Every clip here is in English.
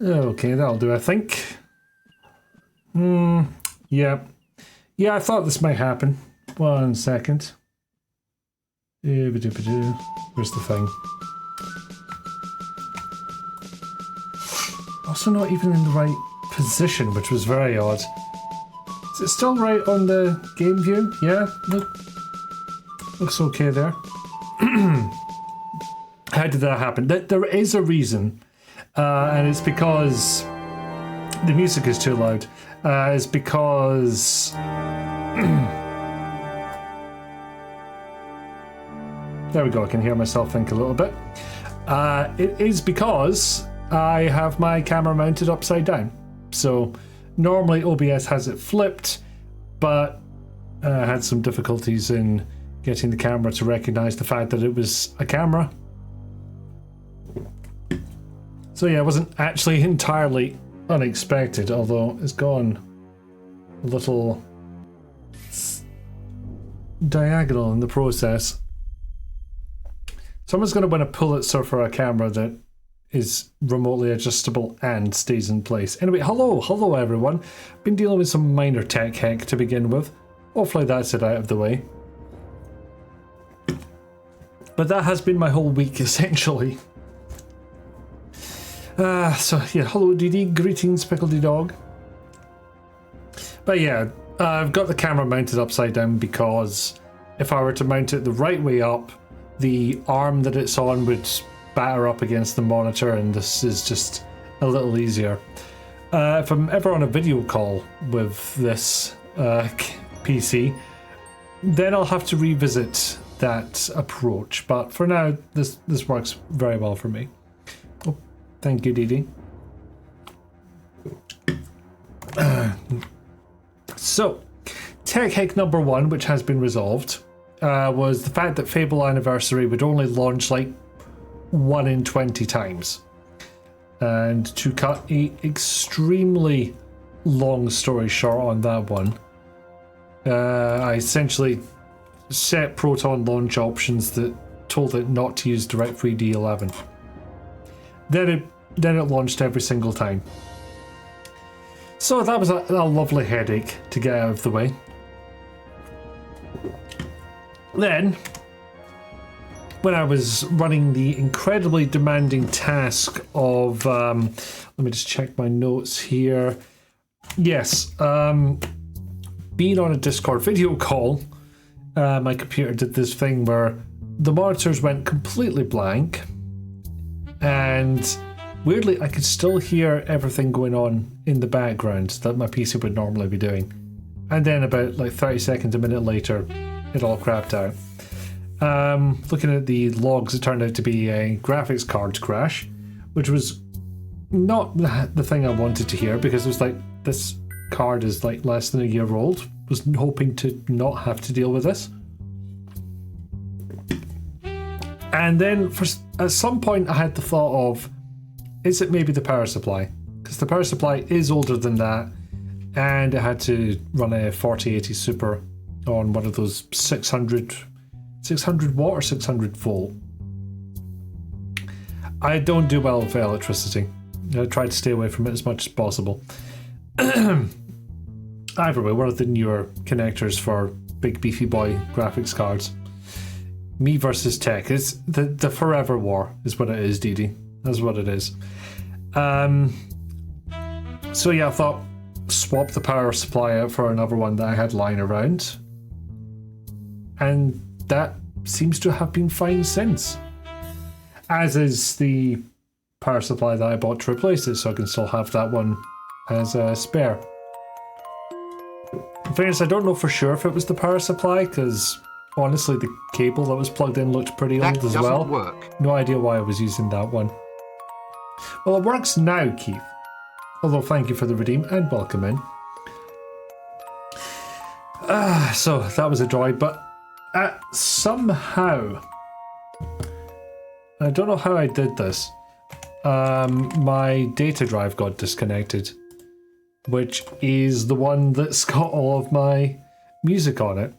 Okay, that'll do, I think. Yeah. Yeah, I thought this might happen. 1 second. Where's the thing? Also not even in the right position, which was very odd. Is it still right on the game view? Yeah, looks okay there. How did that happen? There is a reason. And it's because the music is too loud. It's because there we go, I can hear myself think a little bit. It is because I have my camera mounted upside down. So normally OBS has it flipped, but I had some difficulties in getting the camera to recognize the fact that it was a camera. So yeah, it wasn't actually entirely unexpected, although it's gone a little diagonal in the process. Someone's going to win a Pulitzer for a camera that is remotely adjustable and stays in place. Anyway, hello everyone. Been dealing with some minor tech heck to begin with. Hopefully that's it out of the way. But that has been my whole week, essentially. So yeah, hello DD, greetings Pickledy Dog. But yeah, I've got the camera mounted upside down because if I were to mount it the right way up, the arm that it's on would batter up against the monitor, and this is just a little easier. If I'm ever on a video call with this PC, then I'll have to revisit that approach. But for now, this works very well for me. Oh, thank you, Dee Dee. So, tech hack number one, which has been resolved, was the fact that Fable Anniversary would only launch like 1 in 20 times. And to cut a extremely long story short on that one, I essentially set Proton launch options that told it not to use DirectFree D11. Then it launched every single time. So that was a lovely headache to get out of the way. Then, when I was running the incredibly demanding task of, let me just check my notes here. Yes, being on a Discord video call, my computer did this thing where the monitors went completely blank, and weirdly I could still hear everything going on in the background that my PC would normally be doing. And then about like 30 seconds, a minute later, it all crapped out. Looking at the logs, it turned out to be a graphics card crash, which was not the thing I wanted to hear, because it was like, this card is like less than a year old. Was hoping to not have to deal with this. And then at some point I had the thought of, is it maybe the power supply? Because the power supply is older than that, and it had to run a 4080 Super on one of those 600 watt or 600 volt. I don't do well with electricity. I try to stay away from it as much as possible. Either way, one of the newer connectors for big beefy boy graphics cards. Me versus tech. It's the forever war is what it is, Dee Dee. That's what it is. So yeah, I thought swap the power supply out for another one that I had lying around. And that seems to have been fine since. As is the power supply that I bought to replace it, so I can still have that one as a spare. In fairness, I don't know for sure if it was the power supply, because honestly the cable that was plugged in looked pretty old as well. Work. No idea why I was using that one. Well, it works now, Keith. Although thank you for the redeem and welcome in. So that was a joy, but somehow, I don't know how I did this, my data drive got disconnected, which is the one that's got all of my music on it.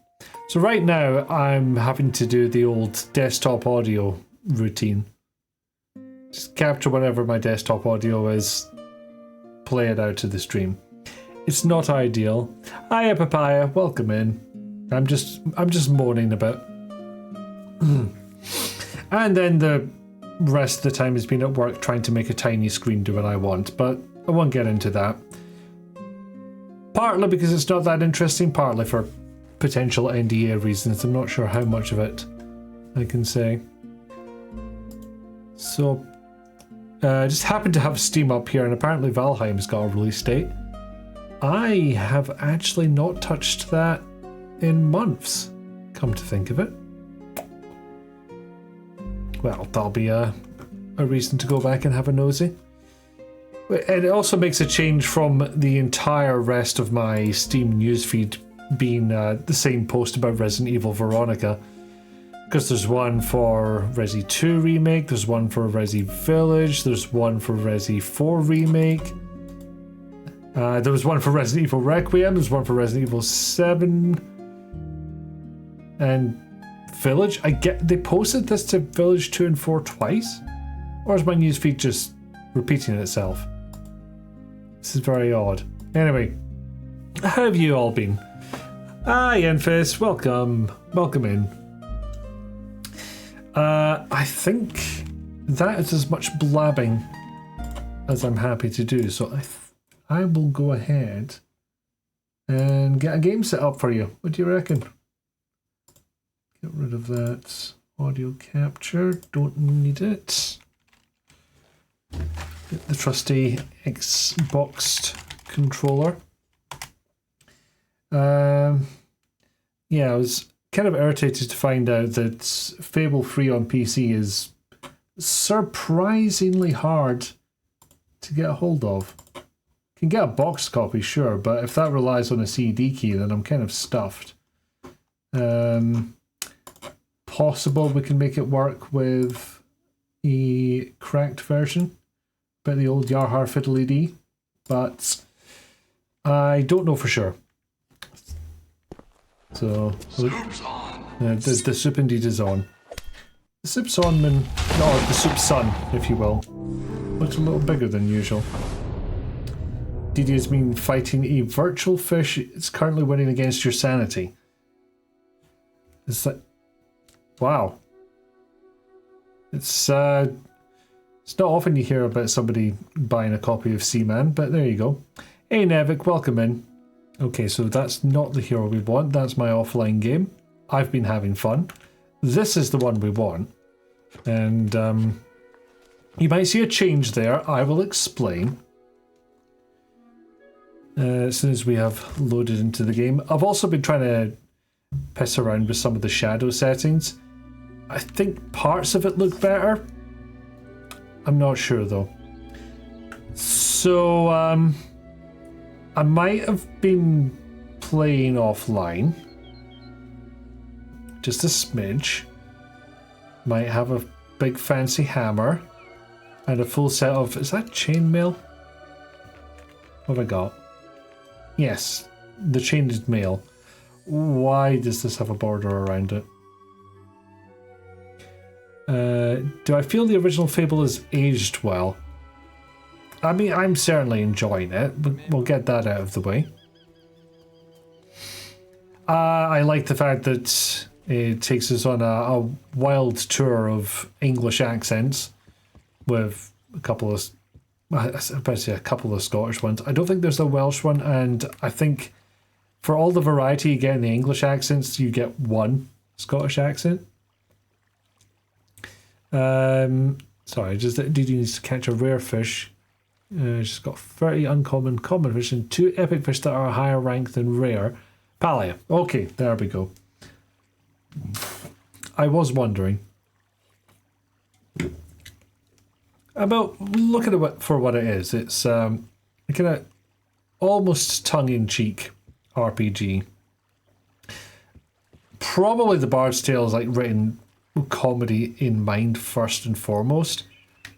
So right now I'm having to do the old desktop audio routine. Just capture whatever my desktop audio is, play it out to the stream. It's not ideal. Hiya Papaya, welcome in. I'm just moaning a bit. And then the rest of the time has been at work trying to make a tiny screen do what I want, but I won't get into that. Partly because it's not that interesting, partly for potential NDA reasons. I'm not sure how much of it I can say. So, I just happened to have Steam up here, and apparently Valheim's got a release date. I have actually not touched that in months, come to think of it. Well, that'll be a reason to go back and have a nosy. And it also makes a change from the entire rest of my Steam newsfeed being the same post about Resident Evil Veronica. Because there's one for Resi 2 Remake, there's one for Resi Village, there's one for Resi 4 Remake. There was one for Resident Evil Requiem, there's one for Resident Evil 7. And Village, they posted this to Village 2 and 4 twice? Or is my newsfeed just repeating itself? This is very odd. Anyway, how have you all been? Hi, Enfys, welcome. Welcome in. I think that is as much blabbing as I'm happy to do, so I will go ahead and get a game set up for you. What do you reckon? Get rid of that audio capture, don't need it. Get the trusty Xboxed controller. Yeah, I was kind of irritated to find out that Fable 3 on PC is surprisingly hard to get a hold of. Can get a box copy, sure, but if that relies on a CD key, then I'm kind of stuffed. Possible we can make it work with a cracked version, but the old Yarhar Fiddly D, but I don't know for sure. So the soup indeed is on. The soup's on, man. No, the soup's son, if you will. Looks a little bigger than usual. Didi has been fighting a virtual fish. It's currently winning against your sanity. Is that? Wow. It's not often you hear about somebody buying a copy of Seaman, but there you go. Hey Nevik, welcome in. Okay, so that's not the hero we want. That's my offline game. I've been having fun. This is the one we want. And you might see a change there. I will explain as soon as we have loaded into the game. I've also been trying to piss around with some of the shadow settings. I think parts of it look better. I'm not sure though. So, I might have been playing offline. Just a smidge. Might have a big fancy hammer. And a full set of... Is that chainmail? What have I got? Yes. The chained mail. Why does this have a border around it? Do I feel the original Fable has aged well? I mean, I'm certainly enjoying it, but we'll get that out of the way. I like the fact that it takes us on a wild tour of English accents with a couple of, I was about to say a couple of Scottish ones. I don't think there's a Welsh one, and I think for all the variety you get in the English accents, you get one Scottish accent. Sorry, just that DD needs to catch a rare fish. She's got 30 uncommon common fish and 2 epic fish that are higher rank than rare. Palia. Okay, there we go. I was wondering about looking at it for what it is. It's a kind of almost tongue-in-cheek RPG. Probably the Bard's Tale is like written comedy in mind first and foremost,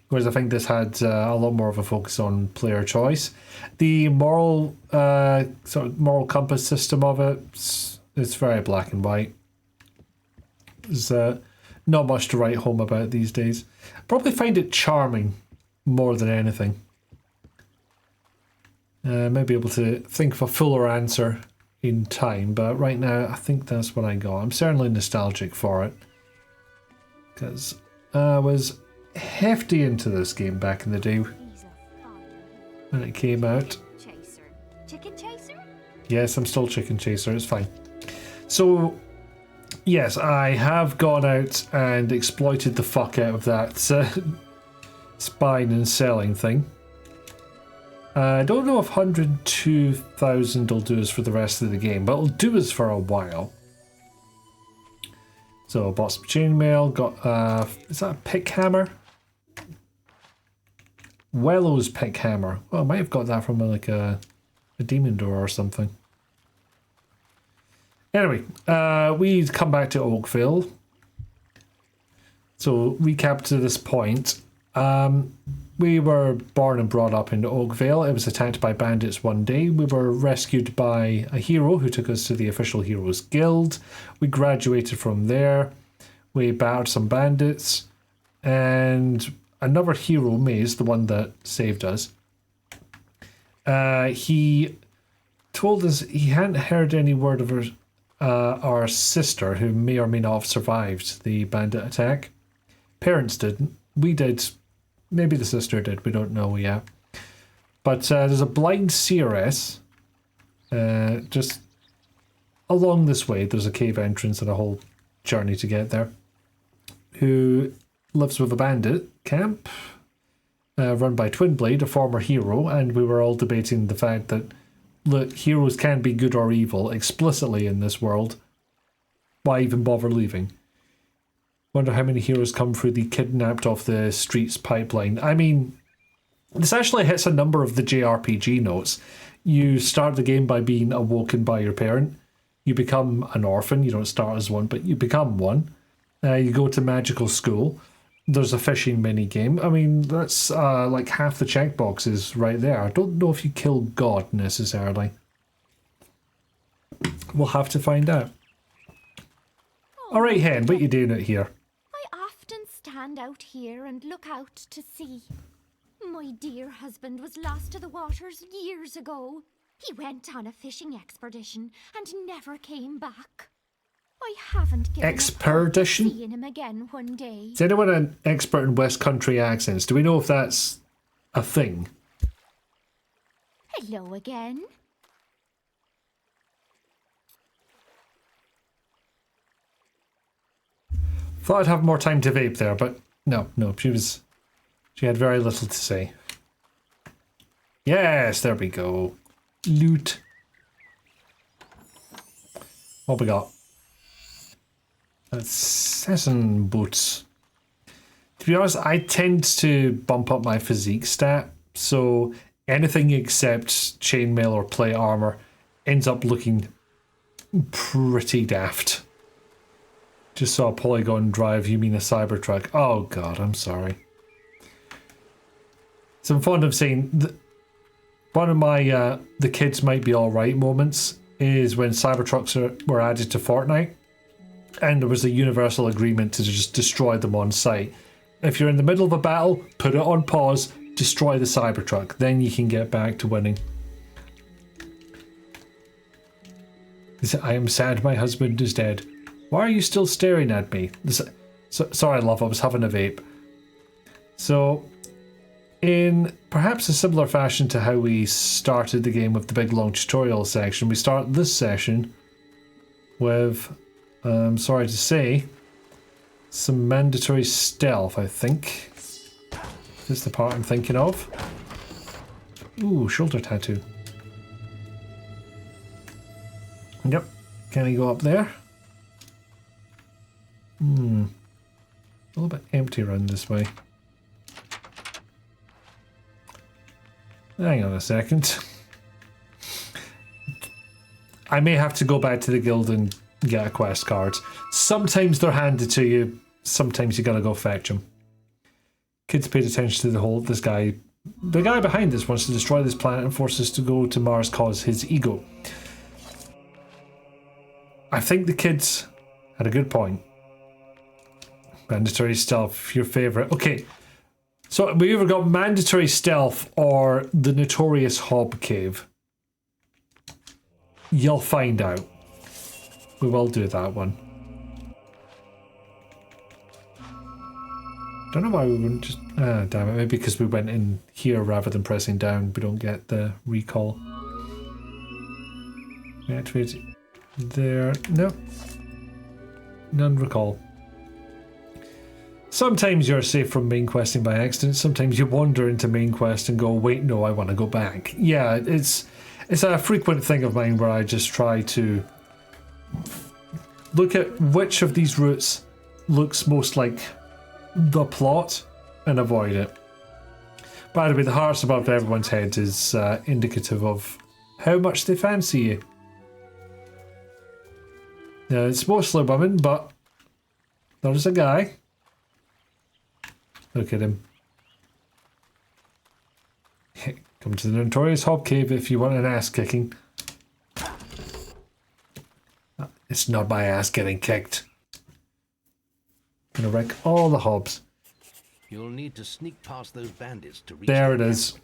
whereas I think this had a lot more of a focus on player choice. The moral sort of moral compass system of it's very black and white. There's not much to write home about these days. Probably find it charming more than anything. Might be able to think of a fuller answer in time, but right now I think that's what I got. I'm certainly nostalgic for it, because I was hefty into this game back in the day when it came out. Chicken chaser? Yes, I'm still chicken chaser, it's fine. So, yes, I have gone out and exploited the fuck out of that spine and selling thing. I don't know if 102,000 will do us for the rest of the game, but it'll do us for a while. So, bought some chainmail, got, is that a pick hammer? Wellow's pick hammer. Well, I might have got that from like a demon door or something. Anyway, we come back to Oakville. So, recap to this point. We were born and brought up in Oakville. It was attacked by bandits one day. We were rescued by a hero who took us to the official Heroes Guild. We graduated from there. We battered some bandits. And another hero, Maze, the one that saved us, he told us he hadn't heard any word of our sister, who may or may not have survived the bandit attack. Parents didn't. We did. Maybe the sister did. We don't know yet. But there's a blind CRS just along this way. There's a cave entrance and a whole journey to get there, who lives with a bandit camp run by Twinblade, a former hero, and we were all debating the fact that, look, heroes can be good or evil explicitly in this world. Why even bother leaving? Wonder how many heroes come through the kidnapped off the streets pipeline. I mean, this actually hits a number of the JRPG notes. You start the game by being awoken by your parent. You become an orphan. You don't start as one, but you become one. You go to magical school. There's a fishing mini game. I mean, that's like half the checkboxes right there. I don't know if you kill God necessarily. We'll have to find out. All right, Hen, what you doing out here? Stand out here and look out to sea. My dear husband was lost to the waters years ago. He went on a fishing expedition and never came back. I haven't given up seeing him again one day. Is anyone an expert in West Country accents? Do we know if that's a thing? Hello again. Thought I'd have more time to vape there, but no, she had very little to say. Yes, there we go. Loot. What we got? Assassin boots. To be honest, I tend to bump up my physique stat, so anything except chainmail or plate armor ends up looking pretty daft. Just saw a Polygon drive, you mean a Cybertruck. Oh god, I'm sorry. So I'm fond of saying one of my the kids might be alright moments is when Cybertrucks were added to Fortnite and there was a universal agreement to just destroy them on sight. If you're in the middle of a battle, put it on pause, destroy the Cybertruck, then you can get back to winning. I am sad my husband is dead. Why are you still staring at me? Sorry, love, I was having a vape. So, in perhaps a similar fashion to how we started the game with the big long tutorial section, we start this session with, sorry to say, some mandatory stealth, I think. This is the part I'm thinking of. Ooh, shoulder tattoo. Yep. Can I go up there? A little bit empty around this way. Hang on a second. I may have to go back to the guild and get a quest card. Sometimes they're handed to you. Sometimes you gotta go fetch them. Kids paid attention to the whole, this guy. The guy behind this wants to destroy this planet and force us to go to Mars, cause his ego. I think the kids had a good point. Mandatory stealth, your favourite. Okay, so we either got mandatory stealth or the notorious Hob Cave. You'll find out. We will do that one. Don't know why we wouldn't just... Ah, damn it. Maybe because we went in here rather than pressing down, we don't get the recall. Activate there. No. None recall. Sometimes you're safe from main questing by accident. Sometimes you wander into main quest and go, wait, no, I want to go back. Yeah, it's a frequent thing of mine where I just try to look at which of these routes looks most like the plot and avoid it. By the way, the hearts above everyone's head is indicative of how much they fancy you. Now, it's mostly women, but there's a guy. Look at him. Come to the notorious Hob Cave if you want an ass kicking. It's not my ass getting kicked. Gonna wreck all the hobs. You'll need to sneak past those bandits to reach. There it is.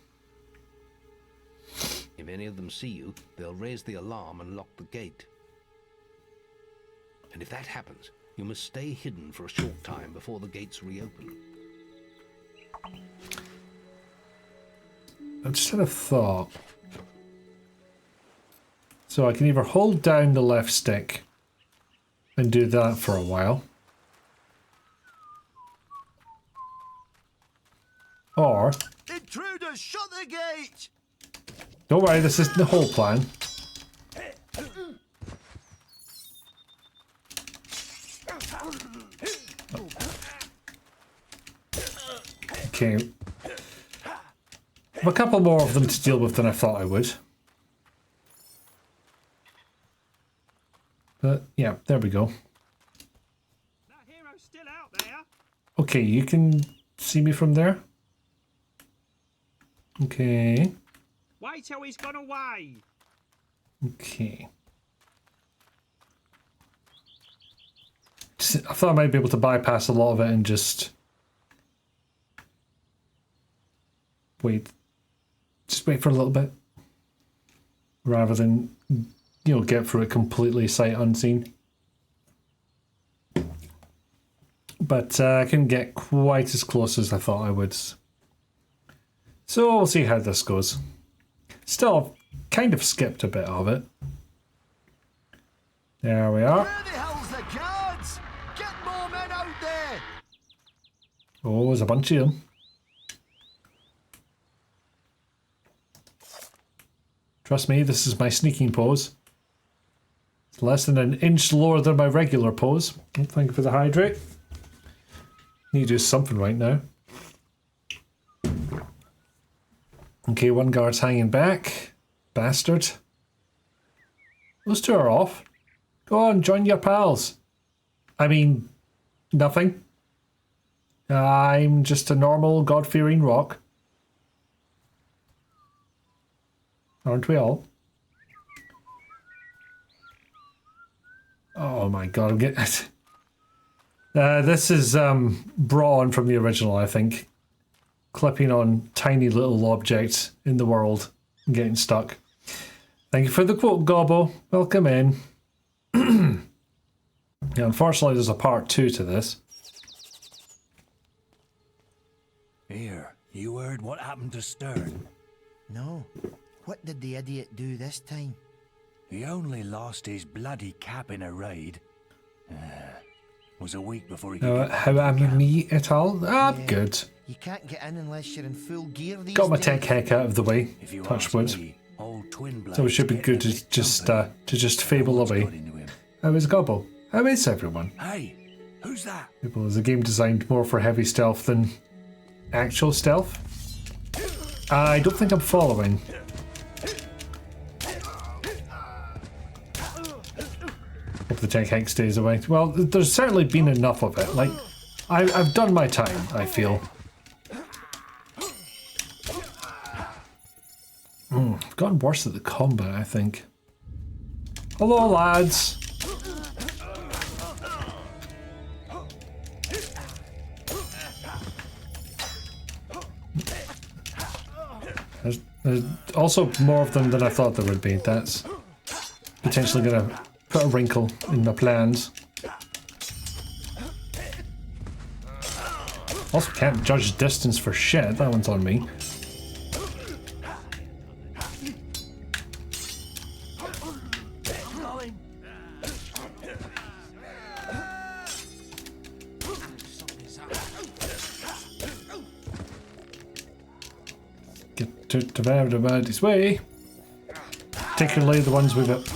If any of them see you, they'll raise the alarm and lock the gate. And if that happens, you must stay hidden for a short time before the gates reopen. I just had a thought. So I can either hold down the left stick and do that for a while. Or... Intruders, shut the gate! Don't worry, this isn't the whole plan. Okay. I have a couple more of them to deal with than I thought I would. But yeah, there we go. That hero's still out there. Okay, you can see me from there. Okay. Wait till he's gone away. Okay. I thought I might be able to bypass a lot of it and just wait. Just wait for a little bit. Rather than, you know, get through it completely sight unseen. But I couldn't get quite as close as I thought I would. So we'll see how this goes. Still, I've kind of skipped a bit of it. There we are. Where the hell's the guards? Get more men out there! Oh, there's a bunch of them. Trust me, this is my sneaking pose. It's less than an inch lower than my regular pose. Oh, thank you for the hydrate. Need to do something right now. Okay, one guard's hanging back. Bastard. Those two are off. Go on, join your pals. I mean, nothing. I'm just a normal, God-fearing rock. Aren't we all? Oh my god, I'm getting... this is brought on from the original, I think. Clipping on tiny little objects in the world and getting stuck. Thank you for the quote, Gobbo. Welcome in. Yeah, unfortunately, there's a part 2 to this. Here, you heard what happened to Stern? No. What did the idiot do this time? He only lost his bloody cap in a raid. was a week before he could How am me at all? I'm good. You can't get in unless you're in full gear these Got my days. tech heck out of the way. If you Touch ask wood. me, old twin So it should be blades good get to just fable what's away. got into him. How is Gobble? How is everyone? Hey, who's that? Fable is a game designed more for heavy stealth than actual stealth. I don't think I'm following. Hope the tech heck stays away. Well, there's certainly been enough of it. Like, I've done my time, I feel. I've gotten worse at the combat, I think. Hello, lads. There's also more of them than I thought there would be. That's potentially going to put a wrinkle in my plans. Also can't judge distance for shit. That one's on me. Get to everybody's way. Particularly the ones with it.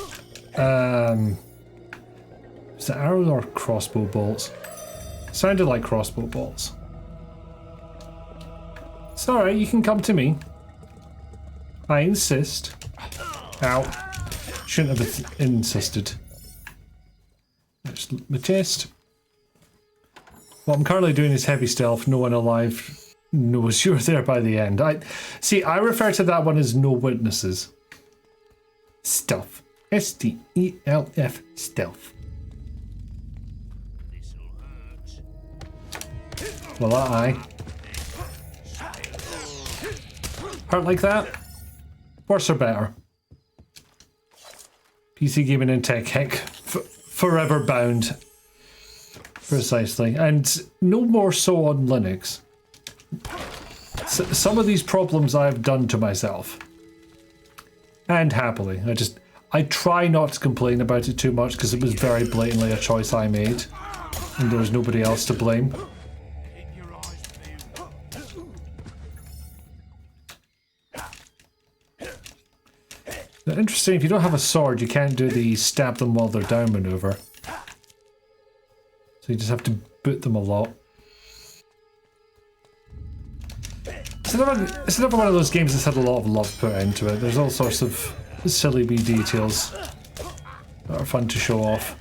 Is it arrows or crossbow bolts? Sounded like crossbow bolts. It's alright, you can come to me. I insist. Ow. Shouldn't have insisted. Let's my chest. What I'm currently doing is heavy stealth. No one alive knows you're there by the end. I refer to that one as no witnesses. Stealth. S-T-E-L-F. Stealth. Well, aye. Hurt like that? Worse or better? PC gaming and tech heck. Forever bound. Precisely. And no more so on Linux. Some of these problems I have done to myself. And happily. I try not to complain about it too much because it was very blatantly a choice I made. And there was nobody else to blame. Now, interesting, if you don't have a sword, you can't do the stab them while they're down maneuver. So you just have to boot them a lot. It's another one of those games that's had a lot of love put into it. There's all sorts of silly wee details that are fun to show off.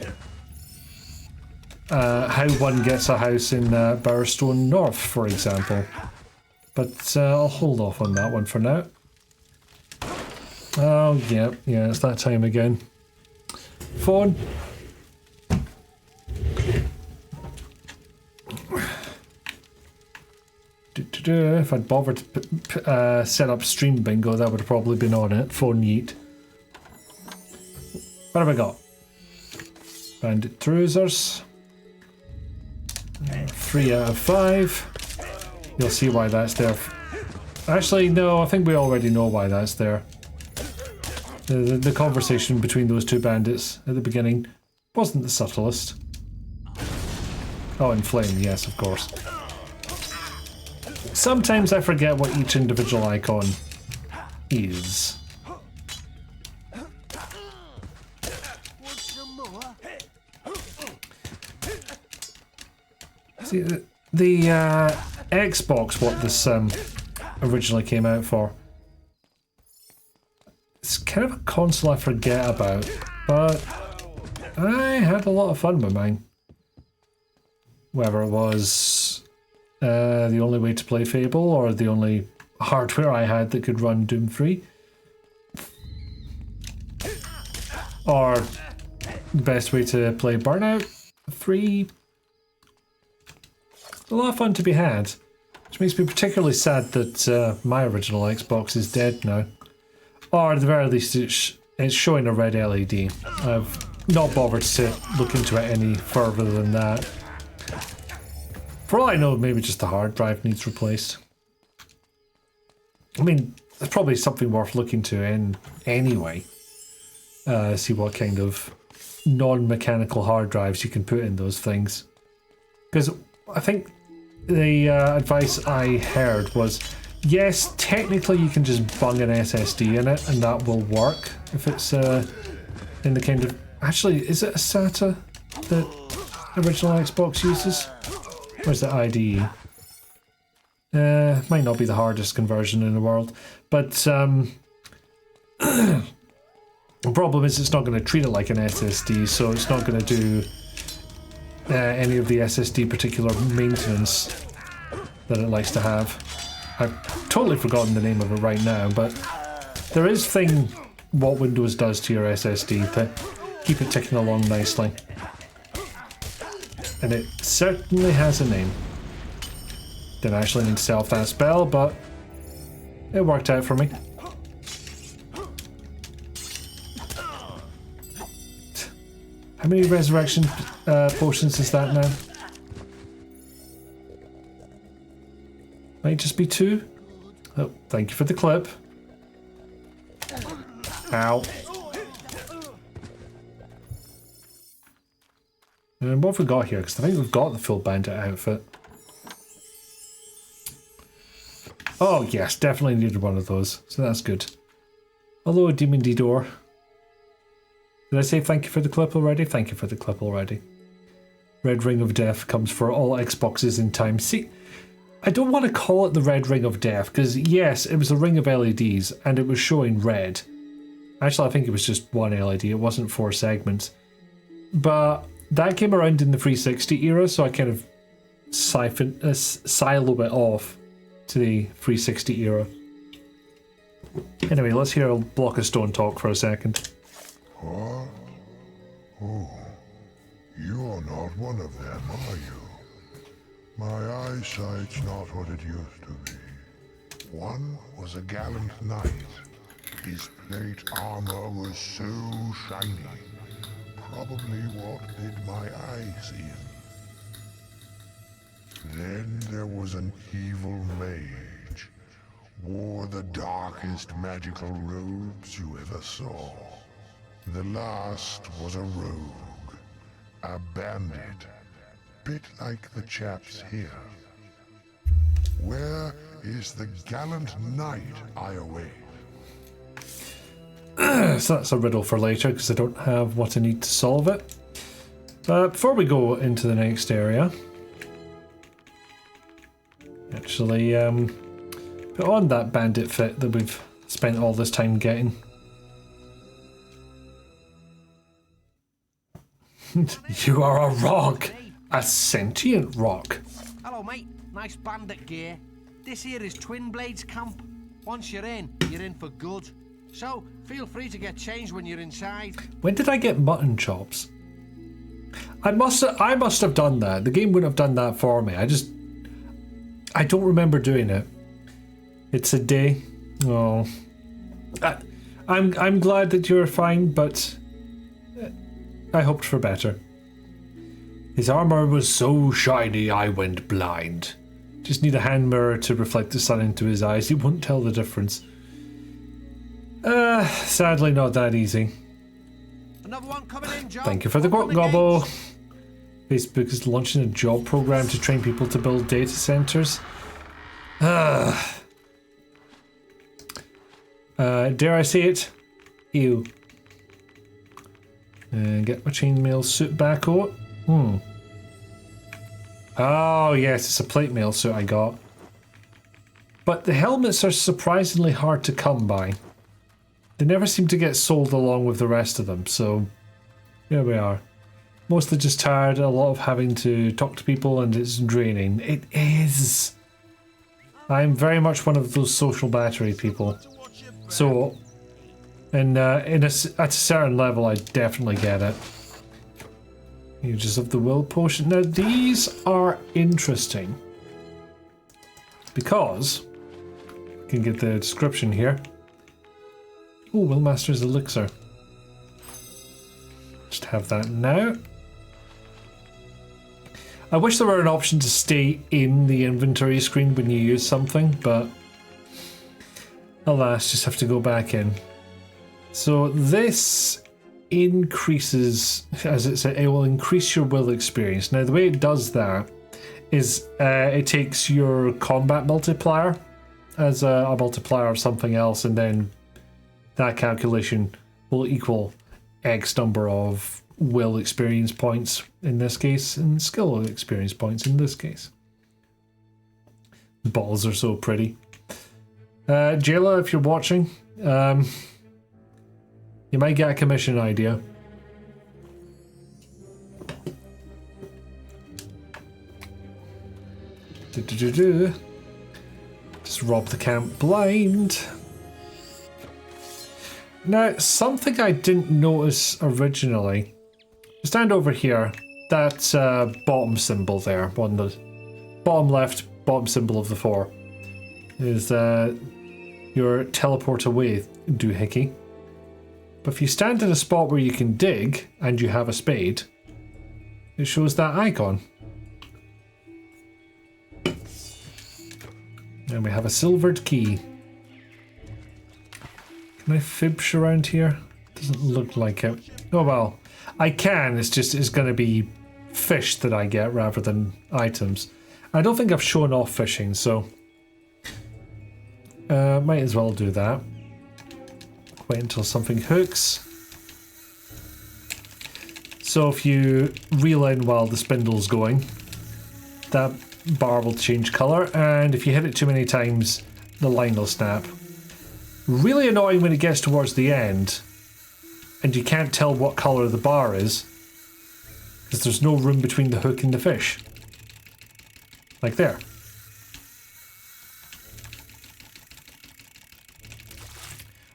How one gets a house in Bowerstone North, for example. But I'll hold off on that one for now. Oh, yeah, it's that time again. Phone. If I'd bothered to set up stream bingo, that would have probably been on it. Phone yeet. What have I got? Bandit trousers. 3 out of 5. You'll see why that's there. Actually, no, I think we already know why that's there. The conversation between those two bandits at the beginning wasn't the subtlest. Oh, and flame, yes, of course. Sometimes I forget what each individual icon is. See, the Xbox, what this originally came out for, it's kind of a console I forget about, but I had a lot of fun with mine. Whether it was the only way to play Fable or the only hardware I had that could run Doom 3. Or the best way to play Burnout 3. A lot of fun to be had. Which makes me particularly sad that my original Xbox is dead now. Or at the very least it's showing a red LED. I've not bothered to look into it any further than that. For all I know, maybe just the hard drive needs replaced. I mean, it's probably something worth looking to in anyway. See what kind of non-mechanical hard drives you can put in those things. Because I think the advice I heard was, yes, technically you can just bung an SSD in it and that will work if it's in the kind of... Actually, is it a SATA that original Xbox uses? Or is it IDE? Might not be the hardest conversion in the world, but the problem is it's not going to treat it like an SSD, so it's not going to do any of the SSD particular maintenance that it likes to have. I've totally forgotten the name of it right now, but there is thing what Windows does to your SSD to keep it ticking along nicely. And it certainly has a name. Didn't actually need to set off that spell, but it worked out for me. How many resurrection potions is that now? Might just be 2. Oh, thank you for the clip. Ow. And what have we got here? Because I think we've got the full bandit outfit. Oh yes, definitely needed one of those, so that's good. Hello, Demon D-Door. Did I say thank you for the clip already? Thank you for the clip already. Red Ring of Death comes for all Xboxes in time. See, I don't want to call it the Red Ring of Death, because yes, it was a ring of LEDs, and it was showing red. Actually, I think it was just one LED, it wasn't 4 segments. But that came around in the 360 era, so I kind of silo it off to the 360 era. Anyway, let's hear a block of stone talk for a second. What? Oh, you're not one of them, are you? My eyesight's not what it used to be. One was a gallant knight. His plate armor was so shiny. Probably what did my eyes in. Then there was an evil mage. Wore the darkest magical robes you ever saw. The last was a rogue. A bandit. Bit like the chaps here. Where is the gallant knight I await? So that's a riddle for later, because I don't have what I need to solve it. Before we go into the next area, actually put on that bandit fit that we've spent all this time getting. You are a rock! A sentient rock! Hello, mate. Nice bandit gear. This here is Twin Blades Camp. Once you're in for good. So, feel free to get changed when you're inside. When did I get mutton chops? I must have done that. The game wouldn't have done that for me. I don't remember doing it. It's a day. Oh. I'm glad that you're fine, but I hoped for better. His armor was so shiny I went blind. Just need a hand mirror to reflect the sun into his eyes. He won't tell the difference. Sadly not that easy. Another one coming in, Joe. Thank you for the gobbo. Facebook is launching a job program to train people to build data centers. Dare I say it? Ew. And get my chainmail suit back out. Oh yes, it's a plate mail suit I got. But the helmets are surprisingly hard to come by. They never seem to get sold along with the rest of them, so here we are. Mostly just tired, a lot of having to talk to people, and it's draining. It is. I'm very much one of those social battery people. So, at a certain level, I definitely get it. Uses of the will potion. Now these are interesting because I can get the description here. Oh, Willmaster's elixir. Just have that now. I wish there were an option to stay in the inventory screen when you use something, but alas, just have to go back in. So this increases, as it said, it will increase your will experience. Now the way it does that is it takes your combat multiplier as a multiplier of something else, and then that calculation will equal X number of will experience points in this case, and skill experience points in this case. The balls are so pretty. Jayla, if you're watching, you might get a commission idea. Just rob the camp blind. Now, something I didn't notice originally. Stand over here. That bottom symbol there, on the bottom left, bottom symbol of the 4, is your teleport away doohickey. But if you stand in a spot where you can dig and you have a spade, it shows that icon. And we have a silvered key. Can I fibsh around here? Doesn't look like it. Oh well, I can. It's just it's going to be fish that I get rather than items. I don't think I've shown off fishing, so might as well do that. Wait until something hooks. So if you reel in while the spindle's going, that bar will change colour, and if you hit it too many times, the line will snap. Really annoying when it gets towards the end and you can't tell what colour the bar is because there's no room between the hook and the fish. Like there.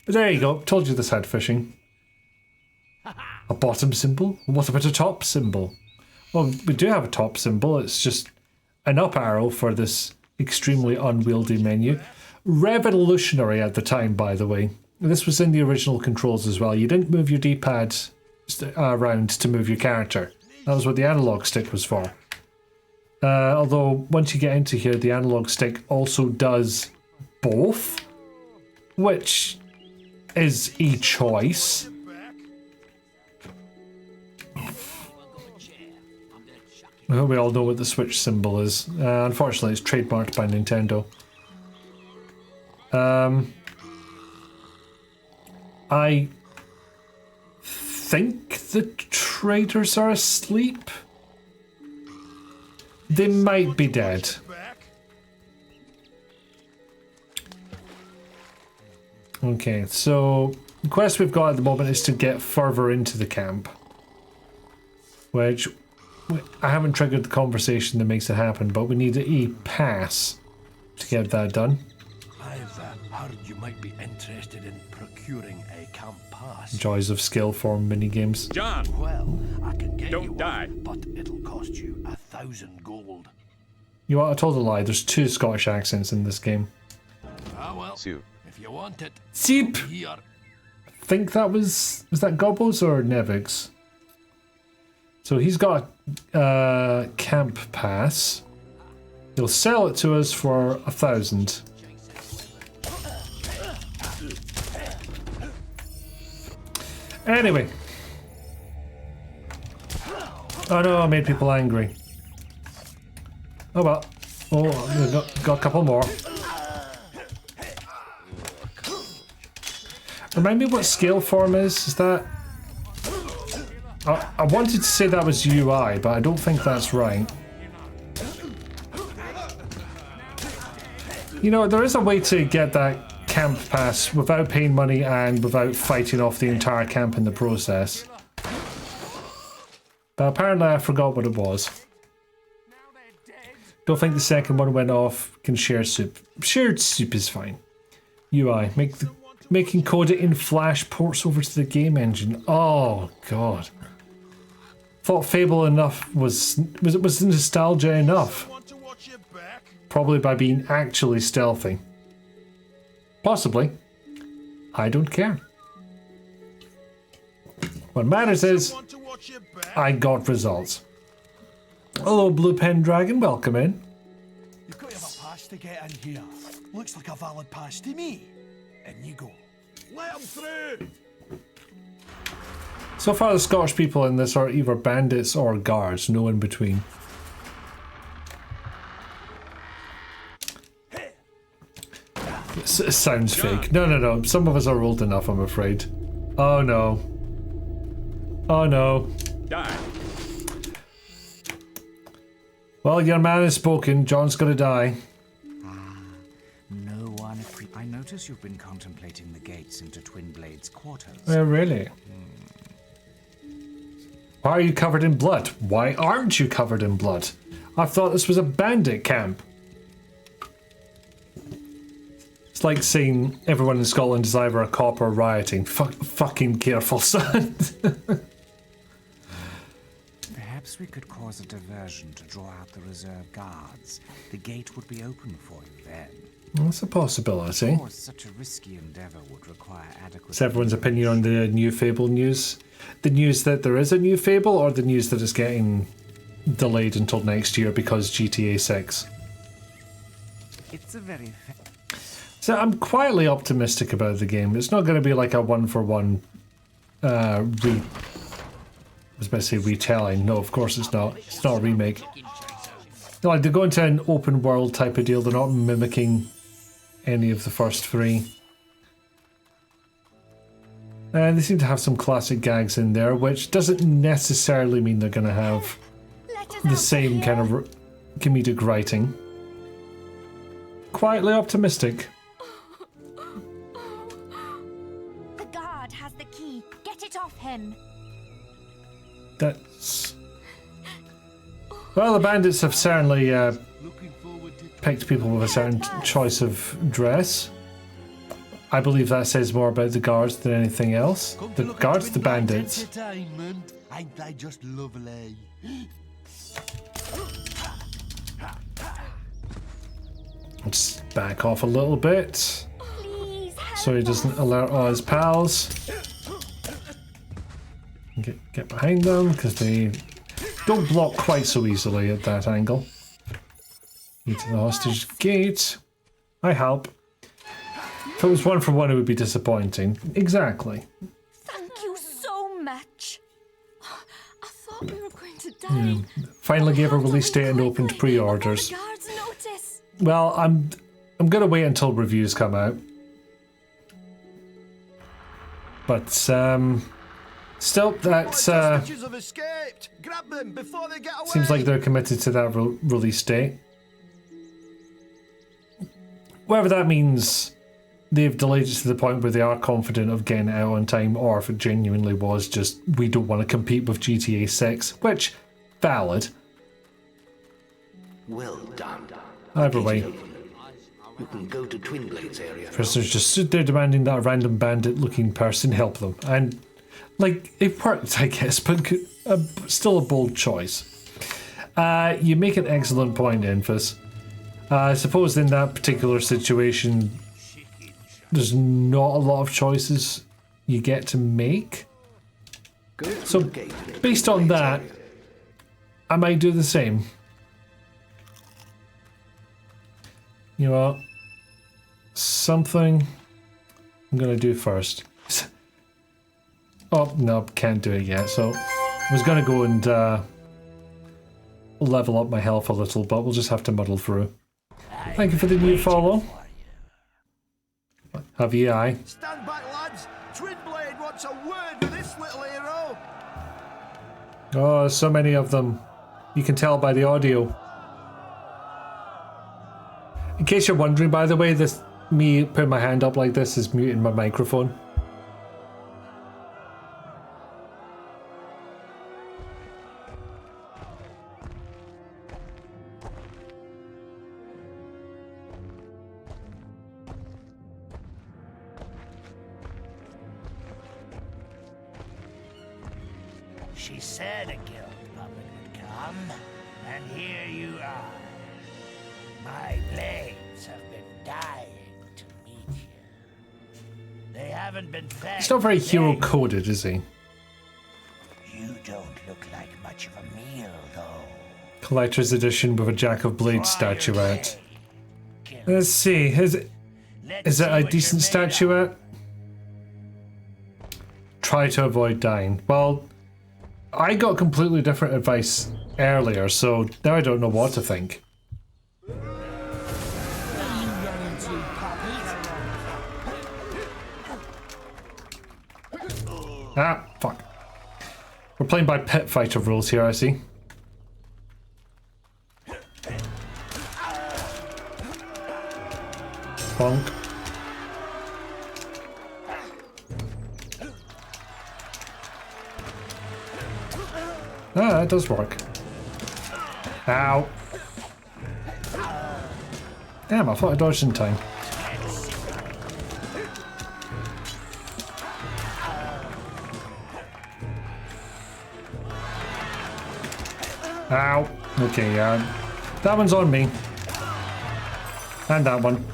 But there you go, told you this had fishing. A bottom symbol? What about a top symbol? Well, we do have a top symbol, it's just an up arrow for this extremely unwieldy menu. Revolutionary at the time, by the way. This was in the original controls as well. You didn't move your D-pad around to move your character. That was what the analog stick was for. Although, once you get into here, the analog stick also does both, which is a choice. We all know what the Switch symbol is. Unfortunately, it's trademarked by Nintendo. I think the traders are asleep. They might be dead. Okay, so the quest we've got at the moment is to get further into the camp, which I haven't triggered the conversation that makes it happen, but we need a pass to get that done. I've heard you might be interested in procuring a camp pass. Joys of skill form minigames. John! Well, I can get Don't you one, die. but it'll cost you 1,000 gold. You know what, I told a lie, there's 2 Scottish accents in this game. Ah well, Sue. if you want it, Seep! here. I think that was that Gobbo's or Nevix? So he's got a camp pass. He'll sell it to us for 1,000. Anyway. Oh no, I made people angry. Oh well. Oh, we've got a couple more. Remind me what scale form is? Is that... I wanted to say that was UI, but I don't think that's right. You know, there is a way to get that camp pass without paying money and without fighting off the entire camp in the process. But apparently I forgot what it was. Don't think the second one went off. Can share soup. Shared soup is fine. UI. Making code in Flash ports over to the game engine. Oh, God. Thought Fable enough was nostalgia enough. Probably by being actually stealthy. Possibly. I don't care. What matters is I got results. Hello, Blue Pen Dragon. Welcome in. You've got to have a pass to get in here. Looks like a valid pass to me. In you go. Let 'em through! So far, the Scottish people in this are either bandits or guards, no in between. sounds fake. No. Some of us are old enough, I'm afraid. Oh no. Oh no. Die. Well, your man has spoken. John's gonna die. No one. I notice you've been contemplating the gates into Twinblade's quarters. Oh, really? Why are you covered in blood? Why aren't you covered in blood? I thought this was a bandit camp. It's like saying everyone in Scotland is either a cop or rioting. Fucking careful, son. Perhaps we could cause a diversion to draw out the reserve guards. The gate would be open for you then. That's a possibility. Of course, such a risky endeavor would require adequate... Is everyone's opinion on the new Fable news? The news that there is a new Fable, or the news that it's getting delayed until next year because GTA 6? It's a very... So I'm quietly optimistic about the game. It's not going to be like a one-for-one I was about to say retelling. No, of course it's not. It's not a remake. Like, they're going to an open world type of deal. They're not mimicking any of the first three. And they seem to have some classic gags in there, which doesn't necessarily mean they're going to have the same kind of comedic writing. Quietly optimistic. The guard has the key. Get it off him. That's... Well, the bandits have certainly picked people with a certain choice of dress. I believe that says more about the guards than anything else. The guards, the bandits. Ain't they just lovely? Let's back off a little bit so he doesn't alert all his pals. Get behind them because they don't block quite so easily at that angle. Get to the hostage gate. I help. If it was one for one, it would be disappointing. Exactly. Thank you so much. I thought we were going to die. Finally gave a release date and opened pre-orders. Well, I'm gonna wait until reviews come out. But still, that's Have escaped. Grab them before they get away. seems like they're committed to that release date. Whether that means they've delayed it to the point where they are confident of getting it out on time, or if it genuinely was just we don't want to compete with GTA 6, which valid. Well done. Either way, You can go to Twinblade's area. prisoners just stood there demanding that a random bandit-looking person help them, and like it worked, I guess, but still a bold choice. You make an excellent point, Enfys. I suppose in that particular situation, there's not a lot of choices you get to make. So, based on that, I might do the same. You know what? Something I'm gonna do first. Oh, no, can't do it yet. So, I was gonna go and level up my health a little, but we'll just have to muddle through. Thank you for the new follow. Have ye aye? Stand back, lads. Twinblade wants a word with this little hero. Oh, there's so many of them. You can tell by the audio. In case you're wondering, by the way, this me putting my hand up like this is muting my microphone. She said a guild puppet would come, and here you are. My blades have been dying to meet you. They haven't been fed. He's not very hero-coded, is he? You don't look like much of a meal, though. Collector's edition with a Jack of Blades statuette. Let's see, is it a decent statuette? Try to avoid dying. Well, I got completely different advice earlier, so now I don't know what to think. Ah, fuck. We're playing by pit fighter rules here, I see. Bonk. Ah, that does work. Ow. Damn, I thought I dodged in time. Ow. Okay, that one's on me. And that one.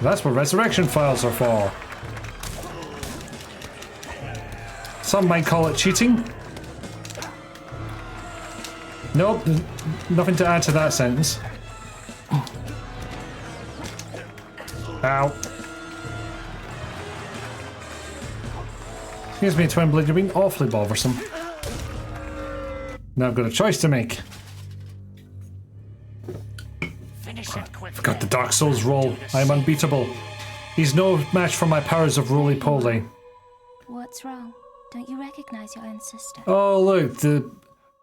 That's what resurrection files are for. Some might call it cheating. Nope, nothing to add to that sentence. Ow. Excuse me, Twin Blade, you're being awfully bothersome. Now I've got a choice to make. Finish it quickly. Got the Dark Souls roll. I'm unbeatable. He's no match for my powers of roly-poly. What's wrong? Don't you recognize your own sister? Oh, look,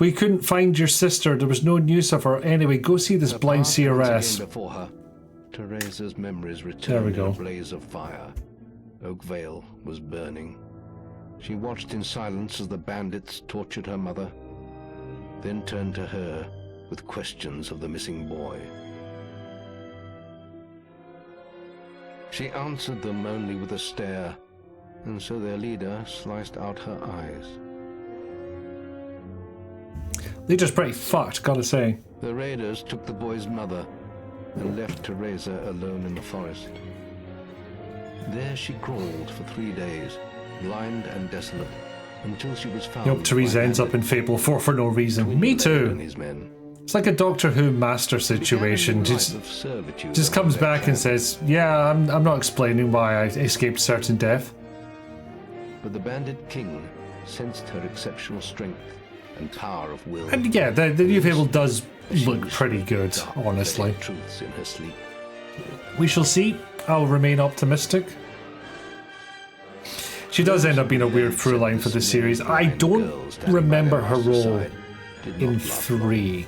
we couldn't find your sister. There was no news of her. Anyway, go see this blind CRS. Before her, Teresa's memories returned There we go. in a blaze of fire. Oak Vale was burning. She watched in silence as the bandits tortured her mother, then turned to her with questions of the missing boy. She answered them only with a stare, and so their leader sliced out her eyes. Leader's pretty fucked, gotta say. The raiders took the boy's mother and left Teresa alone in the forest. There she crawled for 3 days, blind and desolate, until she was found. Yep, Teresa ends up in Fable 4 for no reason. Me too. It's like a Doctor Who master situation. Just comes back and says, yeah, I'm not explaining why I escaped certain death. But the bandit king sensed her exceptional strength and power of will. And yeah, the new Fable does look pretty good, honestly. Truths in her sleep. We shall see. I'll remain optimistic. She does end up being a weird through line for the series. I don't remember her role in 3.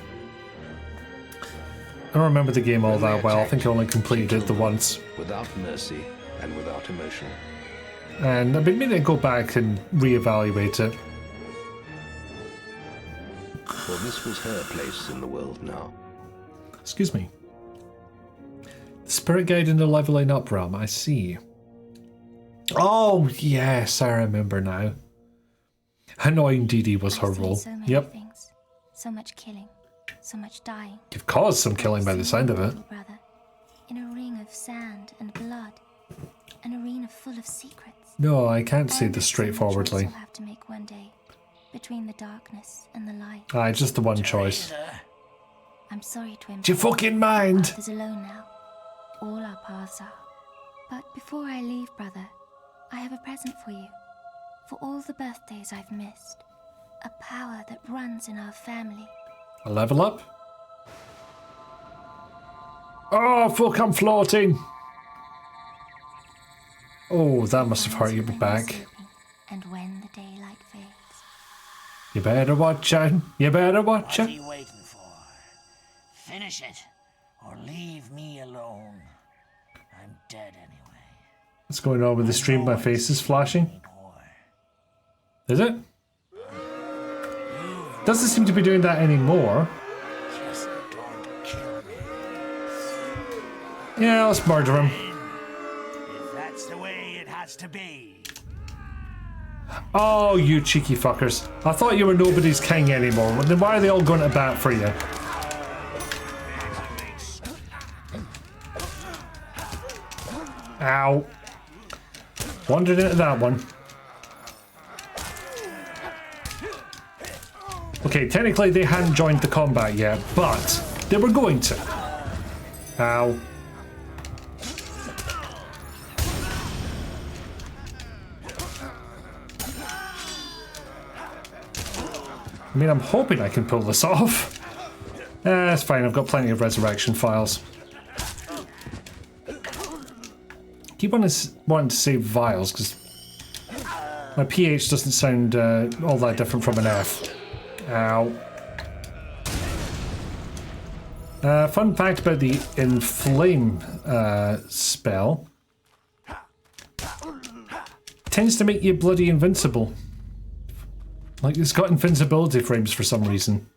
I don't remember the game all that well. I think I only completed it the once. Without mercy and without emotion. And I've been meaning to go back and reevaluate it. For this was her place in the world now. Excuse me. The spirit guide in the leveling up realm, I see. Oh, yes, I remember now. Annoying Dee was her role. So many things. So much killing. So much dying. You've caused some killing by the sound of it. Brother, in a ring of sand and blood. An arena full of secrets. No, I can't say this straightforwardly. I'll have to make one day. Between the darkness and the light. Aye, just the one choice. I'm sorry, Twin. Do you fucking mind? Our path is alone now. All our paths are. But before I leave, brother, I have a present for you. For all the birthdays I've missed. A power that runs in our family. A level up? Oh, fuck, I'm floating. Oh, that must have hurt your back. And when the daylight fades. You better watch out. You better watch out. What are you waiting for? Finish it, or leave me alone. I'm dead anyway. What's going on with the stream? My face is flashing. Is it? Doesn't seem to be doing that anymore. Just don't kill me. Yeah, let's murder him. If that's the way it has to be. Oh, you cheeky fuckers. I thought you were nobody's king anymore. Then why are they all going to bat for you? Ow. Wandered into that one. Okay, technically they hadn't joined the combat yet, but they were going to. Ow. I mean, I'm hoping I can pull this off. That's fine, I've got plenty of resurrection files. Keep wanting to save vials, because My PH doesn't sound all that different from an F. Ow. Fun fact about the Inflame spell. Tends to make you bloody invincible. Like, it's got invincibility frames for some reason.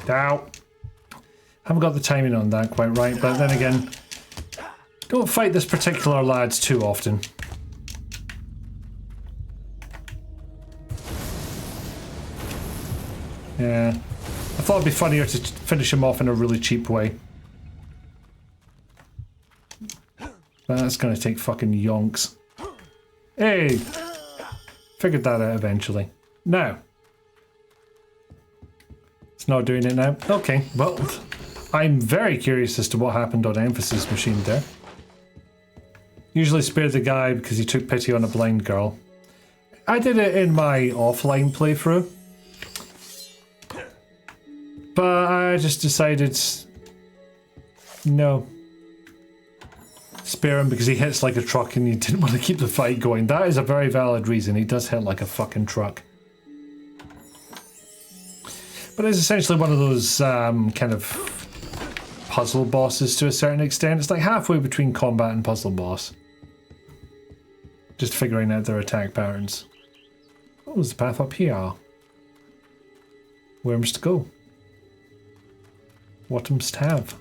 Ow. Haven't got the timing on that quite right, but then again, don't fight this particular lads too often. Yeah. I thought it'd be funnier to finish him off in a really cheap way. But that's gonna take fucking yonks. Hey! Figured that out eventually. Now. It's not doing it now. Okay, well, I'm very curious as to what happened on Emphasis Machine there. Usually spare the guy because he took pity on a blind girl. I did it in my offline playthrough. But I just decided, no. Spare him because he hits like a truck and you didn't want to keep the fight going. That is a very valid reason. He does hit like a fucking truck. But it's essentially one of those kind of puzzle bosses to a certain extent. It's like halfway between combat and puzzle boss. Just figuring out their attack patterns. Oh, there's a path up here. Where must go? What must have?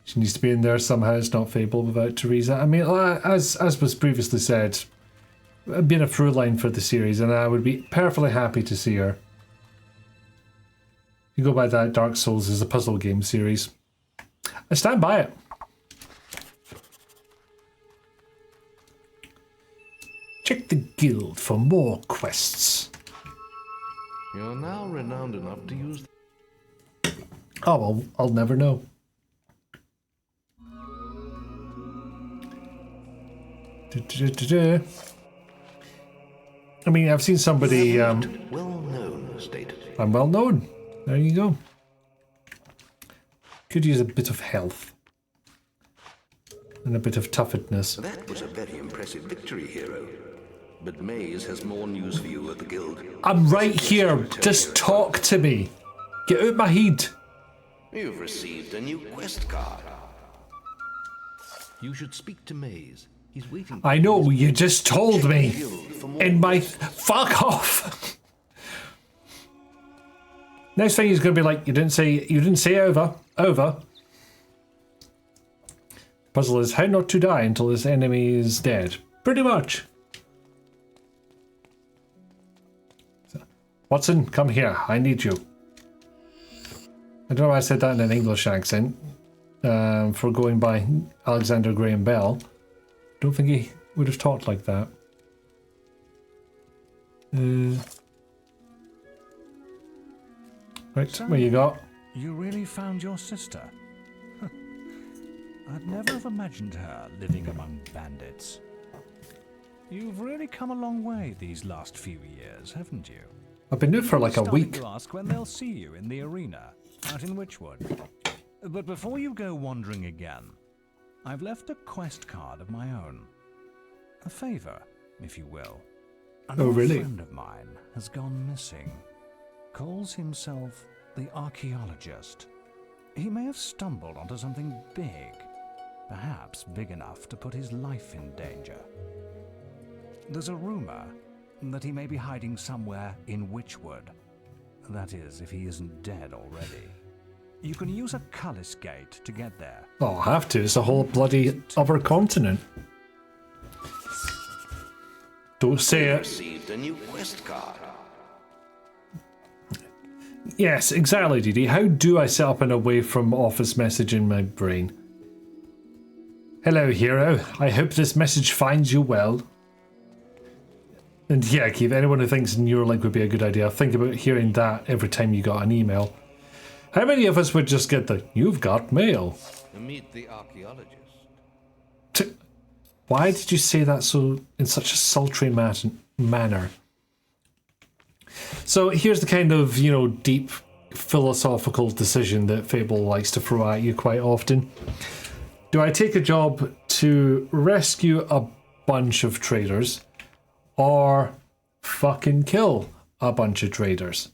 She needs to be in there somehow. It's not Fable without Teresa. I mean, as was previously said, been a through line for the series, and I would be perfectly happy to see her. You go by that, Dark Souls is a puzzle game series. I stand by it. Check the guild for more quests. You're now renowned enough to use... Oh, well, I'll never know. I mean, I've seen somebody... well known, stated. I'm well known. There you go. Could use a bit of health. And a bit of toughness. That was a very impressive victory, hero. But Maze has more news for you at the guild. I'm right here. Just talk to me. Get out my head. You've received a new quest card. You should speak to Maze. He's waiting. I know, you just told me. In my... Fuck off. Next thing he's going to be like, you didn't say over. Over. Puzzle is how not to die until this enemy is dead. Pretty much. Watson, come here. I need you. I don't know why I said that in an English accent. For going by Alexander Graham Bell. Don't think he would have talked like that. Right, So, what you got? You really found your sister? I'd never have imagined her living among bandits. You've really come a long way these last few years, haven't you? I've been new for like a week. To ask when they'll see you in the arena, out in Witchwood. But before you go wandering again, I've left a quest card of my own. A favor, if you will. An old friend of mine has gone missing. Calls himself the Archaeologist. He may have stumbled onto something big. Perhaps big enough to put his life in danger. There's a rumor that he may be hiding somewhere in Witchwood. That is, if he isn't dead already. You can use a Cullis gate to get there. Oh, I'll have to. It's a whole bloody other continent. Don't say it. Received a new quest card. Yes, exactly, Didi. How do I set up an away from office message in my brain? Hello, hero. I hope this message finds you well. And yeah, Keith, anyone who thinks Neuralink would be a good idea, think about hearing that every time you got an email. How many of us would just get the, you've got mail? Meet the archaeologist. Why did you say that so in such a sultry manner? So here's the kind of, you know, deep philosophical decision that Fable likes to throw at you quite often. Do I take a job to rescue a bunch of traders or fucking kill a bunch of traders?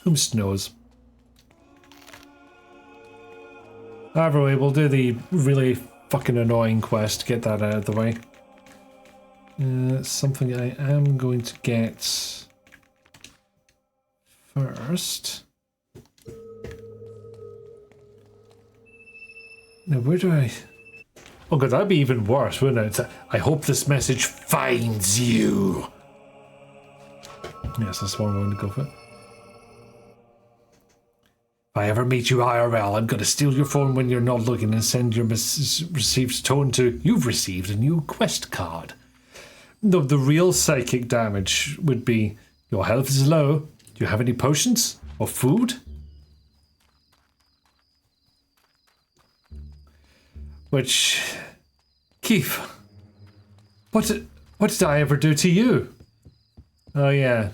Who knows? Either way, we'll do the really fucking annoying quest to get that out of the way. Something I am going to get first. Now, where do I... Oh god, that'd be even worse, wouldn't it? I hope this message finds you. Yes, that's what I'm going to go for. If I ever meet you IRL, I'm going to steal your phone when you're not looking and send your received tone to "You've received a new quest card." The real psychic damage would be, your health is low. Do you have any potions or food? Which, Keith, what did I ever do to you? Oh yeah,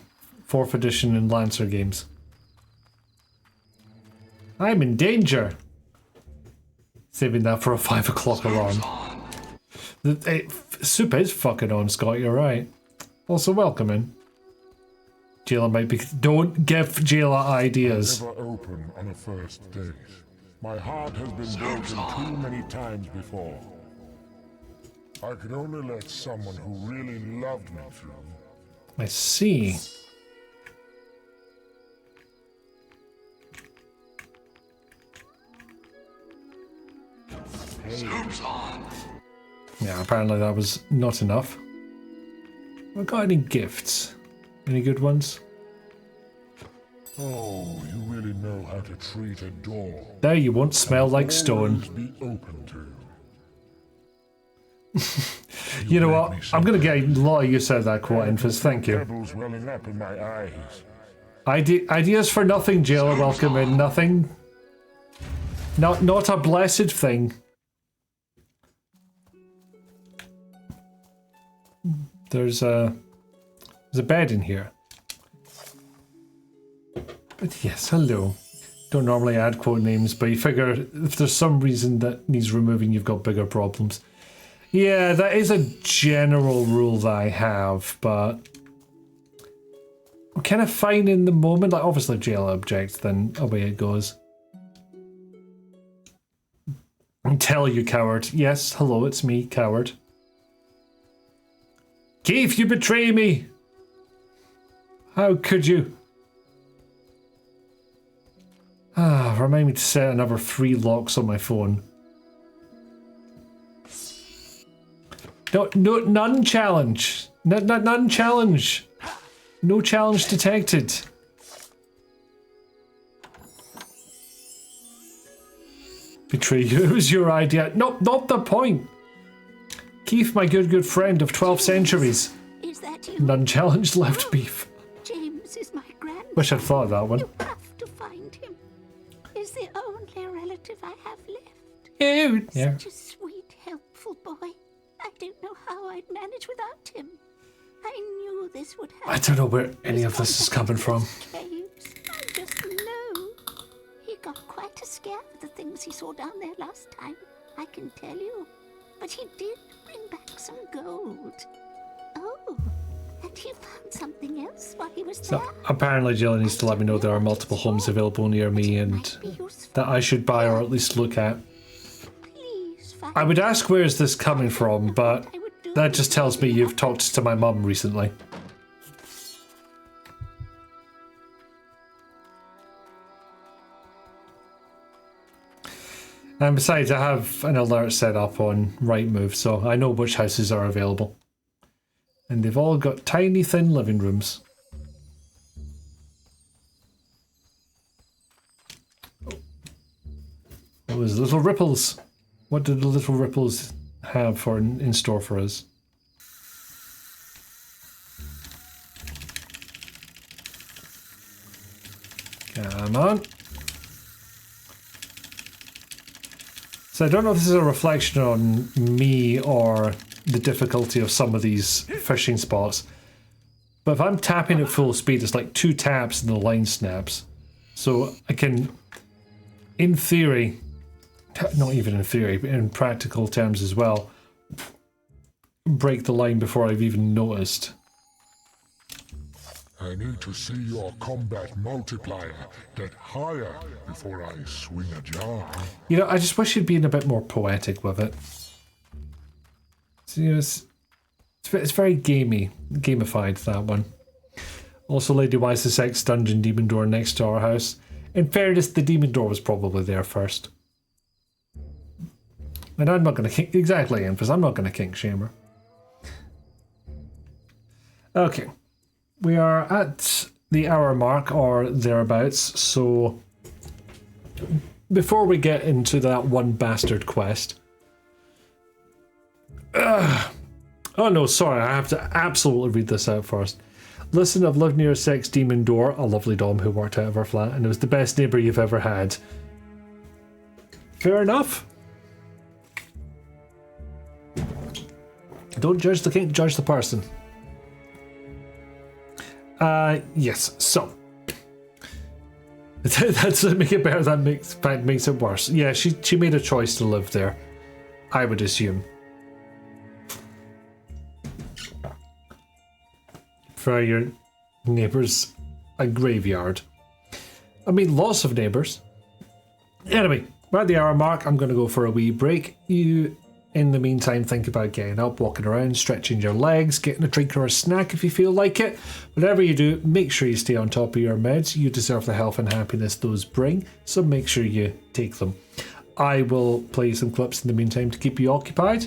4th edition and Lancer games. I'm in danger. Saving that for a 5 o'clock alarm. Soup is fucking on, Scott, you're right. Also welcoming. Jayla might be... Don't give Jayla ideas. Never open on a first date. My heart has been broken too many times before. I could only let someone who really loved me through. I see. Yeah, apparently that was not enough. Have I got any gifts? Any good ones? Oh, you really know how to treat a door. There, you won't smell like stone. Be open to. You know what? I'm going to get a lot of use out of that quote, Infus. Thank you. Pebbles welling up in my eyes. Ideas for nothing, Jailer. Welcome in. Nothing. Not a blessed thing. There's a bed in here. But yes, hello. Don't normally add quote names, but you figure if there's some reason that needs removing, you've got bigger problems. Yeah, that is a general rule that I have, but I'm kind of fine in the moment. Like, obviously, if JL objects, then away it goes. Tell you, coward. Yes, hello, it's me, coward. Keith, you betray me! How could you? Remind me to set another 3 locks on my phone. No, none challenge. None challenge. No challenge detected. Betray you? It was your idea. No, not the point. Keith, my good friend of 12 centuries. Is that you? None challenged left beef. James is my grandson. Wish I'd thought of that one. You have to find him. He's the only relative I have left. Ew. Yeah. Such a sweet, helpful boy. I don't know how I'd manage without him. I knew this would happen. I don't know where any of this is coming from. Caves. I just know. He got quite a scare with the things he saw down there last time, I can tell you. But he did bring back some gold. Oh, and he found something else while he was there. So apparently Jill needs to let me know there are multiple homes available near me and that I should buy or at least look at. I would ask where is this coming from, but that just tells me you've talked to my mum recently. And besides, I have an alert set up on Rightmove, so I know which houses are available. And they've all got tiny, thin living rooms. Oh, there's little ripples. What do the little ripples have for in store for us? Come on. So I don't know if this is a reflection on me or the difficulty of some of these fishing spots. But if I'm tapping at full speed, it's like 2 taps and the line snaps. So I can, in theory, not even in theory, but in practical terms as well, break the line before I've even noticed. I need to see your combat multiplier get higher before I swing a jar. You know, I just wish you'd been a bit more poetic with it. So, you know, it's very gamified, that one. Also, Lady Wise the Sex Dungeon Demon Door next to our house. In fairness, the Demon Door was probably there first. And I'm not going to kink... Exactly, Empress, I'm not going to kink shame her. Okay. We are at the hour mark, or thereabouts, so... Before we get into that one bastard quest... Oh no, sorry, I have to absolutely read this out first. Listen, I've lived near a sex demon door, a lovely dom who worked out of our flat, and it was the best neighbour you've ever had. Fair enough. Don't judge the king, judge the person. Yes, so. That doesn't make it better, that makes it worse. Yeah, she made a choice to live there, I would assume. For your neighbours, a graveyard. I mean, lots of neighbours. Anyway, we're at the hour mark. I'm going to go for a wee break. You, in the meantime, think about getting up, walking around, stretching your legs, getting a drink or a snack if you feel like it. Whatever you do, make sure you stay on top of your meds. You deserve the health and happiness those bring, so make sure you take them. I will play some clips in the meantime to keep you occupied.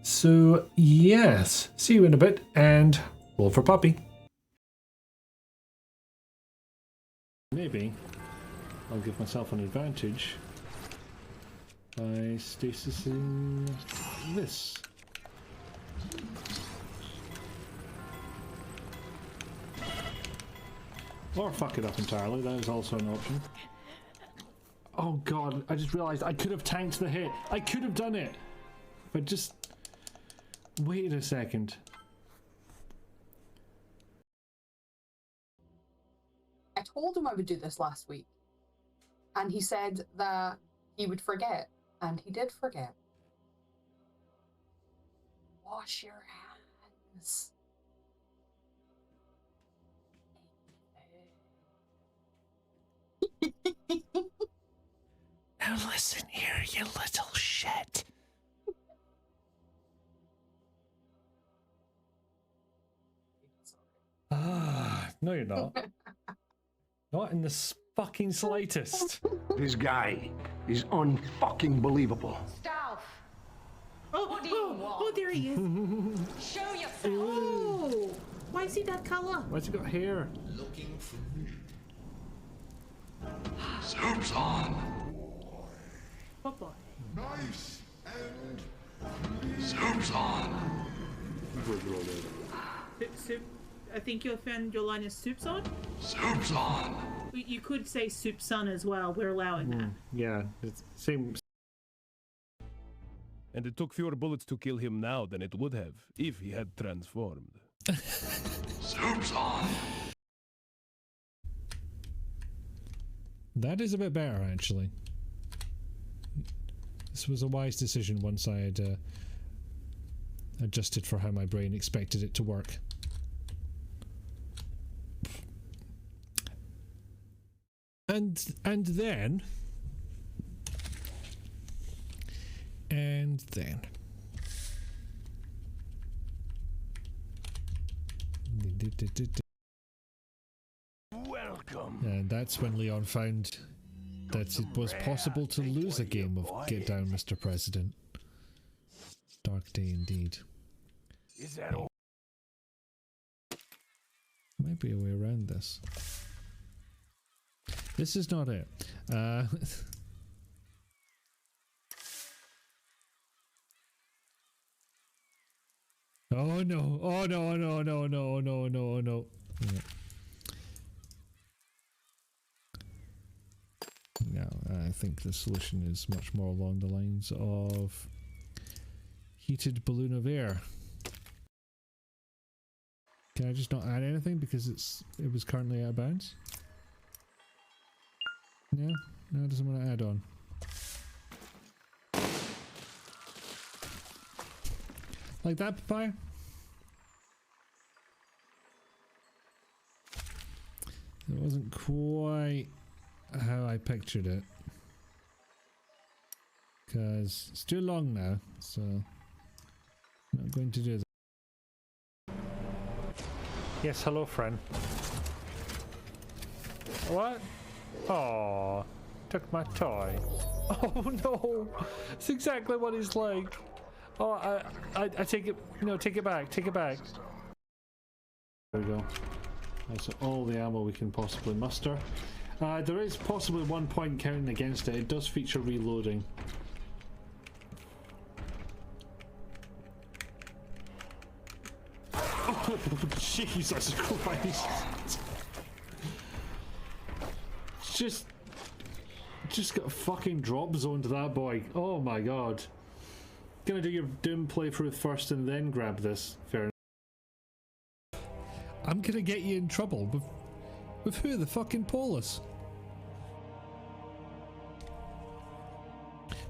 So, yes, see you in a bit, and... roll for puppy. Maybe I'll give myself an advantage by stasising this. Or fuck it up entirely, that is also an option. Oh god, I just realised I could have tanked the hit. I could have done it! But just... wait a second. I told him I would do this last week, and he said that he would forget, and he did forget. Wash your hands. Now listen here, you little shit. No you're not. Not in the fucking slightest. This guy is unfucking believable. Stop! What do you want? Oh, there he is. Show yourself! Oh! Why is he that color? Why's he got hair? Looking for me. Soup's on. Oh boy. Nice and... Soup's on. Soup. I think your friend Yolana's soup's on? Soup's on. You could say soup's on as well. We're allowing that. Yeah, it's same. And it took fewer bullets to kill him now than it would have if he had transformed. Soup's on. That is a bit better, actually. This was a wise decision once I had adjusted for how my brain expected it to work. And then Welcome. and that's when Leon found that it was possible to lose a game of Get Down, Mr. President. Dark day indeed. Is that all? Might be a way around this. This is not it. Oh no! Oh no! No! No! No! No! No! No! Yeah. No. I think the solution is much more along the lines of heated balloon of air. Can I just not add anything because it was currently out of bounds? No? No, it doesn't want to add on. Like that, papaya? It wasn't quite how I pictured it. Because it's too long now, so I'm not going to do that. Yes, hello, friend. What? Oh, took my toy. Oh no, it's exactly what he's like. Oh, I take it. No, take it back. Take it back. There we go. That's all the ammo we can possibly muster. There is possibly 1 point counting against it. It does feature reloading. Oh, Jesus Christ! Just got a fucking drop zone to that boy. Oh my god. Gonna do your Doom playthrough first and then grab this. Fair enough. I'm gonna get you in trouble with who? The fucking police?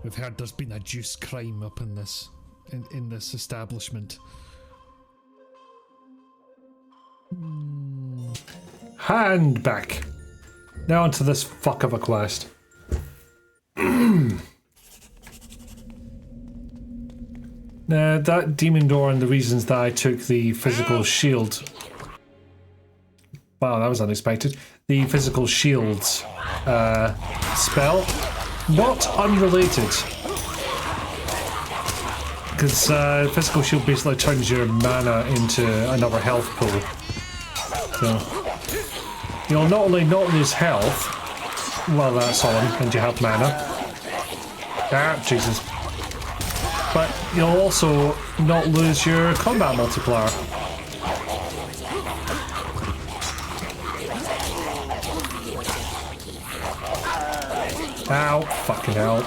We've heard there's been a juice crime up in this establishment. Hand back. Now onto this fuck of a quest. Now that demon door and the reasons that I took the physical shield. Wow, that was unexpected. The physical shield spell, not unrelated. Because physical shield basically turns your mana into another health pool. So you'll not only not lose health while that's on and you have mana. Ah, Jesus. But you'll also not lose your combat multiplier. Ow, fucking hell.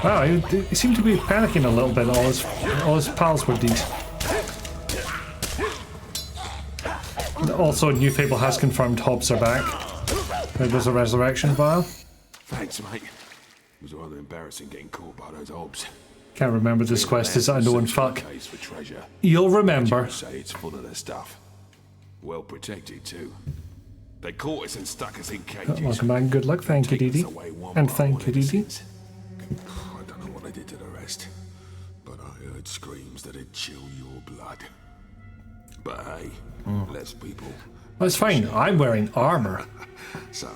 Wow, he seemed to be panicking a little bit. All his pals were dead. Also, New Fable has confirmed Hobbs are back. There's a resurrection vial. Thanks, mate. It was rather embarrassing getting caught by those Hobbs. Can't remember this quest is unknown fuck. You'll remember. Say it's full of their stuff. Well protected too. They caught us and stuck us in cages. Welcome man, good luck. Thank you, Dee. And thank you, Dee. I don't know what they did to the rest, but I heard screams that'd chill your blood. But hey, less people. Well, it's fine. I'm wearing armor. So,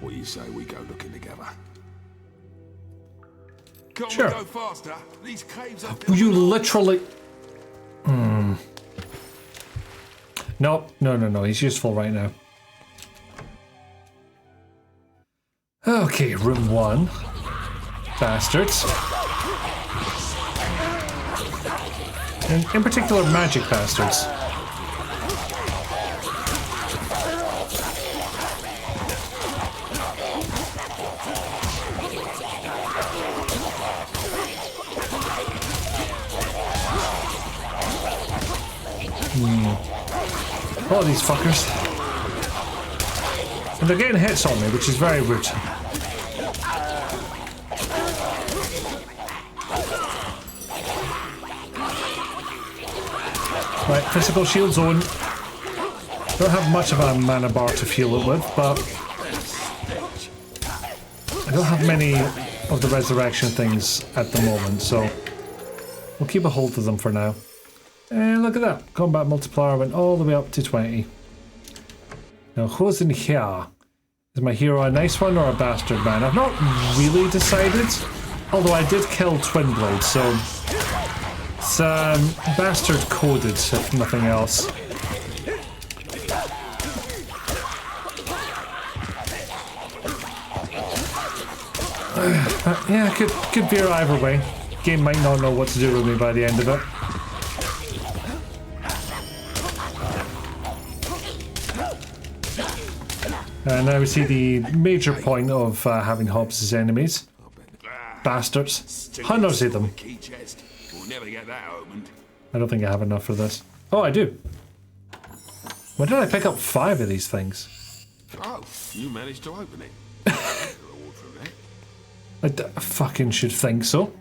what do you say we go looking together? Can't Sure. we go faster? These caves are You literally. No. He's useful right now. Okay, room 1. Bastards. In particular, magic bastards. All these fuckers. And they're getting hits on me, which is very rude. Right, physical shield zone. Don't have much of a mana bar to fuel it with, but I don't have many of the resurrection things at the moment, so we'll keep a hold of them for now. And look at that, combat multiplier went all the way up to 20. Now who's in here? Is my hero a nice one or a bastard man? I've not really decided, although I did kill Twinblade, so it's bastard coded if nothing else. Yeah, could veer either way. Game might not know what to do with me by the end of it. And now we see the major point of having Hobbs as enemies. Bastards. Hundreds of them. We'll never get that opened. I don't think I have enough for this. Oh, I do. When did I pick up 5 of these things? Oh, you managed to open it. I fucking should think so.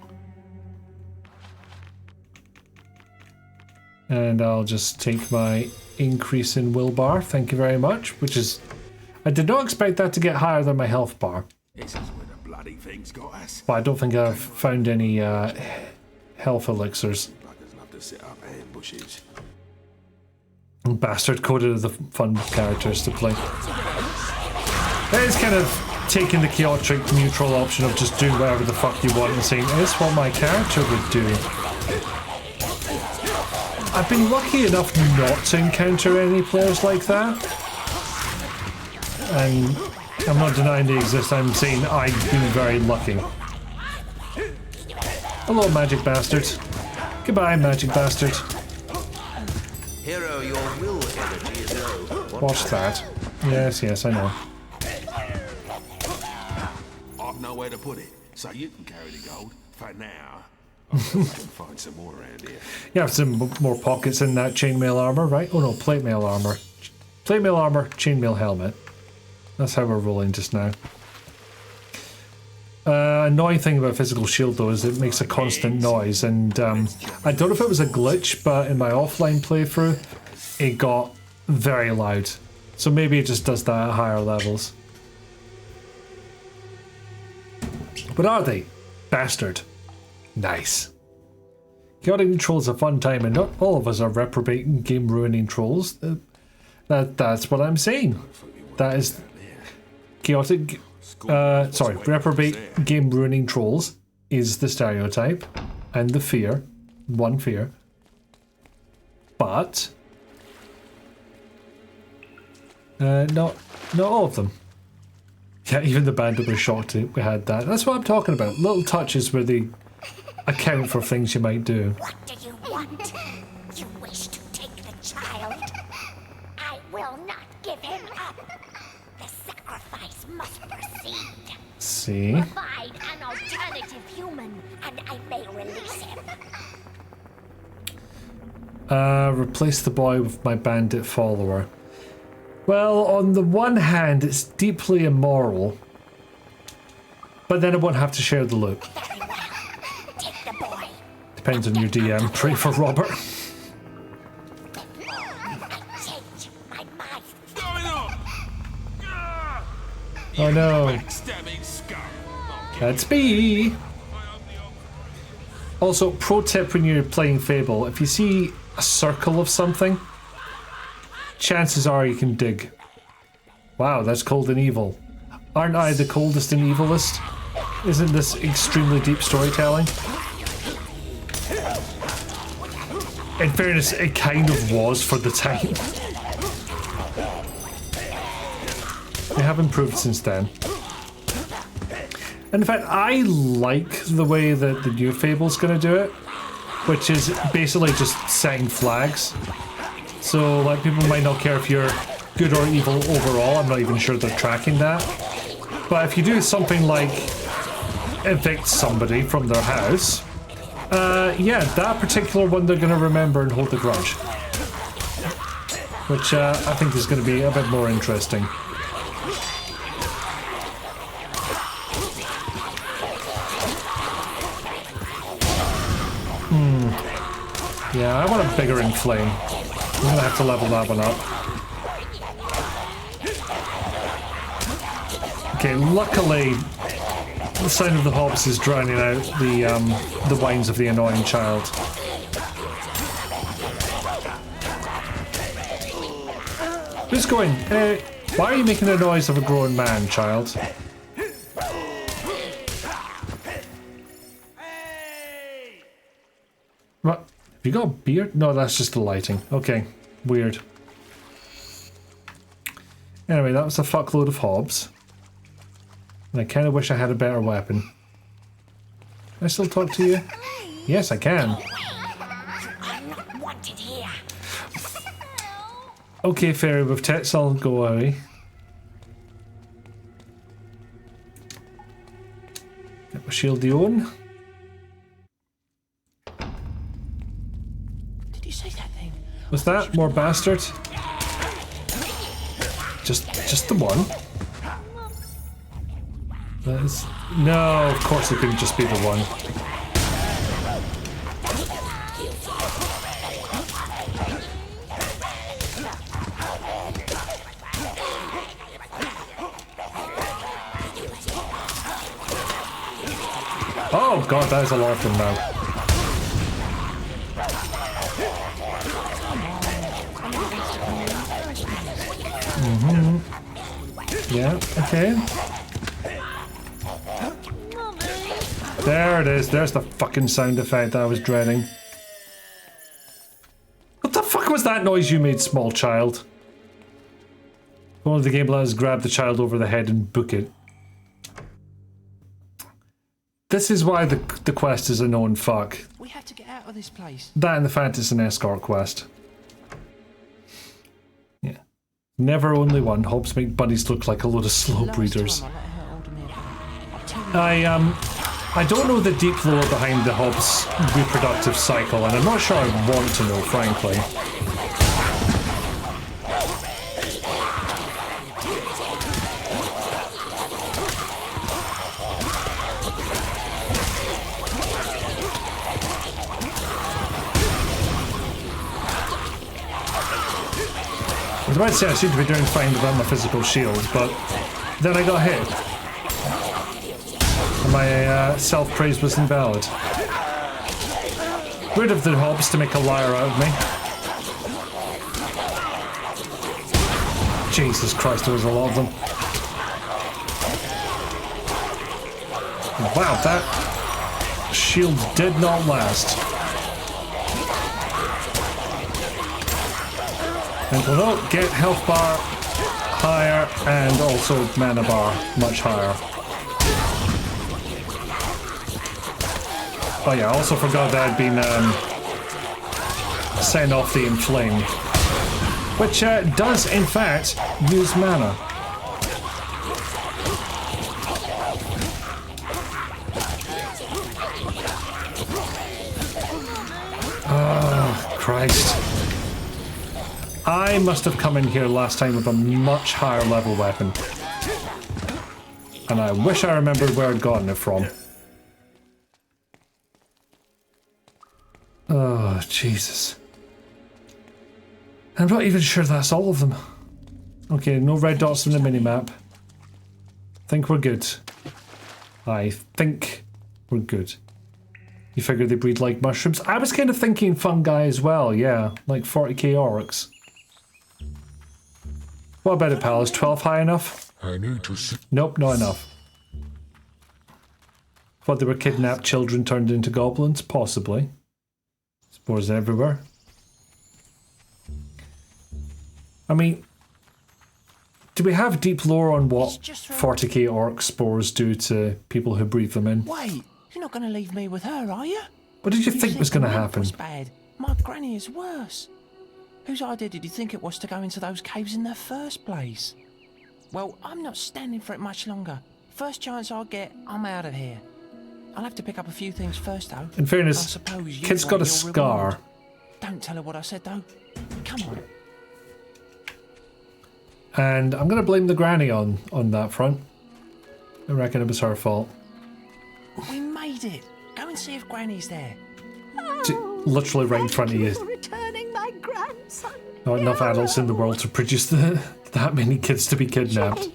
And I'll just take my increase in will bar, thank you very much, which is... I did not expect that to get higher than my health bar. This is where the bloody thing's got us. But I don't think I've found any health elixirs. Buggers love to set up ambushes. Bastard coded of the fun characters to play. It's kind of taking the chaotic neutral option of just doing whatever the fuck you want and saying, it's what my character would do. I've been lucky enough not to encounter any players like that. And I'm not denying they exist, I'm saying I've been very lucky. Hello, magic bastard. Goodbye, magic bastard. Hero, your will energy is low. Watch that. Yes, I know. I've nowhere to put it, so you can carry the gold for now. I'll see if I can find some more around here. You have some more pockets in that chainmail armor, right? Oh no, plate mail armor. Plate mail armor, chainmail helmet. That's how we're rolling just now. Annoying thing about physical shield though is it makes a constant noise, and I don't know if it was a glitch, but in my offline playthrough it got very loud. So maybe it just does that at higher levels. But are they? Bastard. Nice. Chaotic trolls a fun time, and not all of us are reprobate game ruining trolls. That's what I'm saying. That is chaotic. Reprobate game ruining trolls is the stereotype and the fear, one fear. But not all of them. Yeah, even the bandit was shocked we had that. That's what I'm talking about. Little touches where they account for things you might do. What do you want? You wish to take the child? I will not give him up. The sacrifice must proceed. See? Provide an alternative human, and I may release him. Replace the boy with my bandit follower. Well, on the one hand, it's deeply immoral, but then I won't have to share the loot. Very well. Take the boy. Depends on your DM. Pray for Robert. I change my mind. Oh no. That's me. Also, pro tip when you're playing Fable, if you see a circle of something, chances are you can dig. Wow, that's cold and evil. Aren't I the coldest and evilest? Isn't this extremely deep storytelling? In fairness, it kind of was for the time. They have improved since then. And in fact, I like the way that the new Fable's going to do it, which is basically just setting flags. So, like, people might not care if you're good or evil overall. I'm not even sure they're tracking that. But if you do something like evict somebody from their house, yeah, that particular one they're going to remember and hold a grudge. Which I think is going to be a bit more interesting. Yeah, I want a bigger inflame. I'm gonna have to level that one up. Okay, luckily the sound of the hops is drowning out the whines of the annoying child. Who's going? Why are you making the noise of a grown man, child? What? Have you got a beard? No, that's just the lighting. Okay, weird. Anyway, that was a fuckload of hobs. And I kind of wish I had a better weapon. Can I still talk to you? Yes, I can. I'm not wanted here. Okay, fairy with tits, I'll go away. Get my shield on. Did you see that thing? Was that more bastard? Just the one. That is... No, of course it couldn't just be the one. Oh god, that is a lot of them now. Yeah, okay. There it is. There's the fucking sound effect I was dreading. What the fuck was that noise you made, small child? One of the game allows grab the child over the head and book it. This is why the quest is a known fuck. We have to get out of this place. That and the fact it's an escort quest. Yeah. Never only one. Hobbs make buddies look like a load of slow breeders. I don't know the deep lore behind the Hobbs reproductive cycle, and I'm not sure I want to know, frankly. I was about to say I seem to be doing fine without my physical shield, but then I got hit. And my self-praise was invalid. Rid of the Hobbs to make a liar out of me. Jesus Christ, there was a lot of them. Wow, that shield did not last. And we'll get health bar higher and also mana bar much higher. Oh yeah, I also forgot that I'd been sent off the Inflame, which does in fact use mana. Oh, Christ. I must have come in here last time with a much higher level weapon. And I wish I remembered where I'd gotten it from. Oh, Jesus. I'm not even sure that's all of them. Okay, no red dots on the minimap. Think we're good. I think we're good. You figure they breed like mushrooms? I was kind of thinking fungi as well, yeah. Like 40k orcs. What about it, pal? Is 12 high enough? I need to see. Nope, not enough. Thought they were kidnapped children turned into goblins? Possibly. Spores everywhere. I mean, do we have deep lore on what 40k orc spores do to people who breathe them in? Wait, you're not going to leave me with her, are you? What did you think was going to happen? Was bad. My granny is worse. Whose idea did you think it was to go into those caves in the first place? Well, I'm not standing for it much longer. First chance I get, I'm out of here. I'll have to pick up a few things first, though. In fairness, kid's got a scar. Reward. Don't tell her what I said, though. Come on. And I'm going to blame the granny on that front. I reckon it was her fault. We made it. Go and see if Granny's there. Literally right in front of you. Returning my grandson. Not enough adults in the world to produce that many kids to be kidnapped.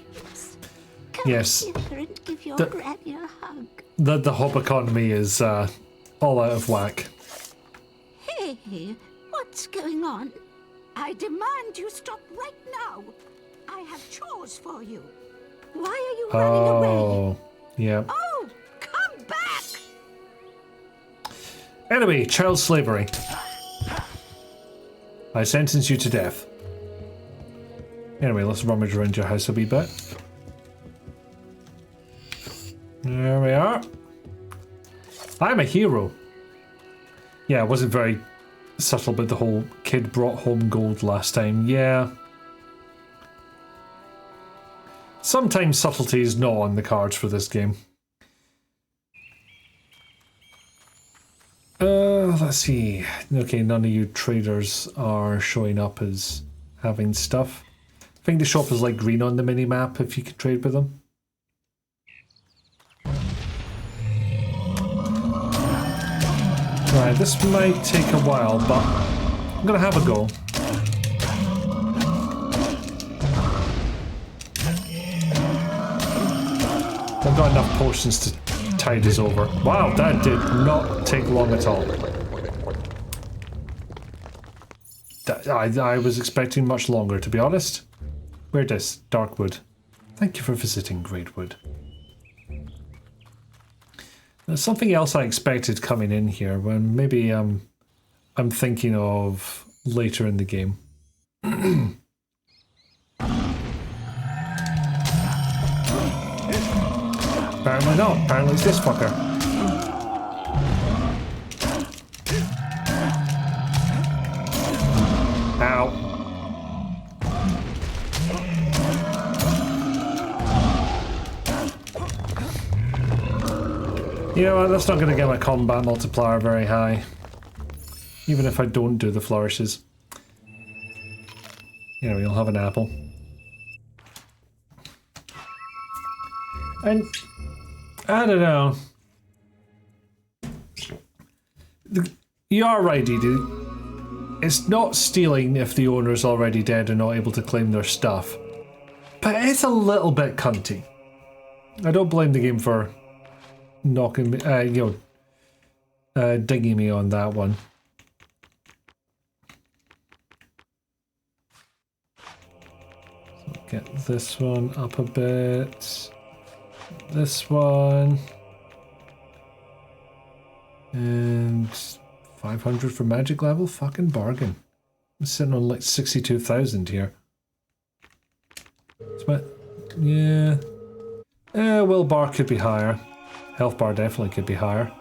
Yes. And give your granny a hug. The hob economy is all out of whack. Hey, what's going on? I demand you stop right now. I have chores for you. Why are you running away? Oh, yeah. Oh, come back! Anyway, child slavery. I sentence you to death. Anyway, let's rummage around your house a wee bit. There we are. I'm a hero. Yeah, I wasn't very subtle about the whole kid brought home gold last time. Yeah. Sometimes subtlety is not on the cards for this game. Let's see. Okay, none of you traders are showing up as having stuff. I think the shop is like green on the mini-map if you could trade with them. Right, this might take a while, but I'm gonna have a go. I've got enough potions to tide us over. Wow, that did not take long at all. I was expecting much longer, to be honest. Where this? Darkwood. Thank you for visiting Greatwood. There's something else I expected coming in here, when maybe I'm thinking of later in the game. Apparently not. Apparently it's this fucker. Ow. You know what, that's not going to get my combat multiplier very high. Even if I don't do the flourishes. You know, you'll have an apple. And I don't know. You are right, Edie. It's not stealing if the owner's already dead and not able to claim their stuff. But it's a little bit cunty. I don't blame the game for knocking me, digging me on that one. So get this one up a bit. This one. And 500 for magic level? Fucking bargain. I'm sitting on like 62,000 here. Yeah. Will bar could be higher. Health bar definitely could be higher.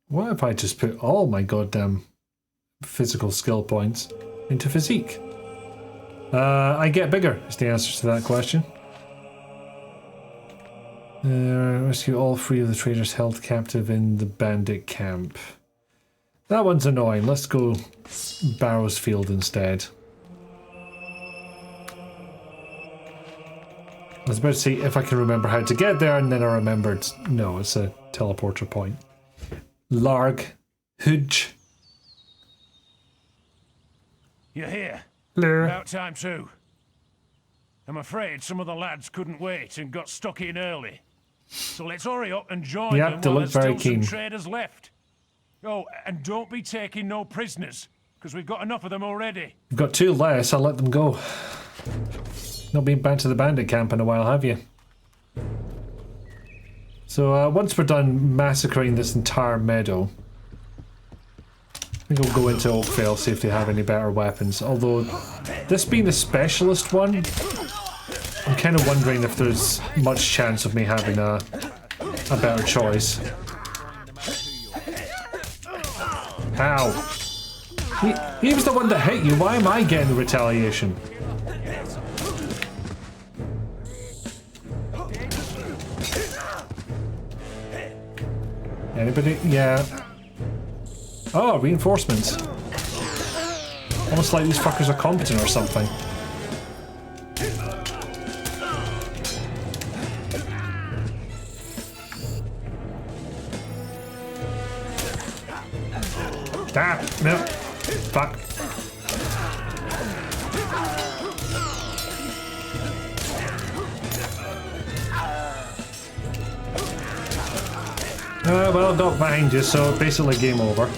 What if I just put all my goddamn physical skill points into physique? I get bigger is the answer to that question. Rescue all 3 of the traders held captive in the bandit camp. That one's annoying. Let's go Barrows Field instead. I was about to see if I can remember how to get there, and then I remembered, no, it's a teleporter point. Larg. Hooge. You're here. Hello. About time too. I'm afraid some of the lads couldn't wait and got stuck in early. So let's hurry up and join them they while look there's very still keen. some traders left. Oh, and don't be taking no prisoners, because we've got enough of them already. You've got 2 less, I'll let them go. Not been back to the bandit camp in a while, have you? So once we're done massacring this entire meadow, I think we'll go into Oakvale, see if they have any better weapons. Although, this being a specialist one, I'm kind of wondering if there's much chance of me having a better choice. How? He was the one that hit you, why am I getting the retaliation? Anybody? Yeah. Oh, reinforcements. Almost like these fuckers are competent or something. Ah, no. Fuck. Well, got behind you, so basically game over.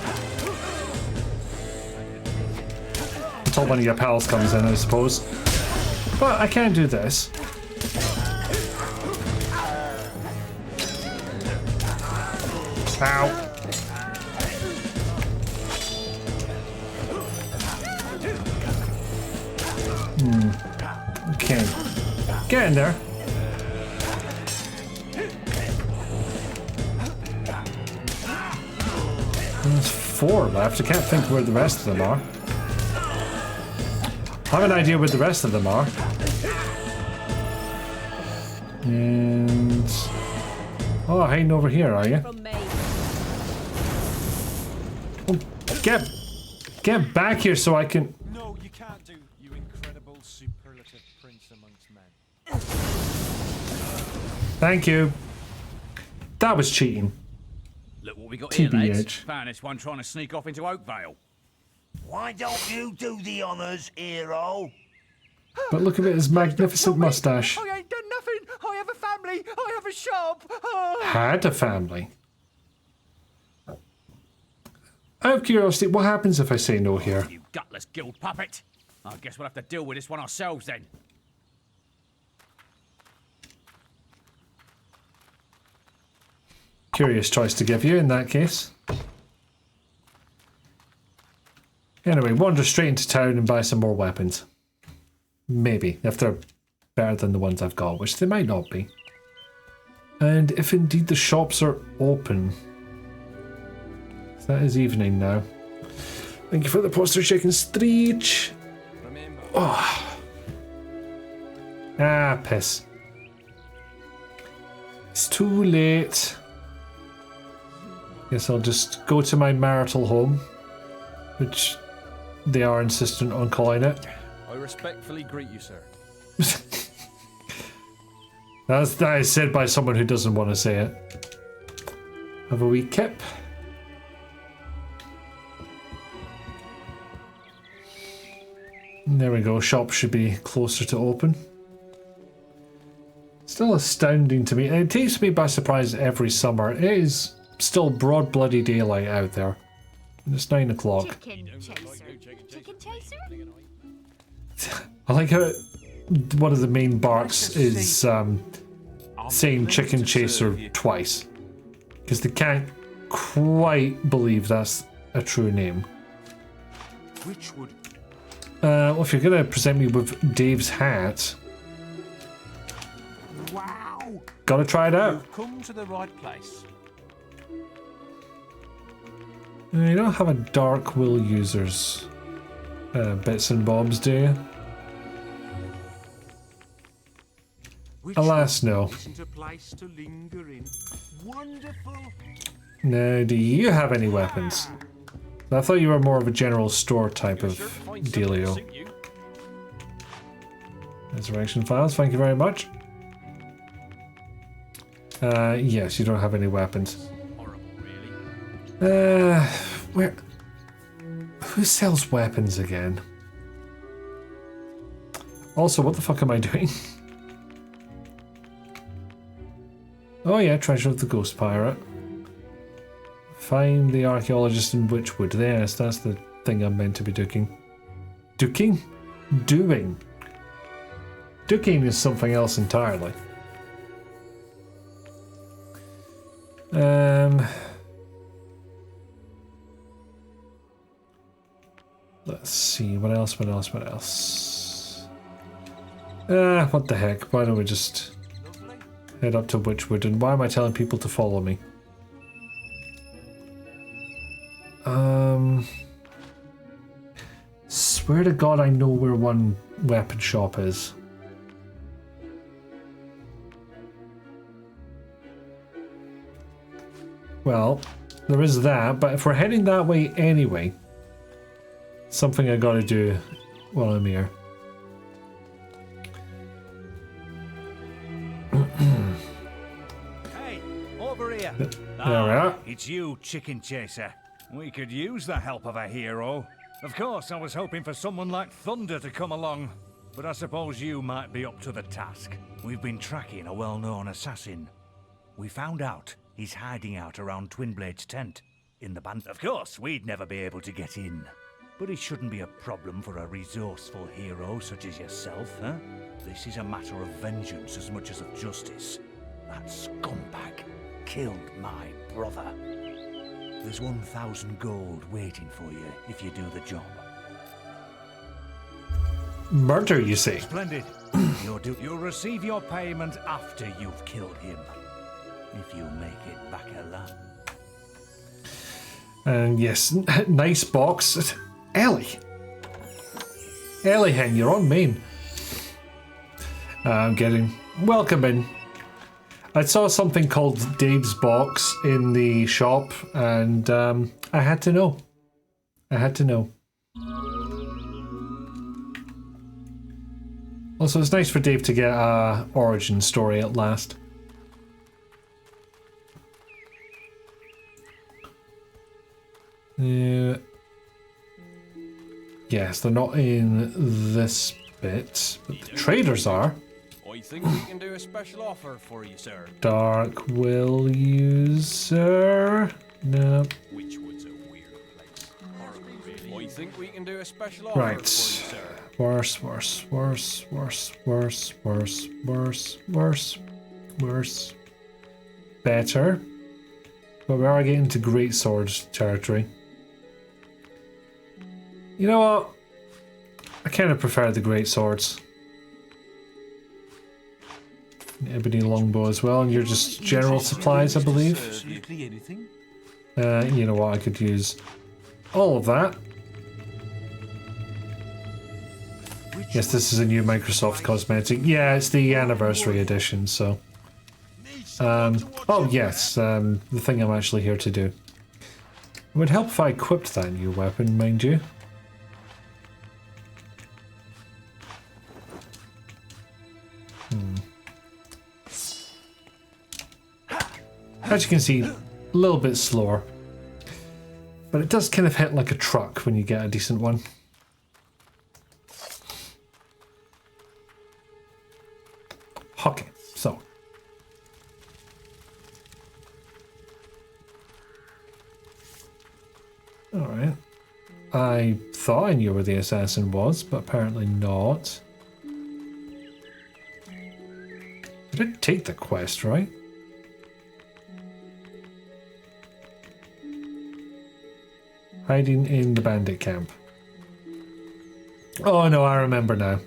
Until one of your pals comes in, I suppose. But I can do this. Ow. getting there. There's 4 left. I can't think where the rest of them are. I have an idea where the rest of them are. And... oh, hiding over here, are you? Oh, get back here so I can... No, you can't do, you incredible superlative prince amongst men. Thank you. That was cheating. Look what we got here, lads. TBH. Found this one trying to sneak off into Oakvale. Why don't you do the honours, hero? But look at his magnificent mustache. I ain't done nothing. I have a family. I have a shop. Oh. Had a family. Out of curiosity, what happens if I say no here? You gutless guild puppet. I guess we'll have to deal with this one ourselves then. Curious choice to give you in that case. Anyway, wander straight into town and buy some more weapons. Maybe, if they're better than the ones I've got, which they might not be. And if indeed the shops are open. That is evening now. Thank you for the poster chicken street. Oh. Ah, piss. It's too late. Guess I'll just go to my marital home, which they are insistent on calling it. I respectfully greet you, sir. That is said by someone who doesn't want to say it. Have a wee kip. There we go, shop should be closer to open. Still astounding to me. It takes me by surprise every summer. It is still broad bloody daylight out there. And it's 9 o'clock. Chicken chaser. Chicken chaser? I like how one of the main barks is saying chicken chaser twice. Because they can't quite believe that's a true name. Which would... well, if you're going to present me with Dave's hat... Wow! Gotta try it out. You've come to the right place. You don't have a Dark Will users bits and bobs, do you? Alas, no. Isn't a place to linger in. Wonderful. Now, do you have any weapons? I thought you were more of a general store type of dealio. Resurrection files, thank you very much. Yes, you don't have any weapons. Where? Who sells weapons again? Also, what the fuck am I doing? Oh yeah, Treasure of the Ghost Pirate. Find the archaeologist in Witchwood. Yes, that's the thing I'm meant to be doing. Doing? Doing is something else entirely. Let's see, what else? What the heck, why don't we just head up to Witchwood, and why am I telling people to follow me? Swear to God I know where one weapon shop is. Well, there is that, but if we're heading that way anyway, something I gotta do while I'm here. Hey, over here. There we are. It's you, Chicken Chaser. We could use the help of a hero. Of course, I was hoping for someone like Thunder to come along, but I suppose you might be up to the task. We've been tracking a well-known assassin. We found out he's hiding out around Twinblade's tent in the band. Of course, we'd never be able to get in. But it shouldn't be a problem for a resourceful hero such as yourself, huh? This is a matter of vengeance as much as of justice. That scumbag killed my brother. There's 1,000 gold waiting for you if you do the job. Murder, you say? Splendid. You'll receive your payment after you've killed him. If you make it back alive. And yes, nice box. Ellie. Ellie hen, you're on main. I'm getting... Welcome in. I saw something called Dave's box in the shop, and I had to know. I had to know. Also, it's nice for Dave to get a origin story at last. Yes, they're not in this bit, but the traders are. I think we can do a special offer for you, sir. Dark will user. No. Witchwood's a weird place. I think we can do a special offer Right. for you, sir. Worse, worse, worse, worse, worse, worse, worse, worse, worse. Better. But we are getting to great swords territory. You know what? I kind of prefer the great swords. Ebony longbow as well, and you're just general supplies, I believe. You know what? I could use all of that. Yes, this is a new Microsoft cosmetic. Yeah, it's the Anniversary edition, so... oh, yes, the thing I'm actually here to do. It would help if I equipped that new weapon, mind you. As you can see, a little bit slower. But it does kind of hit like a truck when you get a decent one. Okay, so. Alright. I thought I knew where the assassin was, but apparently not. I did take the quest, right? Hiding in the bandit camp. Oh no, I remember now.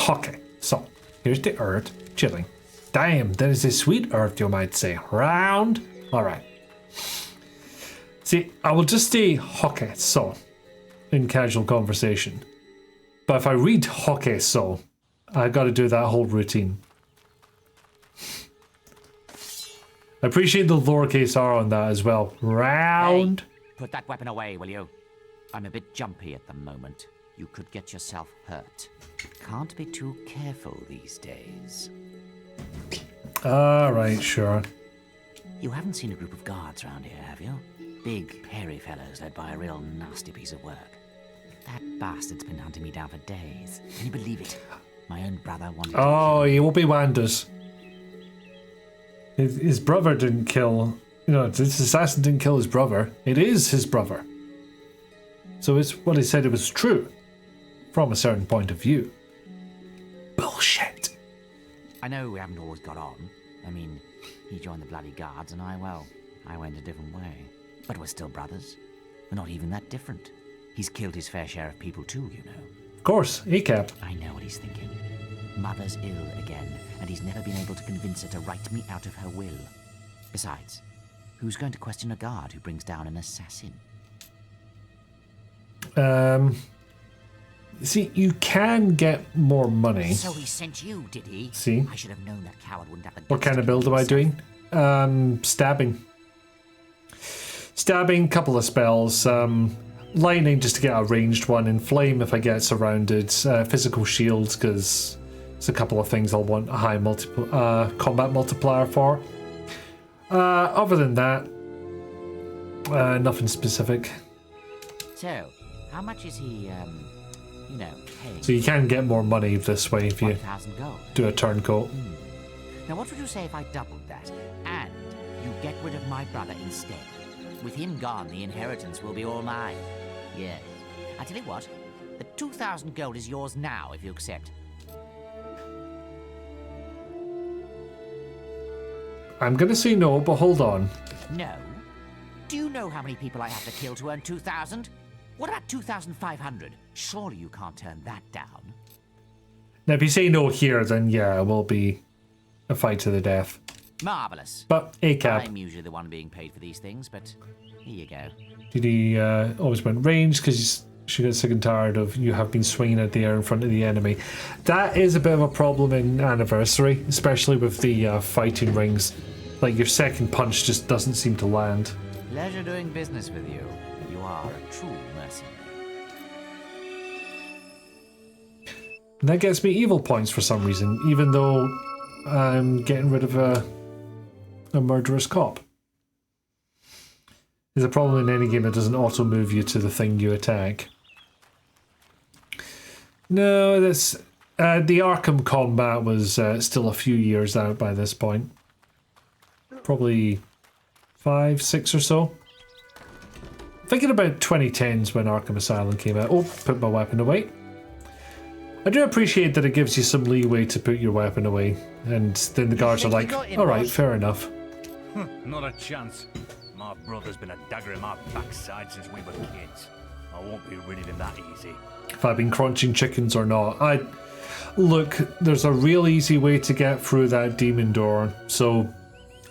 Okay, so here's the earth, chilling. Damn, that is a sweet earth, you might say. Round. Alright. See, I will just say hockey so in casual conversation. But if I read hockey so, I've got to do that whole routine. I appreciate the lowercase r on that as well. Round. Hey, put that weapon away, will you? I'm a bit jumpy at the moment. You could get yourself hurt. Can't be too careful these days. Alright, sure. You haven't seen a group of guards around here, have you? Big, hairy fellows led by a real nasty piece of work. That bastard's been hunting me down for days. Can you believe it? My own brother wanted Oh, he won't be Wanda's. His brother didn't kill... You know, this assassin didn't kill his brother. It is his brother. So it's what he said it was true. From a certain point of view. Bullshit. I know we haven't always got on. I mean, he joined the bloody guards and I went a different way. But we're still brothers. We're not even that different. He's killed his fair share of people too, you know. Of course, ACAP. I know what he's thinking. Mother's ill again, and he's never been able to convince her to write me out of her will. Besides, who's going to question a guard who brings down an assassin? See, you can get more money. So he sent you, did he? See? I should have known that coward wouldn't have the What kind of build am I doing? Stabbing. Stabbing, couple of spells. Lightning just to get a ranged one, and flame if I get surrounded. Physical shields because it's a couple of things I'll want a high combat multiplier for. Other than that, nothing specific. So, how much is he, you know, paying? So you can get more money this way if you 1,000 gold. do a turncoat. Now what would you say if I doubled that, and you get rid of my brother instead? With him gone, the inheritance will be all mine. Yes. I tell you what, the 2,000 gold is yours now if you accept. I'm gonna say no, but hold on. No? Do you know how many people I have to kill to earn 2,000? What about 2,500? Surely you can't turn that down. Now, if you say no here, then yeah, it will be a fight to the death. Marvellous. But ACAB. I'm usually the one being paid for these things, but here you go. Did he always went range because she got sick and tired of you have been swinging at the air in front of the enemy? That is a bit of a problem in Anniversary, especially with the fighting rings. Like, your second punch just doesn't seem to land. Pleasure doing business with you. You are a true mercenary. And that gets me evil points for some reason, even though I'm getting rid of a murderous cop. There's a problem in any game that doesn't auto-move you to the thing you attack. No, this the Arkham combat was still a few years out by this point. Probably 5, 6 or so. Thinking about 2010s when Arkham Asylum came out. Oh, put my weapon away. I do appreciate that it gives you some leeway to put your weapon away, and then the guards are like, alright, fair enough. Not a chance. My brother's been a dagger in my backside since we were kids. I won't be rid of him that easy. If I've been crunching chickens or not. Look, there's a real easy way to get through that demon door, so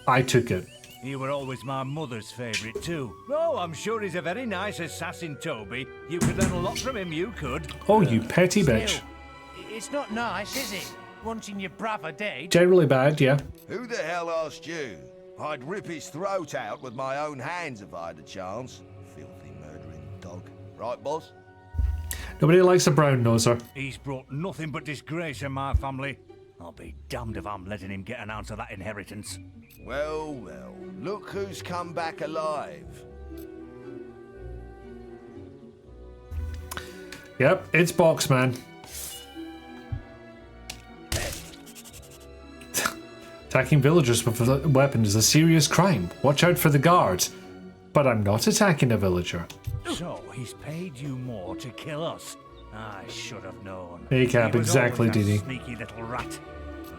I took it. You were always my mother's favourite too. Oh, I'm sure he's a very nice assassin, Toby. You could learn a lot from him, you could. Oh, you petty bitch. It's not nice, is it? Wanting your brother dead. Generally bad, yeah. Who the hell asked you? I'd rip his throat out with my own hands if I had a chance. Filthy murdering dog. Right, boss? Nobody likes a brown noser. He's brought nothing but disgrace in my family. I'll be damned if I'm letting him get an ounce of that inheritance. Well, well, look who's come back alive. Yep, it's Boxman. Attacking villagers with a weapon is a serious crime. Watch out for the guards. But I'm not attacking a villager. So, he's paid you more to kill us. I should have known. ACAB, exactly, did he? Sneaky little rat.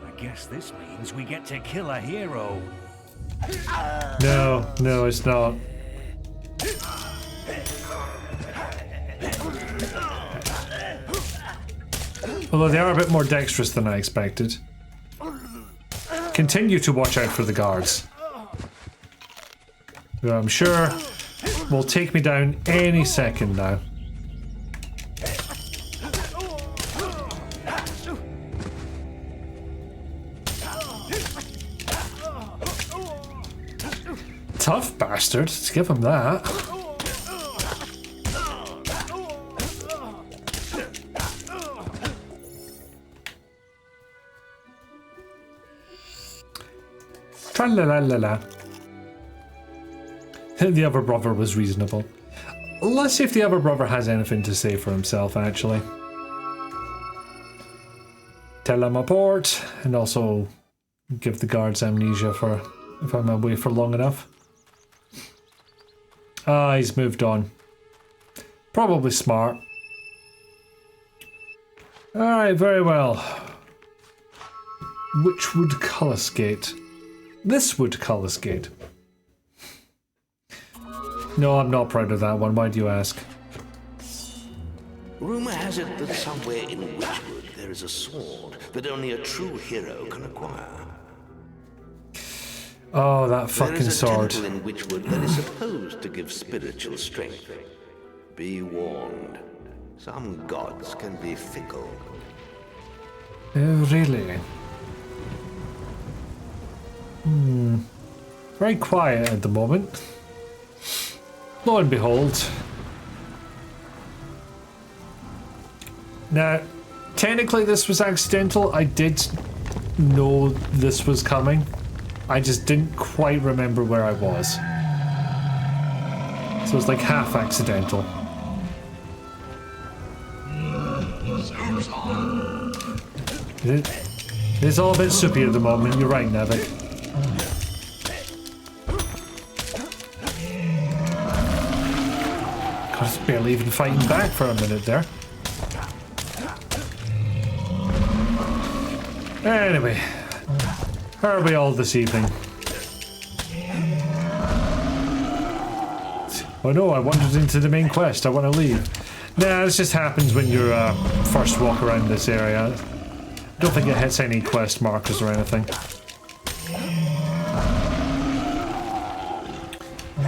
I guess this means we get to kill a hero. No, no, it's not. Although they are a bit more dexterous than I expected. Continue to watch out for the guards, who I'm sure will take me down any second now. Tough bastard, let's give him that. Tra-la-la-la-la. The other brother was reasonable. Let's see if the other brother has anything to say for himself, actually. Tell him apart, and also give the guards amnesia for if I'm away for long enough. Ah, he's moved on. Probably smart. Alright, very well. Which would colour skate? This would colour skate. No, I'm not proud of that one. Why do you ask? Rumor has it that somewhere in Witchwood there is a sword that only a true hero can acquire. Oh, that fucking sword. There is a temple in Witchwood that is supposed to give spiritual strength. Be warned. Some gods can be fickle. Oh, really? Very quiet at the moment. Lo and behold. Now, technically this was accidental. I did know this was coming. I just didn't quite remember where I was. So it's like half accidental. It's all a bit soupy at the moment. You're right, Nevik. I was barely even fighting back for a minute there. Anyway, how are we all this evening? Oh no, I wandered into the main quest. I want to leave. Nah, this just happens when you're first walk around this area. I don't think it hits any quest markers or anything.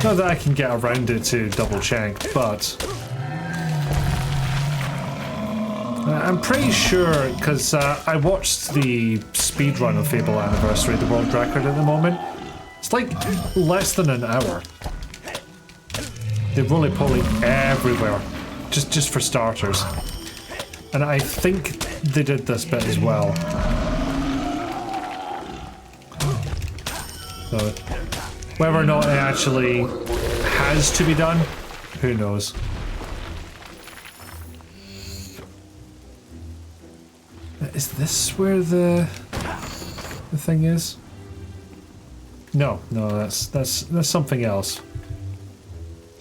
Not that I can get around it to double check, but I'm pretty sure, because I watched the speedrun of Fable Anniversary, the world record at the moment. It's like less than an hour. They're roly-poly everywhere, just for starters. And I think they did this bit as well. So, whether or not it actually has to be done, who knows. Is this where the thing is? No, that's something else.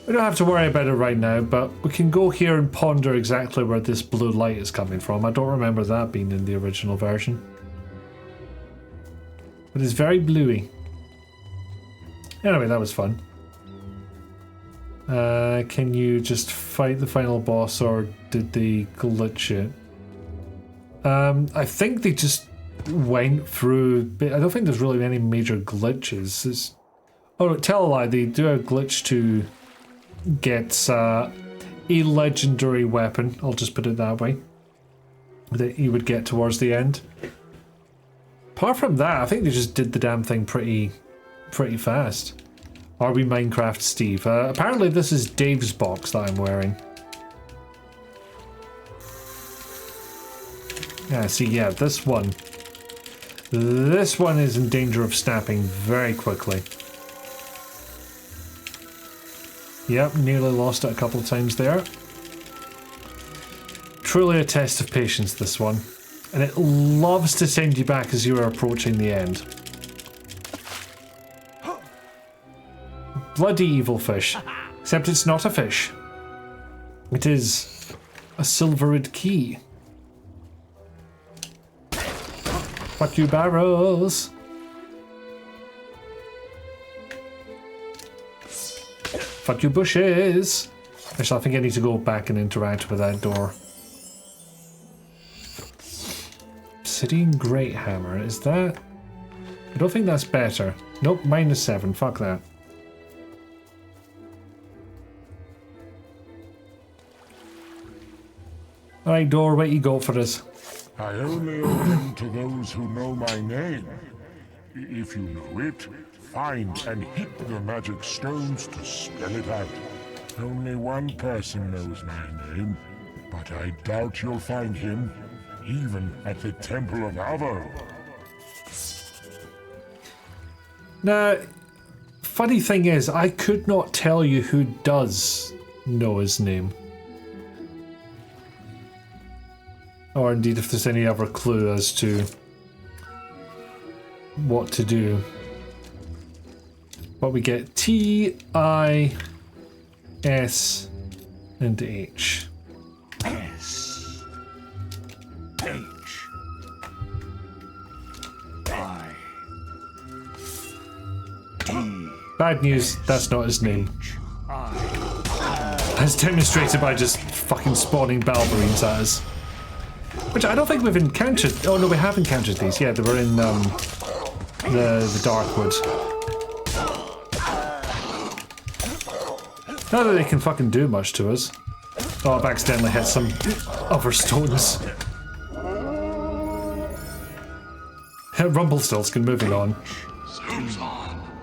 We don't have to worry about it right now, but we can go here and ponder exactly where this blue light is coming from. I don't remember that being in the original version. But it's very bluey. Anyway, that was fun. Can you just fight the final boss, or did they glitch it? I think they just went through... I don't think there's really any major glitches. Oh, tell a lie, they do a glitch to get a legendary weapon, I'll just put it that way, that you would get towards the end. Apart from that, I think they just did the damn thing pretty fast. Are we Minecraft Steve? Apparently this is Dave's box that I'm wearing. Yeah, see, yeah, this one is in danger of snapping very quickly. Yep, nearly lost it a couple of times there. Truly a test of patience, this one. And it loves to send you back as you are approaching the end. Bloody evil fish. Except it's not a fish. It is a silvered key. Fuck you, barrels. Fuck you, bushes. Actually, I think I need to go back and interact with that door. Obsidian Great Hammer, is that... I don't think that's better. Nope, -7, fuck that. Alright, door, what you got for us? I only open to those who know my name. If you know it, find and hit the magic stones to spell it out. Only one person knows my name, but I doubt you'll find him, even at the Temple of Avo. Now, funny thing is, I could not tell you who does know his name. Or indeed if there's any other clue as to what to do. But we get T, I, S, and H. S, H, I, D. Bad news, that's not his name. As demonstrated by just fucking spawning Balverines at us. Which I don't think we've encountered. Oh no, we have encountered these. Yeah, they were in the dark woods. Not that they can fucking do much to us. Oh, I've accidentally hit some other stones. Rumpelstiltskin, moving on.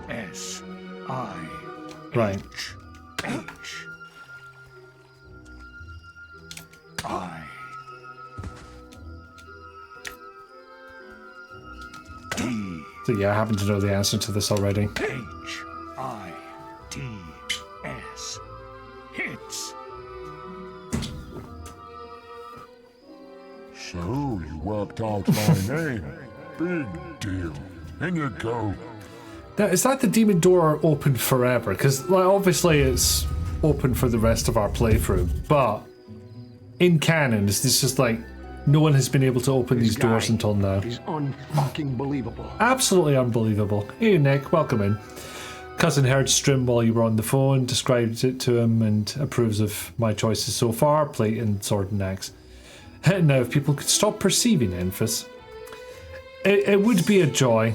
S, I, Right. H, I. So yeah, I happen to know the answer to this already. H, I, T, S. Hits. So you worked out my name. Big deal. In you go. Now, is that the demon door open forever? Because like, obviously it's open for the rest of our playthrough, but in canon, is this just like no one has been able to open these doors until now? He's unfucking believable. Absolutely unbelievable. Hey Nick, welcome in. cousin heard Strim while you were on the phone, described it to him, and approves of my choices so far, plate and sword and axe. Now, if people could stop perceiving Enfys, it would be a joy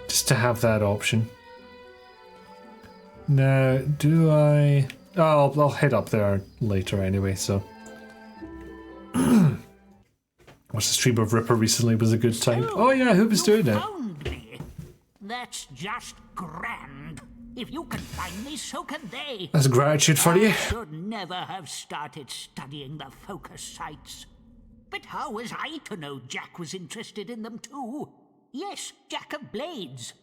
just to have that option. Now, do I... Oh, I'll head up there later anyway, so... Watched the stream of Ripper recently, was a good time. Oh yeah, who was doing it? Me. That's just grand. If you can find me, so can they. That's gratitude for you. I should never have started studying the focus sites. But how was I to know Jack was interested in them too? Yes, Jack of Blades.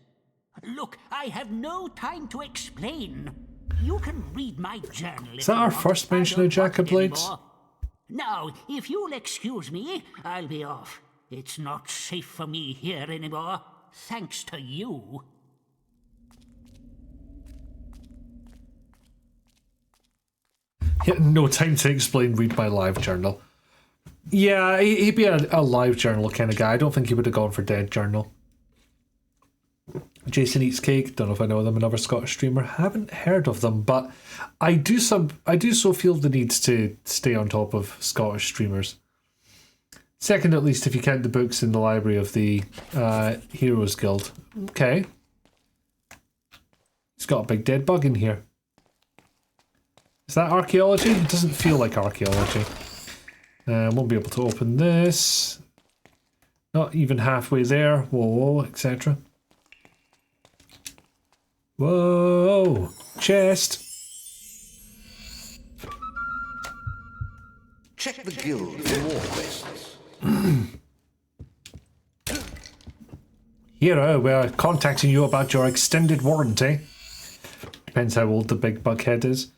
Look, I have no time to explain. You can read my journal. Is that our first mention of Jack of Blades? Now, if you'll excuse me, I'll be off. It's not safe for me here anymore, thanks to you. Yeah, no time to explain, read my live journal. Yeah, he'd be a live journal kind of guy. I don't think he would have gone for dead journal. Jason Eats Cake, don't know if I know them, another Scottish streamer. Haven't heard of them, but I do so feel the need to stay on top of Scottish streamers. Second, at least, if you count the books in the library of the Heroes Guild. Okay. It's got a big dead bug in here. Is that archaeology? It doesn't feel like archaeology. Won't be able to open this. Not even halfway there. Whoa, etc. Whoa! Chest! Check the guild for more quests. Hero, we're contacting you about your extended warranty. Depends how old the big bughead is.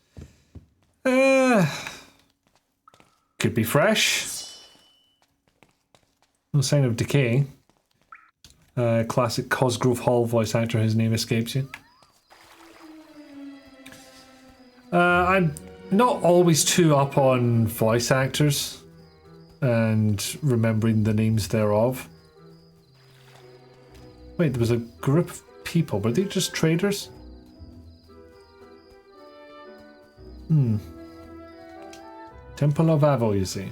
Could be fresh. No sign of decay. Classic Cosgrove Hall voice actor, his name escapes you. I'm not always too up on voice actors and remembering the names thereof. Wait, there was a group of people. Were they just traders? Temple of Avo, you see.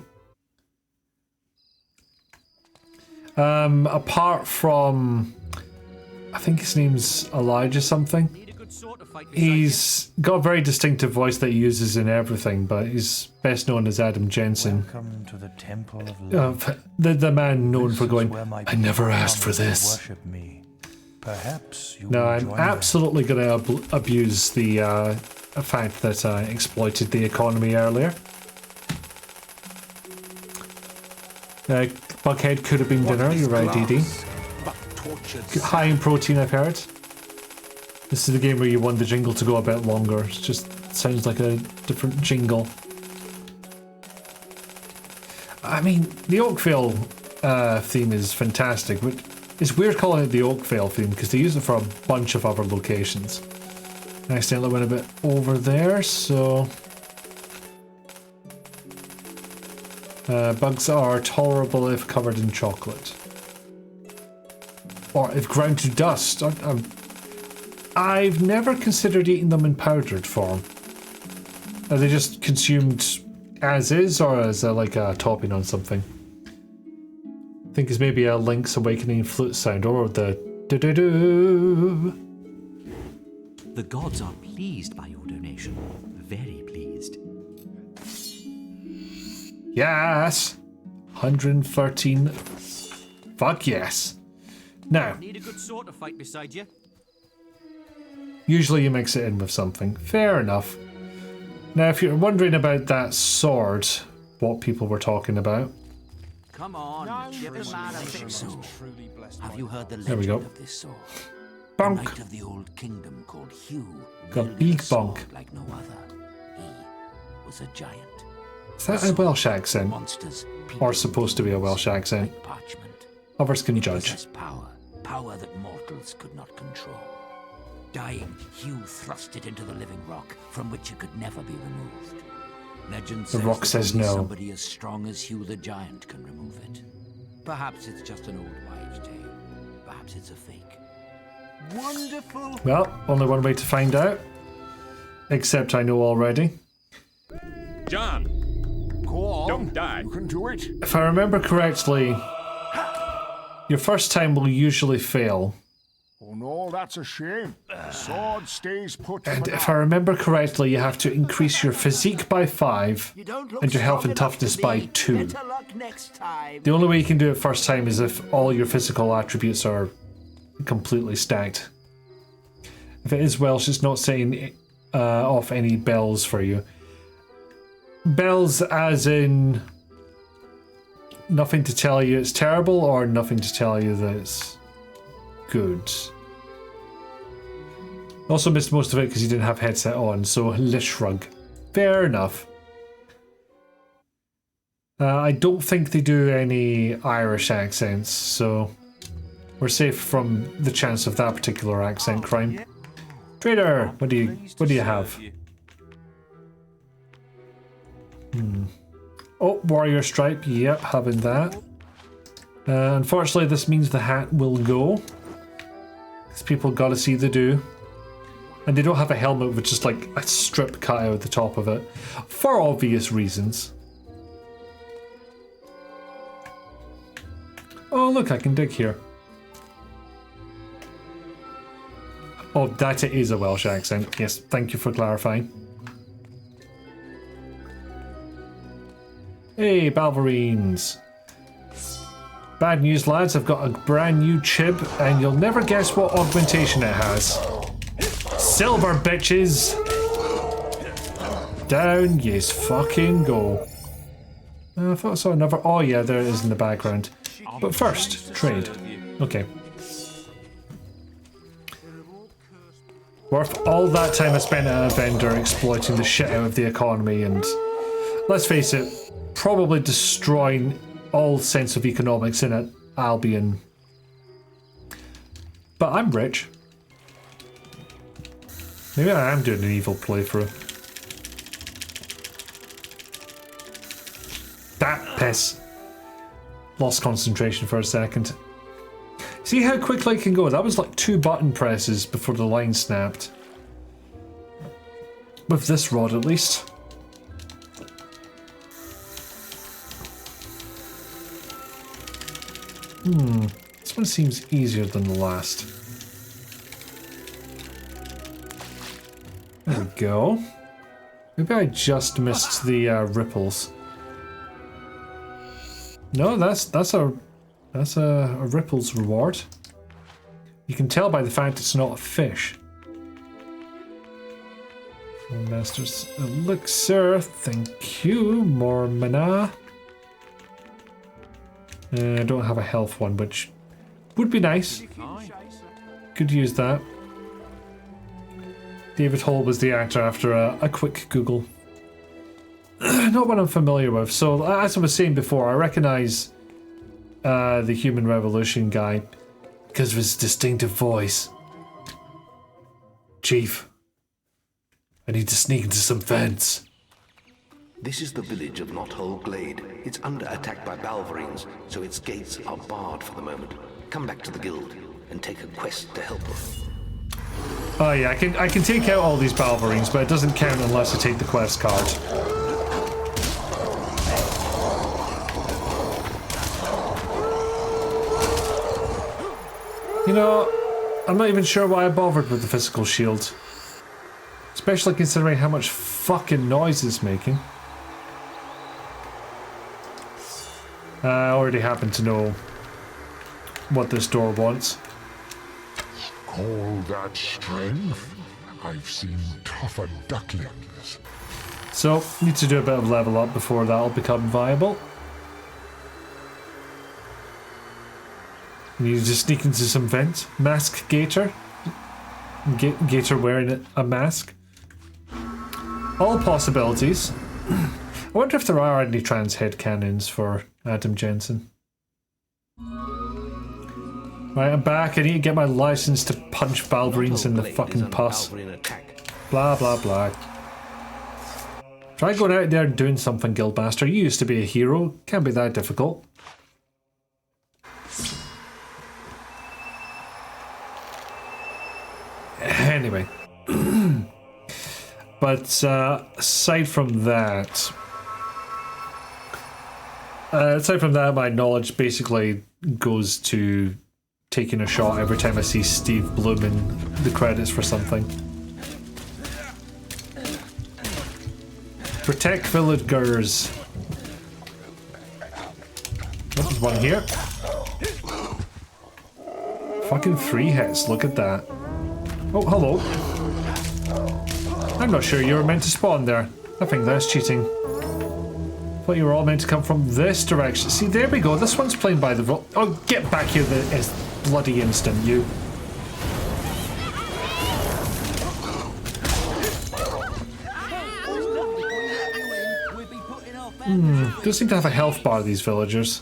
Apart from... I think his name's Elijah something. He's got a very distinctive voice that he uses in everything, but he's best known as Adam Jensen. Welcome to the Temple of Love. The man known for going, I never asked for this. Perhaps you No, I'm absolutely going to abuse the fact that I exploited the economy earlier. Bughead could have been dinner, you're right, DD. High in protein, I've heard. This is the game where you want the jingle to go a bit longer. It just sounds like a different jingle. I mean, the Oakvale theme is fantastic, but it's weird calling it the Oakvale theme because they use it for a bunch of other locations. I accidentally went a bit over there, so... bugs are tolerable if covered in chocolate. Or if ground to dust. I've never considered eating them in powdered form. Are they just consumed as is, or is there like a topping on something? I think it's maybe a Link's Awakening flute sound, or the do-do-do. The gods are pleased by your donation. Very pleased. Yes! 113. Fuck yes. Now, Need a good sword to fight beside you. usually you mix it in with something. Fair enough. Now, if you're wondering about that sword, what people were talking about. Come on, give the man a fix. Have you heard the There we legend go. of this sword? Bonk. A knight of the old kingdom called Hugh. Got wielded big a sword bonk. like no other. He was a giant. Is that a Welsh accent? Monsters, Or supposed to be a Welsh accent? parchment. Others can judge. Possessed power that mortals could not control. Dying, Hugh thrust it into the living rock, from which it could never be removed. Legend The says rock that says only no. somebody as strong as Hugh the Giant can remove it. Perhaps it's just an old wives' tale. Perhaps it's a fake. Wonderful. Well, only one way to find out. Except I know already. John! Go on. Don't die. You can do it. If I remember correctly, your first time will usually fail. Oh no, that's a shame. The sword stays put. And if I remember correctly, you have to increase your physique by 5 and your health and toughness by 2. Better luck next time. The only way you can do it first time is if all your physical attributes are completely stacked. If it is Welsh, it's not setting off any bells for you. Bells as in nothing to tell you it's terrible or nothing to tell you that it's good. Also missed most of it because you didn't have headset on, so let's shrug. Fair enough. I don't think they do any Irish accents, so we're safe from the chance of that particular accent crime. Trader, what do you have? Oh, warrior stripe. Yep, having that. Unfortunately, this means the hat will go. Because people gotta see the do. And they don't have a helmet with just like a strip cut out at the top of it. For obvious reasons. Oh look, I can dig here. Oh, that it is a Welsh accent. Yes, thank you for clarifying. Hey, Balverines. Bad news, lads. I've got a brand new chib, and you'll never guess what augmentation it has. Silver, bitches! Down yous fucking go. I thought I saw another. Oh, yeah, there it is in the background. But first, trade. Okay. Worth all that time I spent at a vendor exploiting the shit out of the economy and, let's face it, probably destroying all sense of economics in it, Albion. But I'm rich. Maybe I am doing an evil playthrough. That piss. Lost concentration for a second. See how quickly I can go? That was like 2 button presses before the line snapped. With this rod at least. This one seems easier than the last. There we go. Maybe I just missed the ripples. No, that's a ripples reward. You can tell by the fact it's not a fish. Master's elixir, thank you. More mana. I don't have a health one, which would be nice. Could use that. David Hall was the actor after a quick Google. Not one I'm familiar with. So, as I was saying before, I recognize the Human Revolution guy because of his distinctive voice. Chief, I need to sneak into some fence. This is the village of Knothole Glade. It's under attack by Balverines, so its gates are barred for the moment. Come back to the guild and take a quest to help us. Oh yeah, I can take out all these Balverines, but it doesn't count unless I take the quest card. You know, I'm not even sure why I bothered with the physical shield. Especially considering how much fucking noise it's making. I already happen to know what this door wants. Call that strength? I've seen tougher ducklings. So, need to do a bit of level up before that'll become viable. Need to sneak into some vents. Mask Gator. Gator wearing a mask. All possibilities. I wonder if there are any trans headcanons for Adam Jensen. Right, I'm back. I need to get my license to punch Balverines in the fucking pus. Blah, blah, blah. Try going out there and doing something, Guildmaster. You used to be a hero. Can't be that difficult. Anyway. But aside from that, my knowledge basically goes to taking a shot every time I see Steve Bloom in the credits for something. Protect villagers. Oh, there's one here. Fucking 3 hits, look at that. Oh, hello. I'm not sure you were meant to spawn there. I think that's cheating. Thought you were all meant to come from this direction. See, there we go. This one's playing by the rule. Oh, get back here this bloody instant, you. Don't seem to have a health bar, these villagers.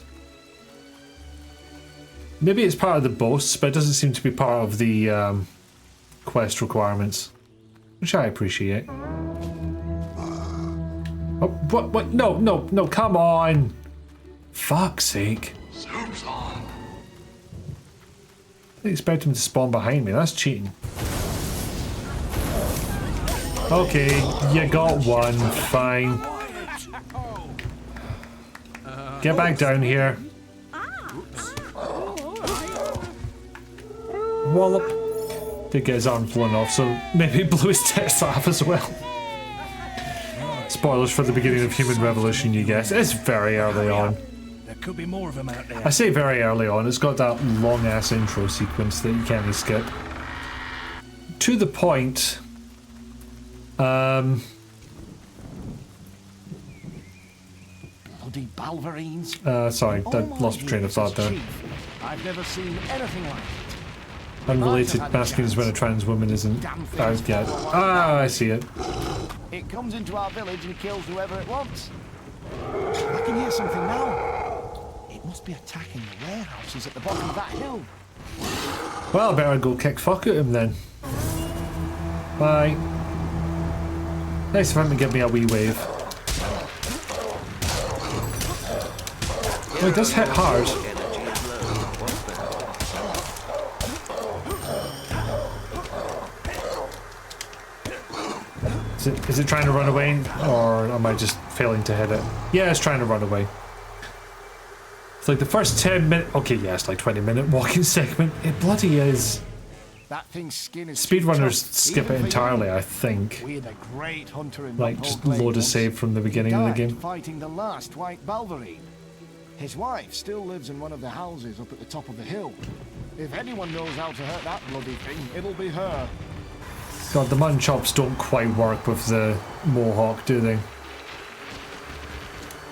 Maybe it's part of the boasts, but it doesn't seem to be part of the quest requirements. Which I appreciate. Oh, what? No, come on! Fuck's sake. I didn't expect him to spawn behind me, that's cheating. Okay, you got one, fine. Get back down here. Wallop. Did get his arm blown off, so maybe blew his tits off as well. Spoilers for the beginning of Human Revolution, you guess. It's very early on. There could be more of them out there. I say very early on, it's got that long ass intro sequence that you can't skip. To the point. Bloody Balverines. Sorry, I lost my train of thought there. I've never seen anything like it. Unrelated masculines when a trans woman isn't out yet. Ah, I see it. It comes into our village and kills whoever it wants. I can hear something now. It must be attacking the warehouses at the bottom of that hill. Well, I better go kick fuck at him then. Bye. Nice of him to give me a wee wave. Oh, it does hit hard. Is it trying to run away, or am I just failing to hit it? Yeah, it's trying to run away. It's like the first 10 minutes. Okay, yeah, it's like 20-minute walking segment. It bloody is. That thing's skin is Speedrunners skip it entirely, I think. We had a great hunter in like just load a save from the beginning of the game. Fighting the last white Balverine. His wife still lives in one of the houses up at the top of the hill. If anyone knows how to hurt that bloody thing, it'll be her. God, the mutton chops don't quite work with the mohawk, do they?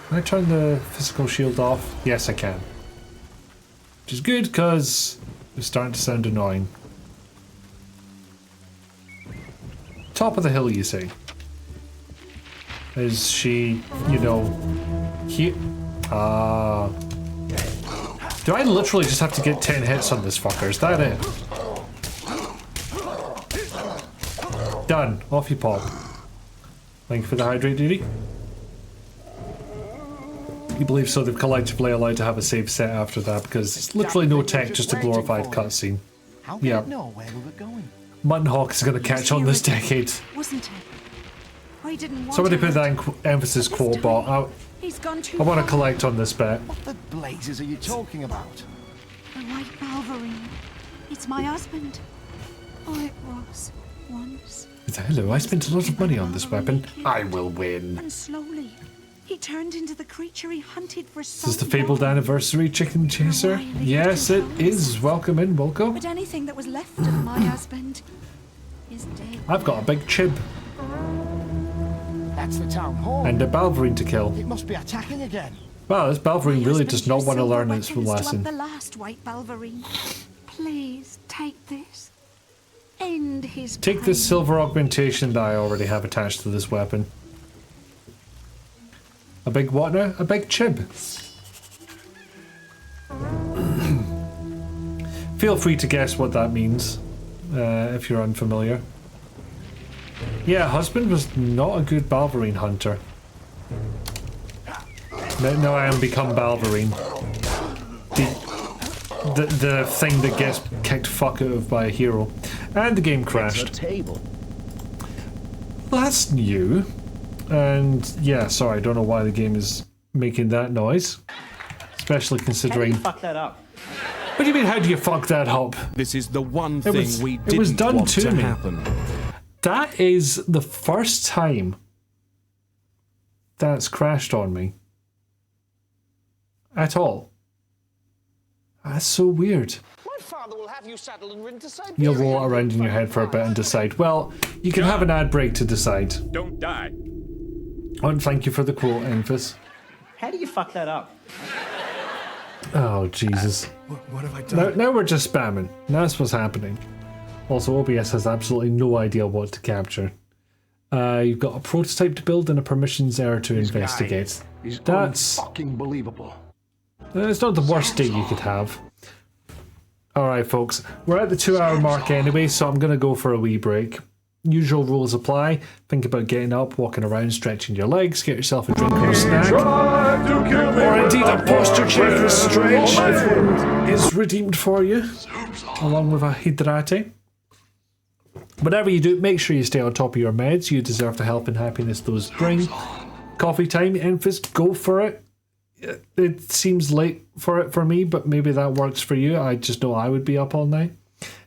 Can I turn the physical shield off? Yes, I can. Which is good, because it's starting to sound annoying. Top of the hill, you say? Is she, you know, here? Ah. Do I literally just have to get 10 hits on this fucker? Is that it? Done. Off you pop. Thank you for the hydrate duty. You believe so? They've collectively allowed to have a save set after that because it's literally no tech, just a glorified cutscene. Yeah. Mutton Hawk is going to catch on this decade. Wasn't it? I didn't want Somebody to put that in emphasis quote, but I want to collect on this bit. What the blazes are you talking about? The white Balverine. It's my husband. Oh, it was once. Hello, I spent a lot of money on this weapon. I will win. And slowly, he turned into the creature he hunted for so This is the Fable Anniversary chicken chaser? Yes, it is. Welcome in, welcome. But anything that was left of my husband is dead. I've got a big chib. That's the town hall. And a Balverine to kill. It must be attacking again. Wow, this Balverine really does not want to learn its lesson. The last white Balverine. Please take this. End his Take this silver augmentation that I already have attached to this weapon. A big what now? A big chib. Feel free to guess what that means, if you're unfamiliar. Yeah, husband was not a good Balverine hunter. Now I am become Balverine. The thing that gets kicked fuck out of by a hero. And the game crashed. It's a table. Well, that's new. And yeah, sorry, I don't know why the game is making that noise. Especially considering... How do you fuck that up? What do you mean, how do you fuck that up? This is the one thing we didn't it was done want to me. happen. That is the first time that's crashed on me. At all. That's so weird. My father will have you saddled and ridden to Siberia. You'll roll it around in your head for a bit and decide. Well, you can have an ad break to decide. Don't die. Oh, and thank you for the quote, Enfys. How do you fuck that up? Oh, Jesus. What have I done? Now we're just spamming. That's what's happening. Also, OBS has absolutely no idea what to capture. You've got a prototype to build and a permissions error to investigate. That's fucking believable. It's not the worst day you could have. Alright, folks. We're at the 2-hour mark anyway, so I'm going to go for a wee break. Usual rules apply. Think about getting up, walking around, stretching your legs, get yourself a drink or a snack. Or indeed a posture check and stretch if one is redeemed for you, along with a hydrate. Whatever you do, make sure you stay on top of your meds. You deserve the health and happiness those bring. Coffee time, Enfys, go for it. It seems late for it for me, but maybe that works for you. I just know I would be up all night.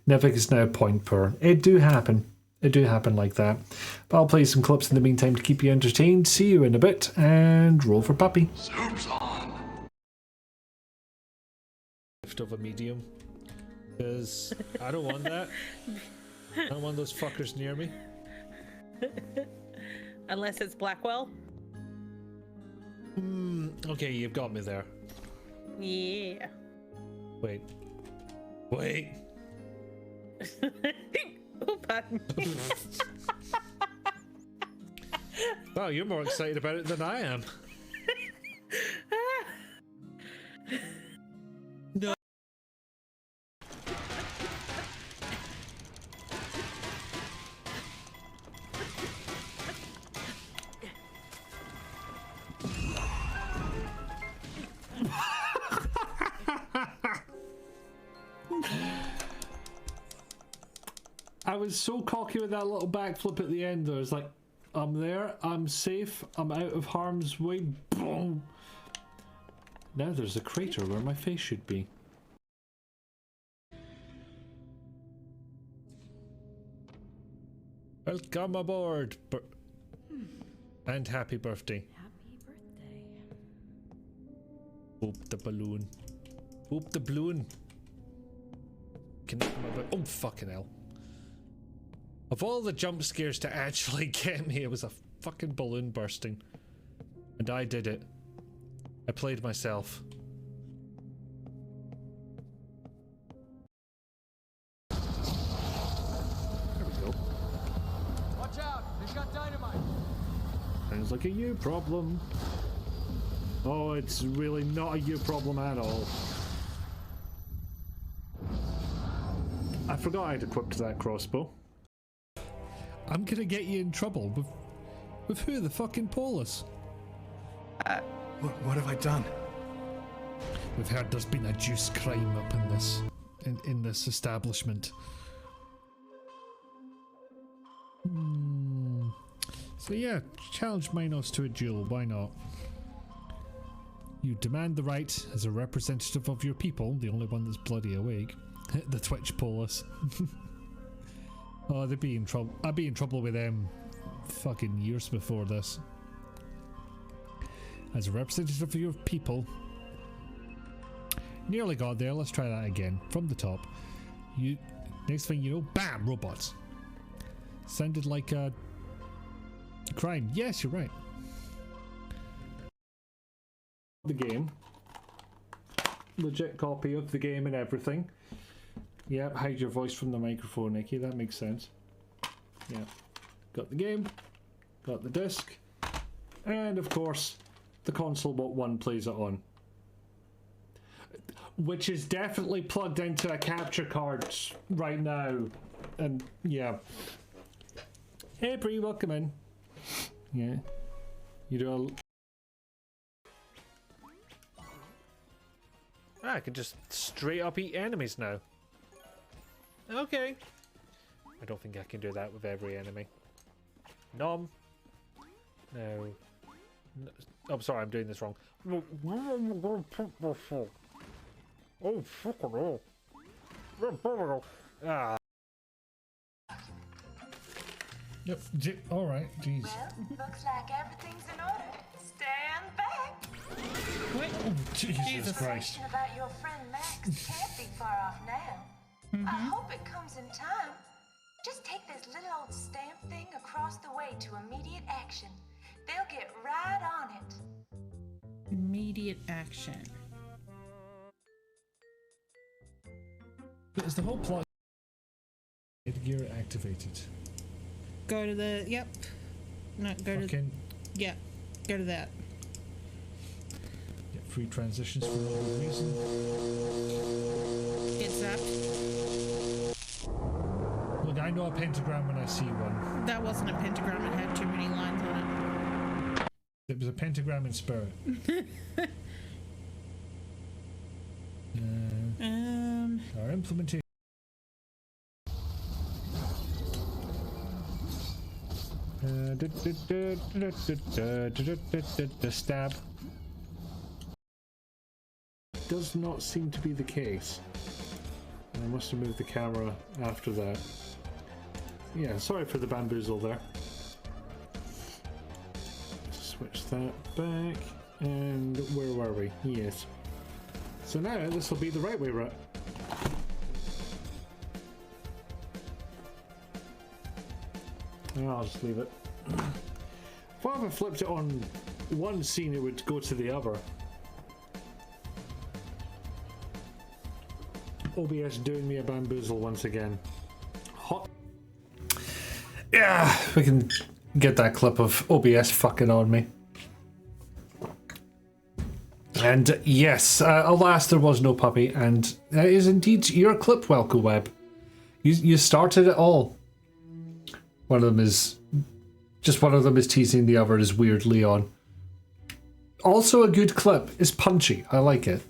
Nevik is now point poor. It do happen. It do happen like that. But I'll play some clips in the meantime to keep you entertained. See you in a bit, and roll for puppy. Soup's on. Gift of a medium. Because I don't want that. I don't want those fuckers near me. Unless it's Blackwell. Okay, you've got me there. Yeah. Wait. Wait. Oh, pardon me. Wow, you're more excited about it than I am. No. I was so cocky with that little backflip at the end though. It's like, I'm there, I'm safe, I'm out of harm's way. Boom. Now there's a crater where my face should be. Welcome aboard, and happy birthday. Happy birthday. Oop the balloon. Oop the balloon. Oh fucking hell. Of all the jump scares to actually get me, it was a fucking balloon bursting. And I did it. I played myself. There we go. Watch out! They've got dynamite. Sounds like a you problem. Oh, it's really not a you problem at all. I forgot I'd equipped that crossbow. I'm gonna get you in trouble with who? The fucking Polis? What have I done? We've heard there's been a juice crime up in this establishment. So yeah, challenge Minos to a duel, why not? You demand the right as a representative of your people, the only one that's bloody awake. The Twitch Polis. Oh, they'd be in trouble. I'd be in trouble with them fucking years before this. As a representative of your people. Nearly got there. Let's try that again. From the top. You. Next thing you know, bam! Robots. Sounded like a crime. Yes, you're right. The game. Legit copy of the game and everything. Yeah, hide your voice from the microphone, Nikki. That makes sense. Yeah. Got the game. Got the disc. And, of course, the console what one plays it on. Which is definitely plugged into a capture card right now. And, yeah. Hey, Bree, welcome in. Yeah. You do I can just straight up eat enemies now. Okay. I don't think I can do that with every enemy. Nom. No. I'm sorry, I'm doing this wrong. Oh, fucking hell. Ah. Yep. Alright, jeez. Well, looks like everything's in order. Stand back. Oh, Jesus Christ. The about your friend Max can't be far off now. I hope it comes in time. Just take this little old stamp thing across the way to immediate action. They'll get right on it. Immediate action. Is the whole plot gear activated? Go to the yep. No, go to yeah. Go to that. Get free transitions for no good reason. It's up. Look, I know a pentagram when I see one. That wasn't a pentagram. It had too many lines on it. It was a pentagram in spirit. Our implementation. The stab. Does not seem to be the case. I must have moved the camera after that. Yeah, sorry for the bamboozle there. Switch that back. And where were we? Yes. So now this will be the right way route. I'll just leave it. If I ever flipped it on one scene, it would go to the other. OBS doing me a bamboozle once again. Hot. Yeah, we can get that clip of OBS fucking on me. And yes, alas, there was no puppy, and that is indeed your clip, Welcome Web. You started it all. One of them is teasing, the other is weird Leon. Also a good clip. It's punchy. I like it.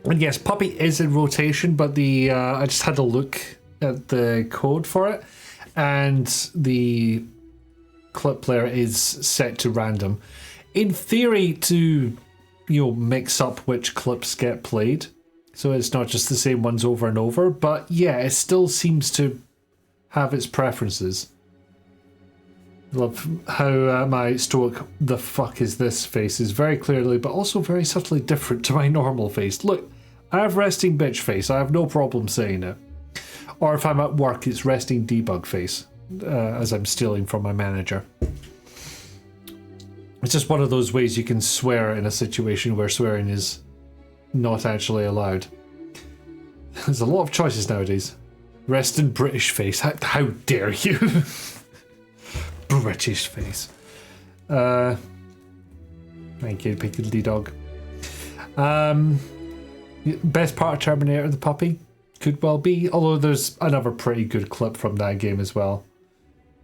And yes, puppy is in rotation, but the I just had to look at the code for it, and the clip player is set to random. In theory, to mix up which clips get played, so it's not just the same ones over and over. But yeah, it still seems to have its preferences. Love how my stoic "the fuck is this" face is very clearly, but also very subtly different to my normal face. Look, I have resting bitch face. I have no problem saying it. Or if I'm at work, it's resting debug face, as I'm stealing from my manager. It's just one of those ways you can swear in a situation where swearing is not actually allowed. There's a lot of choices nowadays. Rest in British face. How dare you? British face. Thank you, Pickle Dog. Best part of Terminator, the puppy? Could well be, although there's another pretty good clip from that game as well.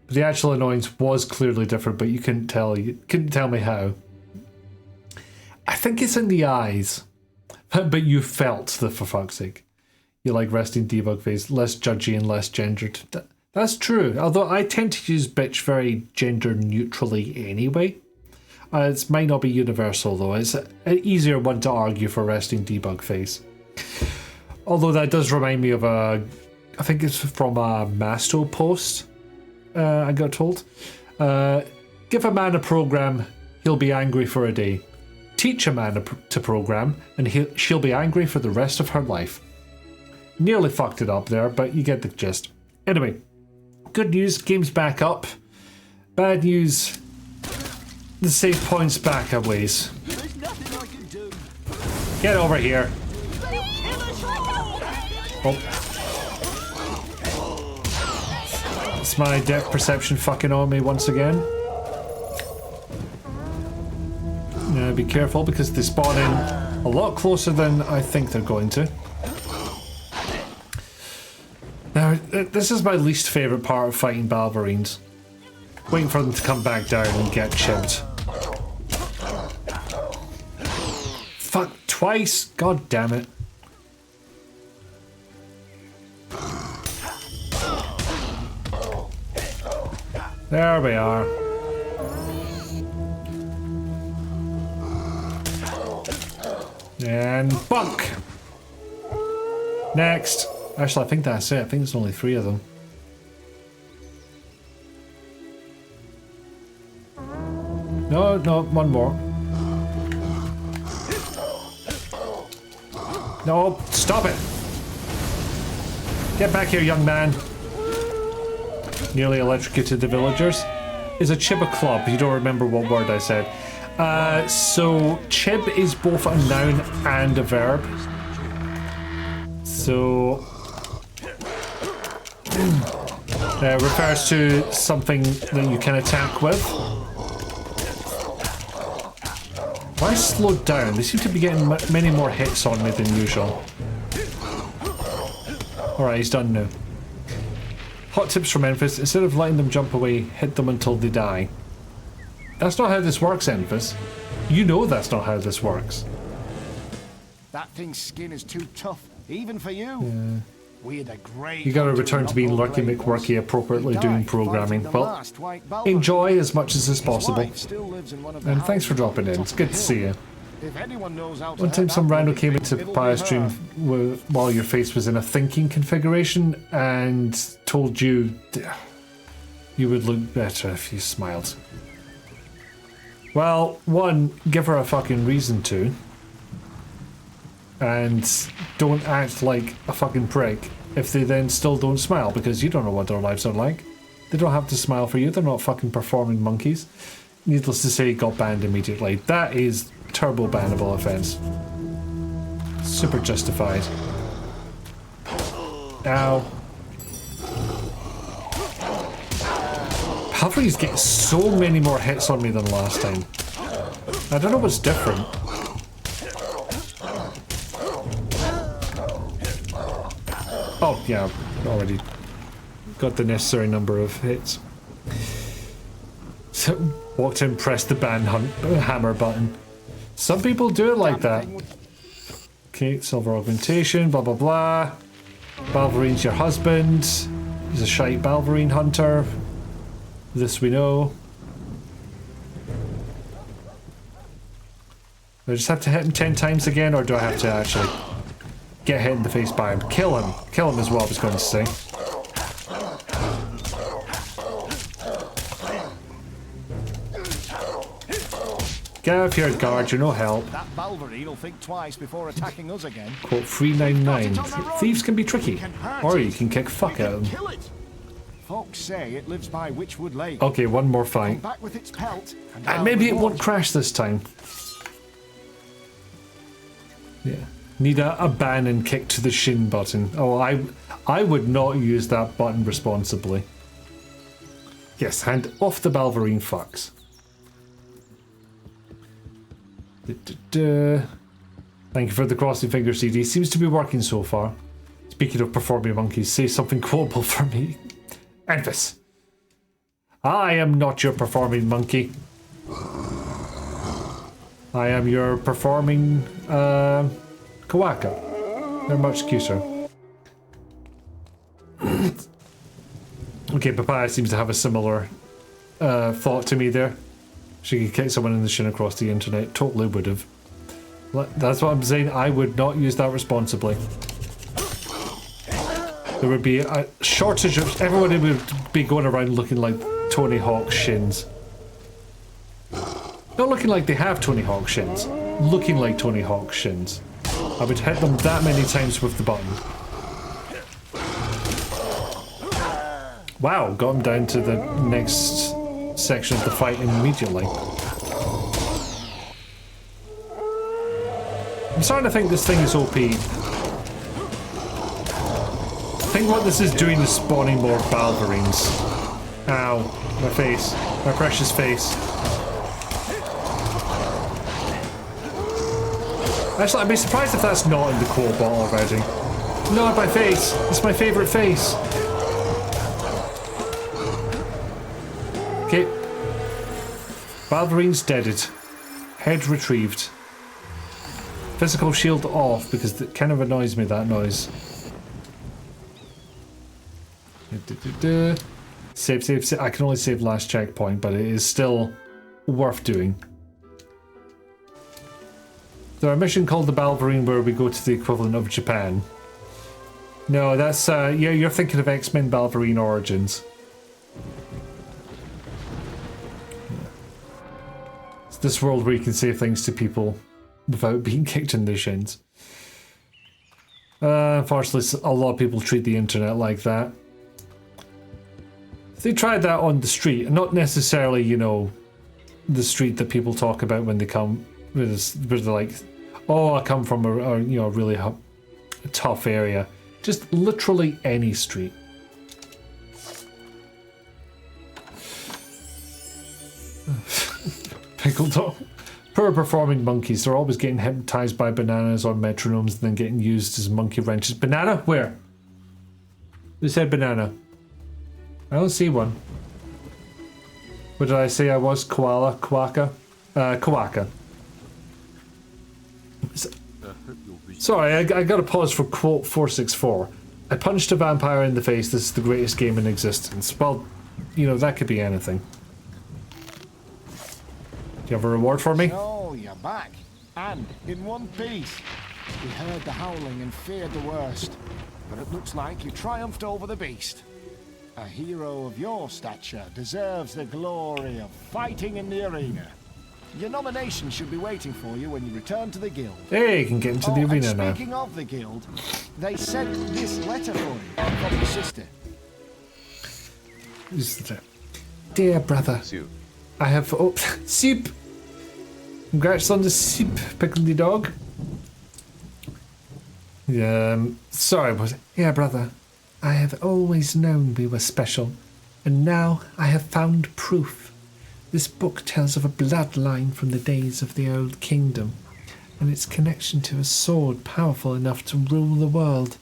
The actual annoyance was clearly different, but you couldn't tell me how. I think it's in the eyes, but you felt the for fuck's sake. You like resting debug face, less judgy and less gendered. That's true, although I tend to use bitch very gender neutrally anyway. It might not be universal though, it's an easier one to argue for resting debug face. Although that does remind me of I think it's from a Masto post, I got told. Give a man a program, he'll be angry for a day. Teach a man to program, and she'll be angry for the rest of her life. Nearly fucked it up there, but you get the gist. Anyway, good news, game's back up. Bad news, the save point's back a ways. Get over here. Oh. It's my depth perception fucking on me once again. Now be careful because they spawn in a lot closer than I think they're going to. Now, this is my least favourite part of fighting Balverines. Waiting for them to come back down and get chipped. Fuck, twice? God damn it. There we are. And bunk! Next. Actually, I think that's it. I think there's only 3 of them. No, no, one more. No, stop it! Get back here, young man. Nearly electrocuted the villagers. Is a chib a club? You don't remember what word I said. So chib is both a noun and a verb. So refers to something that you can attack with. Why slowed down? They seem to be getting many more hits on me than usual. Alright, he's done now. Hot tips from Enfys. Instead of letting them jump away, hit them until they die. That's not how this works, Enfys. You know that's not how this works. That thing's skin is too tough, even for you. Yeah. We had a great. You gotta return to being Lucky McWorky appropriately doing programming. Well, enjoy as much as is possible. And thanks for dropping in. It's good to see you. One time some rando came into Papaya stream while your face was in a thinking configuration and told you you would look better if you smiled. Well, one, give her a fucking reason to. And don't act like a fucking prick if they then still don't smile, because you don't know what their lives are like. They don't have to smile for you. They're not fucking performing monkeys. Needless to say, got banned immediately. That is turbo bannable offense. Super justified. Ow. Palfrey's getting so many more hits on me than last time. I don't know what's different. Oh, yeah, I've already got the necessary number of hits. So, walked in, pressed the hammer button. Some people do it like that. Okay, silver augmentation, blah blah blah. Balverine's your husband. He's a shite Balverine hunter. This we know. Do I just have to hit him 10 times again, or do I have to actually get hit in the face by him? Kill him. Kill him is what I was going to say. Get out of here, guard. You're no help. That Balverine will think twice before attacking us again. Quote 399. Thieves can be tricky, or you can kick fuck out of them. Folks say it lives by Witchwood Lake. Okay, one more fight. Back with its pelt, And maybe it won't crash this time. Yeah. Need a ban and kick to the shin button. Oh, I would not use that button responsibly. Yes, hand off the Balverine fucks. Thank you for the crossing finger CD. Seems to be working so far. Speaking of performing monkeys, say something quotable for me. Enfys. I am not your performing monkey. I am your performing Kawaka. They're much cuter. Okay, Papaya seems to have a similar thought to me there. She could kick someone in the shin across the internet. Totally would have. That's what I'm saying. I would not use that responsibly. There would be a shortage of... Everybody would be going around looking like Tony Hawk's shins. Not looking like they have Tony Hawk's shins. Looking like Tony Hawk's shins. I would hit them that many times with the button. Wow, got him down to the next section of the fight immediately. I'm starting to think this thing is OP. I think what this is doing is spawning more Balverines. Ow, my face. My precious face. Actually, I'd be surprised if that's not in the quote bottle already. Not my face. It's my favourite face. Okay. Balverine's deaded. Head retrieved. Physical shield off because it kind of annoys me, that noise. Save. I can only save last checkpoint, but it is still worth doing. There's a mission called the Balverine where we go to the equivalent of Japan. No, that's, yeah, you're thinking of X-Men Balverine Origins. It's this world where you can say things to people without being kicked in the shins. Unfortunately, a lot of people treat the internet like that. They tried that on the street, and not necessarily, you know, the street that people talk about when they come, where they're like, oh, I come from a you know, really tough area. Just literally any street. Pickle dog. Poor performing monkeys. They're always getting hypnotized by bananas on metronomes and then getting used as monkey wrenches. Banana? Where? Who said banana? I don't see one. What did I say I was? Koala? Quaka? Quaka. Sorry, I gotta pause for quote 464. I punched a vampire in the face. This is the greatest game in existence. Well, you know, that could be anything. Do you have a reward for me? Oh, you're back. And in one piece. We heard the howling and feared the worst. But it looks like you triumphed over the beast. A hero of your stature deserves the glory of fighting in the arena. Your nomination should be waiting for you when you return to the guild. Hey, you can get into the arena now. Speaking of the guild, they sent this letter for you from your sister. Dear brother, I have... Oh, soup! Congrats on the soup, Pickledy dog. Sorry, was it? Yeah, brother. I have always known we were special, and now I have found proof. This book tells of a bloodline from the days of the Old Kingdom, and its connection to a sword powerful enough to rule the world.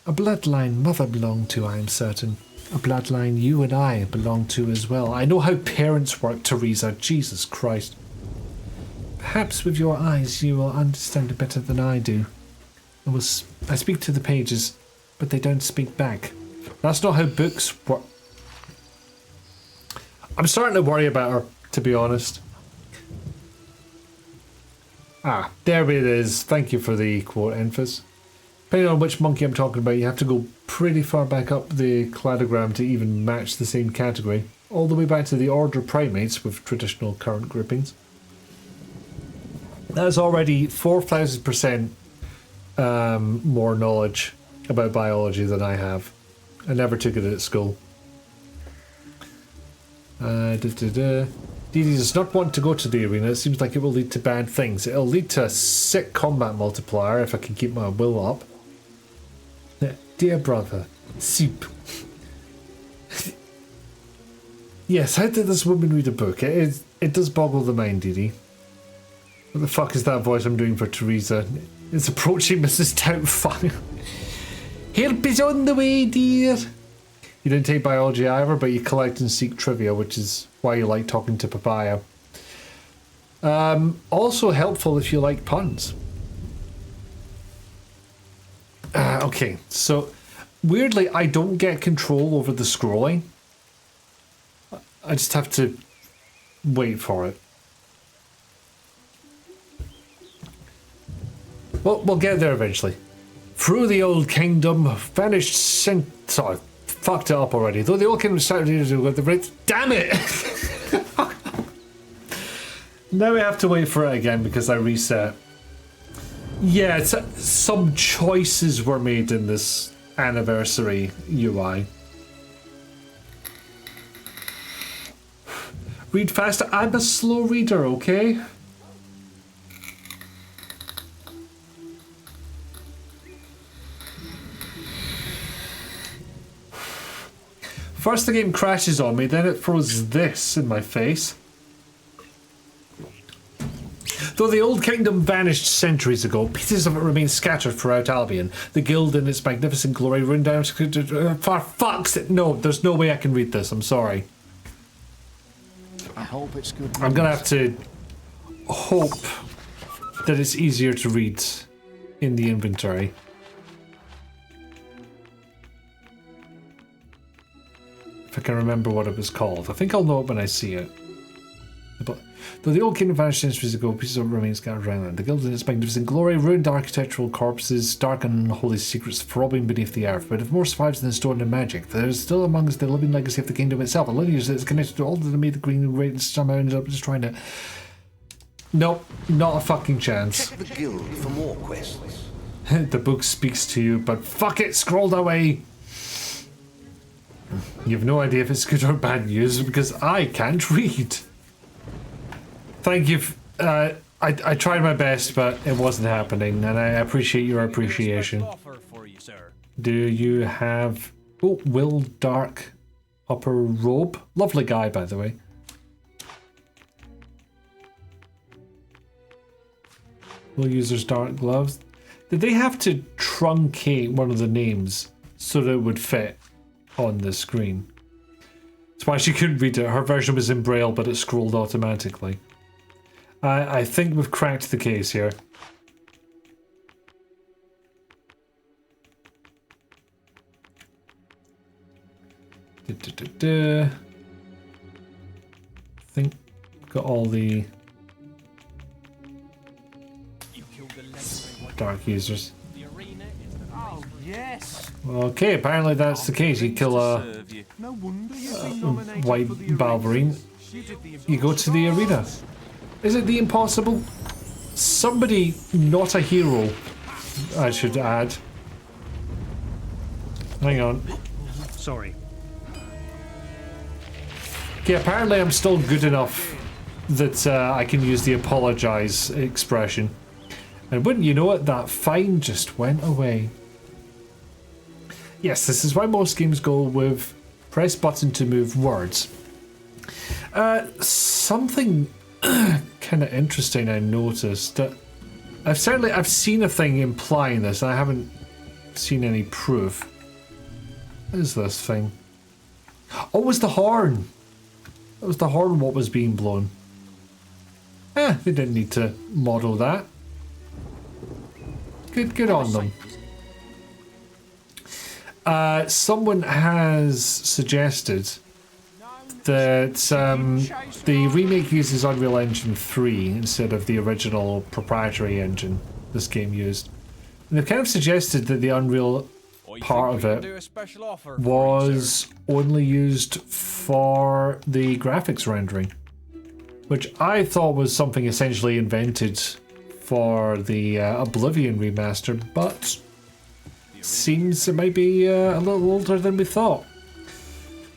A bloodline Mother belonged to, I am certain. A bloodline you and I belong to as well. I know how parents work, Teresa. Jesus Christ. Perhaps with your eyes you will understand it better than I do. I speak to the pages, but they don't speak back. That's not how books work. I'm starting to worry about her, to be honest. Ah, there it is. Thank you for the quote, Enfys. Depending on which monkey I'm talking about, you have to go pretty far back up the cladogram to even match the same category. All the way back to the order primates with traditional current groupings. That's already 4,000% more knowledge about biology than I have. I never took it at school. Didi does not want to go to the arena. It seems like it will lead to bad things. It'll lead to a sick combat multiplier if I can keep my will up. Dear brother, soup. Yes, how did this woman read a book? It does boggle the mind, Didi. What the fuck is that voice I'm doing for Teresa? It's approaching Mrs. Doubtfire. Help is on the way, dear. You didn't take biology either, but you collect and seek trivia, which is why you like talking to Papaya. Also helpful if you like puns. Okay, so weirdly, I don't get control over the scrolling. I just have to wait for it. Well, we'll get there eventually. Through the Old Kingdom, vanished sorry, fucked it up already. Though the Old Kingdom started to with the rate. Damn it! Now we have to wait for it again because I reset. Yeah, some choices were made in this anniversary UI. Read faster. I'm a slow reader, okay? First the game crashes on me, then it throws this in my face. Though the Old Kingdom vanished centuries ago, pieces of it remain scattered throughout Albion. The guild in its magnificent glory run down for fuck's sake. No, there's no way I can read this, I'm sorry. I hope it's good news. I'm gonna have to hope that it's easier to read in the inventory. if I can remember what it was called. I think I'll know it when I see it. But though the old kingdom vanished centuries ago, pieces of remains scattered around. The guild in its magnificent glory, ruined architectural corpses, dark and unholy secrets throbbing beneath the earth. But if more survives than stone and magic, there is still among us the living legacy of the kingdom itself. A lineage that is connected to all that made the green great and somehow ends up just trying to... Nope, not a fucking chance. Check the guild for more quests. The book speaks to you, but fuck it, scrolled away. You have no idea if it's good or bad news because I can't read. Thank you. I tried my best, but it wasn't happening, and I appreciate your appreciation. Do you have... Oh, Will Dark Upper Robe? Lovely guy, by the way. Will User's Dark Gloves. Did they have to truncate one of the names so that it would fit on the screen? That's why she couldn't read it. Her version was in Braille, but it scrolled automatically. I think we've cracked the case here. I think got all the dark users. Oh, yes. Okay, apparently that's the case. You kill a white Balverine, you go to the arena. Is it the impossible? Somebody not a hero, I should add. Hang on. Sorry. Okay, apparently I'm still good enough that I can use the apologize expression. And wouldn't you know it, that fine just went away. Yes, this is why most games go with press button to move words. Something kind of interesting I noticed. I've seen a thing implying this. I haven't seen any proof. What is this thing? Oh, it was the horn. It was the horn what was being blown. They didn't need to model that. Good on them. Someone has suggested that the remake uses Unreal Engine 3 instead of the original proprietary engine this game used. And they've kind of suggested that the Unreal part of it was only used for the graphics rendering, which I thought was something essentially invented for the Oblivion remaster, but seems it might be a little older than we thought.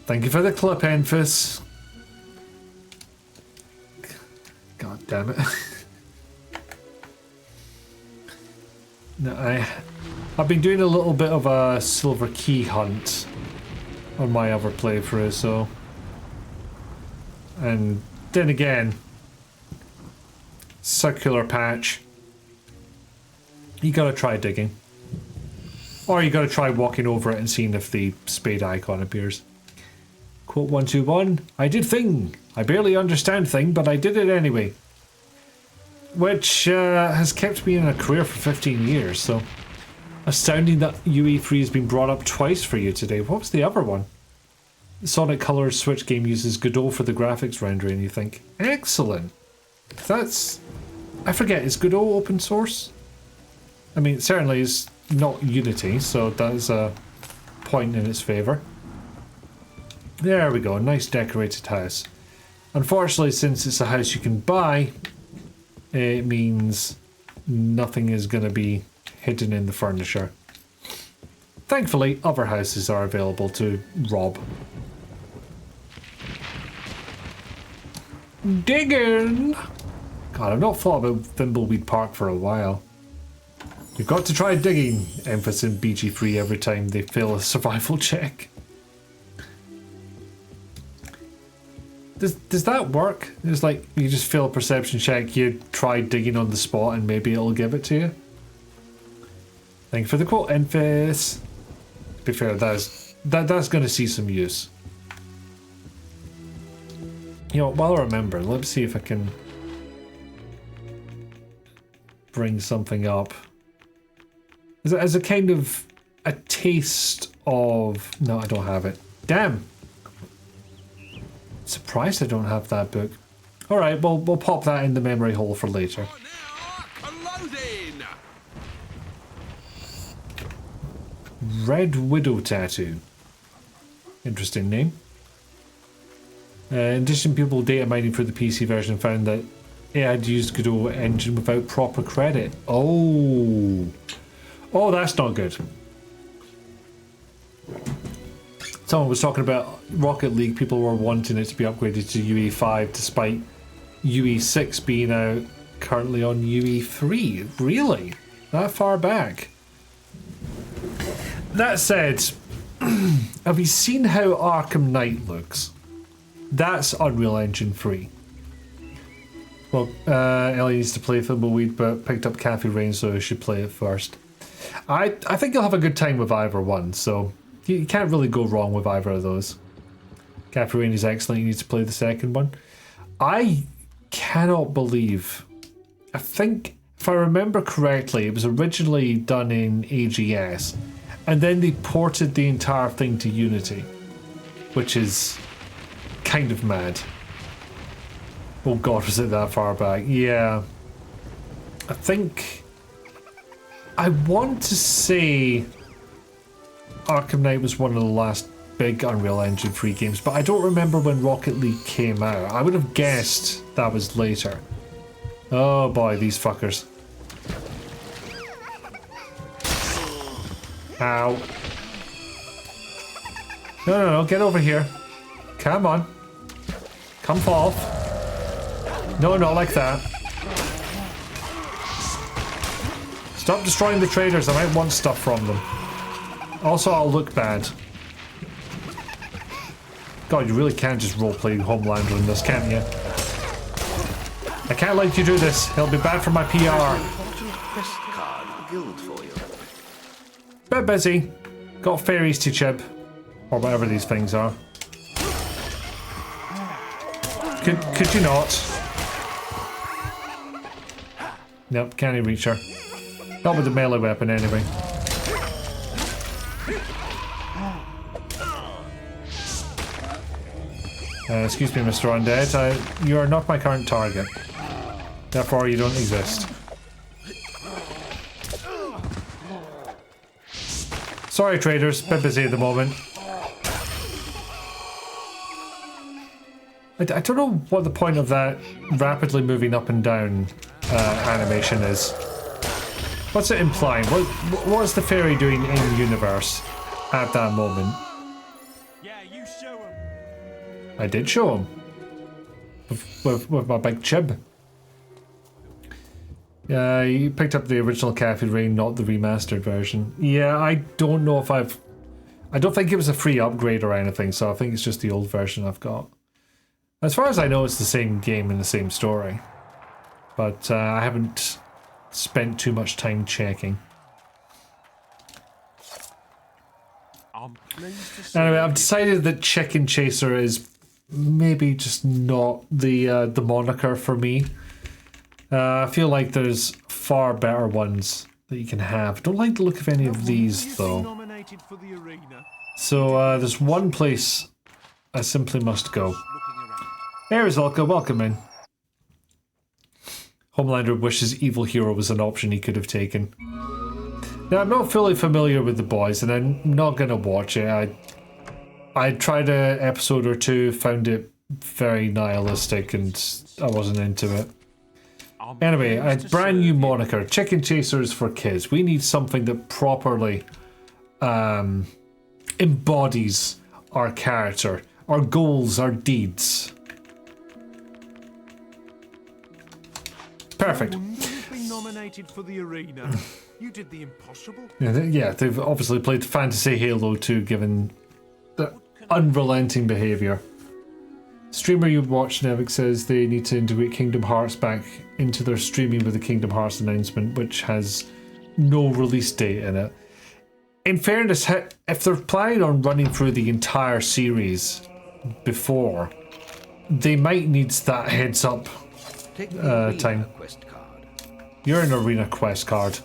Thank you for the clip, Enfys. God damn it. No, I've been doing a little bit of a silver key hunt on my other playthrough, so... And then again, circular patch. You gotta try digging. Or you gotta try walking over it and seeing if the spade icon appears. Quote 121, I did thing. I barely understand thing, but I did it anyway. Which has kept me in a career for 15 years, so... Astounding that UE3 has been brought up twice for you today. What was the other one? The Sonic Colors Switch game uses Godot for the graphics rendering, you think? Excellent! That's... I forget, is Godot open source? I mean, it certainly is not Unity, so that's a point in its favour. There we go, nice decorated house. Unfortunately, since it's a house you can buy, it means nothing is going to be hidden in the furniture. Thankfully, other houses are available to rob. Digging! God, I've not thought about Thimbleweed Park for a while. You've got to try digging, emphasis in BG3 every time they fail a survival check. Does that work? It's like you just fail a perception check, you try digging on the spot and maybe it'll give it to you? Thank you for the quote, Enfys. To be fair, that's going to see some use. You know, while I remember, let's see if I can bring something up. As a kind of a taste of... No, I don't have it. Damn! Surprised I don't have that book. Alright, we'll pop that in the memory hole for later. Red Widow Tattoo. Interesting name. In addition, people data mining for the PC version found that it had used Godot engine without proper credit. Oh, that's not good. Someone was talking about Rocket League. People were wanting it to be upgraded to UE5 despite UE6 being out currently on UE3. Really? That far back? That said, have you seen how Arkham Knight looks? That's Unreal Engine 3. Well, Ellie needs to play Thimbleweed, but picked up Cafe Rain, so I should play it first. I think you'll have a good time with either one, so you can't really go wrong with either of those. Cafe Rain is excellent, you need to play the second one. I cannot believe... I think, if I remember correctly, it was originally done in AGS, and then they ported the entire thing to Unity, which is kind of mad. Oh god, was it that far back? Yeah. I think... I want to say Arkham Knight was one of the last big Unreal Engine 3 games, but I don't remember when Rocket League came out. I would have guessed that was later. Oh boy, these fuckers. Ow. No, get over here. Come on. Come forth. No, not like that. Stop destroying the traders, I might want stuff from them. Also, I'll look bad. God, you really can't just roleplay Homelander in this, can't you? I can't let you do this. It'll be bad for my PR. Bit busy. Got fairies to chib. Or whatever these things are. Could you not? Nope, can't reach her. Not with the melee weapon anyway. Excuse me, Mr. Undead. You are not my current target. Therefore, you don't exist. Sorry, traders. Bit busy at the moment. I don't know what the point of that rapidly moving up and down animation is. What's it implying? What is the fairy doing in universe at that moment? Yeah, you show him. I did show him. With my big chib. Yeah, you picked up the original Cafe Rain, not the remastered version. Yeah, I don't know if I don't think it was a free upgrade or anything, so I think it's just the old version I've got. As far as I know, it's the same game and the same story. But I haven't spent too much time checking. Anyway, I've decided that Chicken Chaser is maybe just not the moniker for me. I feel like there's far better ones that you can have. Don't like the look of any of these though. So there's one place I simply must go. There's Elka, welcome in. Homelander wishes Evil Hero was an option he could have taken. Now, I'm not fully familiar with The Boys, and I'm not going to watch it. I tried an episode or two, found it very nihilistic, and I wasn't into it. Anyway, a brand new moniker. Chicken Chasers for kids. We need something that properly embodies our character, our goals, our deeds. Perfect. You've been nominated for the arena. You did the impossible. Yeah, they've obviously played Fantasy Halo 2 given the unrelenting behaviour. Streamer you watch, Nevik, says they need to integrate Kingdom Hearts back into their streaming with the Kingdom Hearts announcement, which has no release date in it. In fairness, if they're planning on running through the entire series before, they might need that heads up time. Quest card. You're an arena quest card.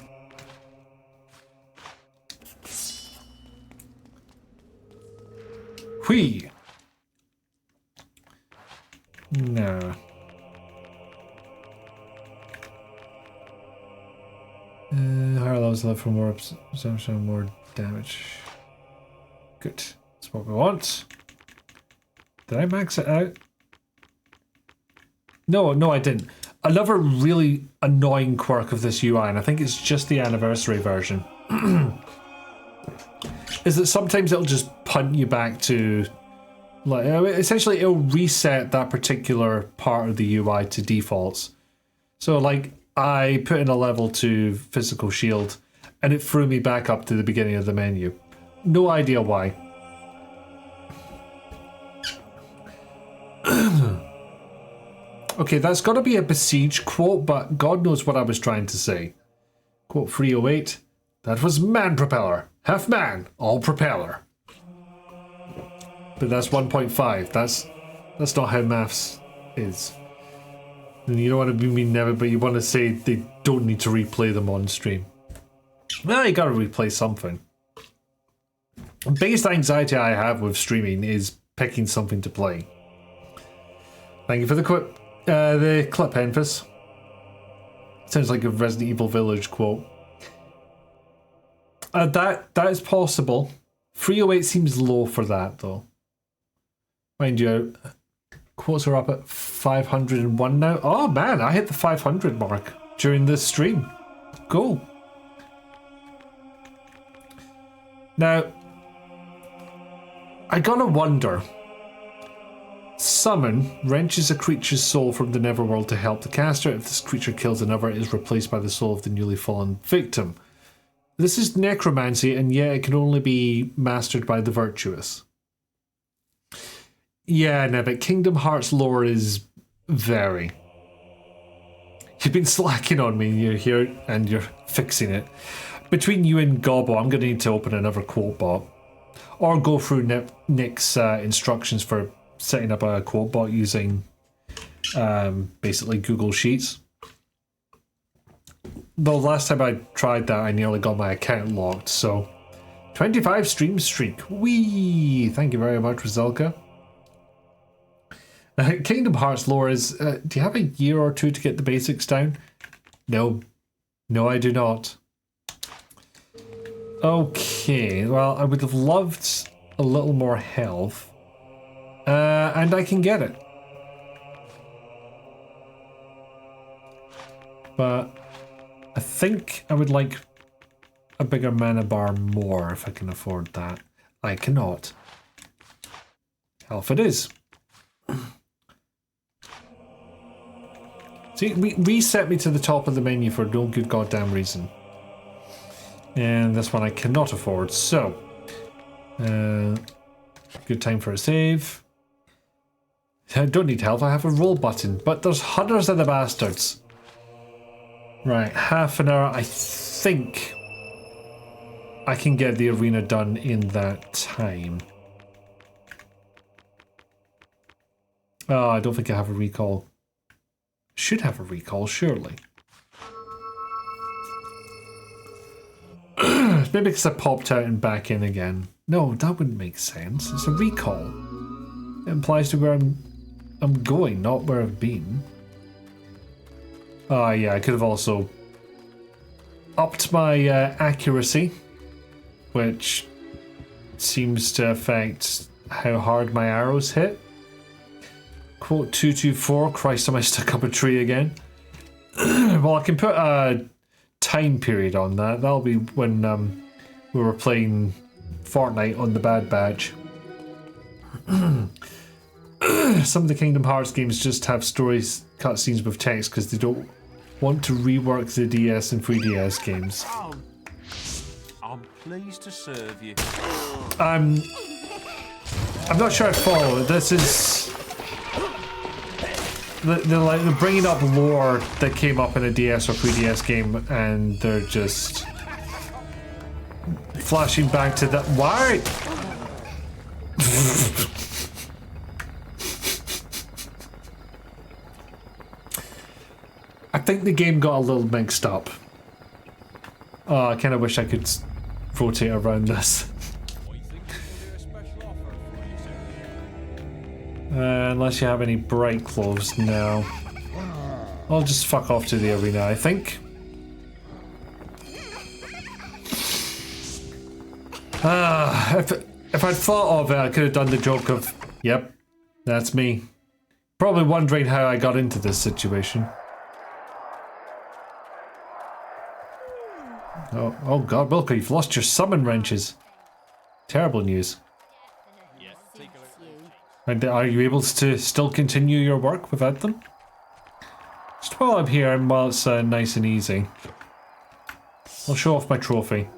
Whee! No. Higher levels left for more absorption, more damage. Good. That's what we want. Did I max it out? No, I didn't. Another really annoying quirk of this UI, and I think it's just the anniversary version, is that sometimes it'll just punt you back to, like, essentially it'll reset that particular part of the UI to defaults. So, like, I put in a level 2 physical shield, and it threw me back up to the beginning of the menu. No idea why. Okay, that's got to be a Besiege quote, but God knows what I was trying to say. Quote 308. That was man propeller. Half man, all propeller. But that's 1.5. That's not how maths is. And you don't want to be mean never, but you want to say they don't need to replay them on stream. Well, you got to replay something. The biggest anxiety I have with streaming is picking something to play. Thank you for the clip, Enfys. Sounds like a Resident Evil Village quote. That is possible. 308 seems low for that, though. Mind you, quotes are up at 501 now. Oh man, I hit the 500 mark during this stream. Cool. Now, I gotta wonder. Summon wrenches a creature's soul from the Neverworld to help the caster. If this creature kills another, it is replaced by the soul of the newly fallen victim. This is necromancy, and yet it can only be mastered by the virtuous. Yeah, no, but Kingdom Hearts lore is very... You've been slacking on me, you're here, and you're fixing it. Between you and Gobbo, I'm going to need to open another quote bot. Or go through Nick's instructions for setting up a quote bot using basically Google Sheets. The last time I tried that, I nearly got my account locked, so... 25 stream streak. Whee! Thank you very much, Rizalka. Kingdom Hearts lore is... do you have a year or two to get the basics down? No. No, I do not. Okay, well, I would have loved a little more health. And I can get it. But I think I would like a bigger mana bar more if I can afford that. I cannot. Health it is. See, reset me to the top of the menu for no good goddamn reason. And this one I cannot afford, so... good time for a save. I don't need health, I have a roll button, but there's hundreds of the bastards. Right, half an hour. I think I can get the arena done in that time. Oh, I don't think I have a recall. Should have a recall, surely. Maybe because I popped out and back in again. No, that wouldn't make sense. It's a recall. It implies to where I'm going, not where I've been. Oh yeah, I could have also upped my accuracy, which seems to affect how hard my arrows hit. Quote 224, Christ, am I stuck up a tree again? Well, I can put a time period on that. That'll be when we were playing Fortnite on the Bad Batch. Some of the Kingdom Hearts games just have stories cutscenes with text because they don't want to rework the DS and 3DS games. I'm pleased to serve you. I'm not sure I follow. This is they're bringing up lore that came up in a DS or 3DS game, and they're just flashing back to that. Why? I think the game got a little mixed up. Oh, I kind of wish I could rotate around this. Unless you have any bright clothes, no. I'll just fuck off to the arena, I think. If I'd thought of it, I could have done the joke of, yep, that's me. Probably wondering how I got into this situation. Oh god, Wilco, you've lost your summon wrenches. Terrible news. And are you able to still continue your work without them? Just while I'm here and while it's nice and easy, I'll show off my trophy.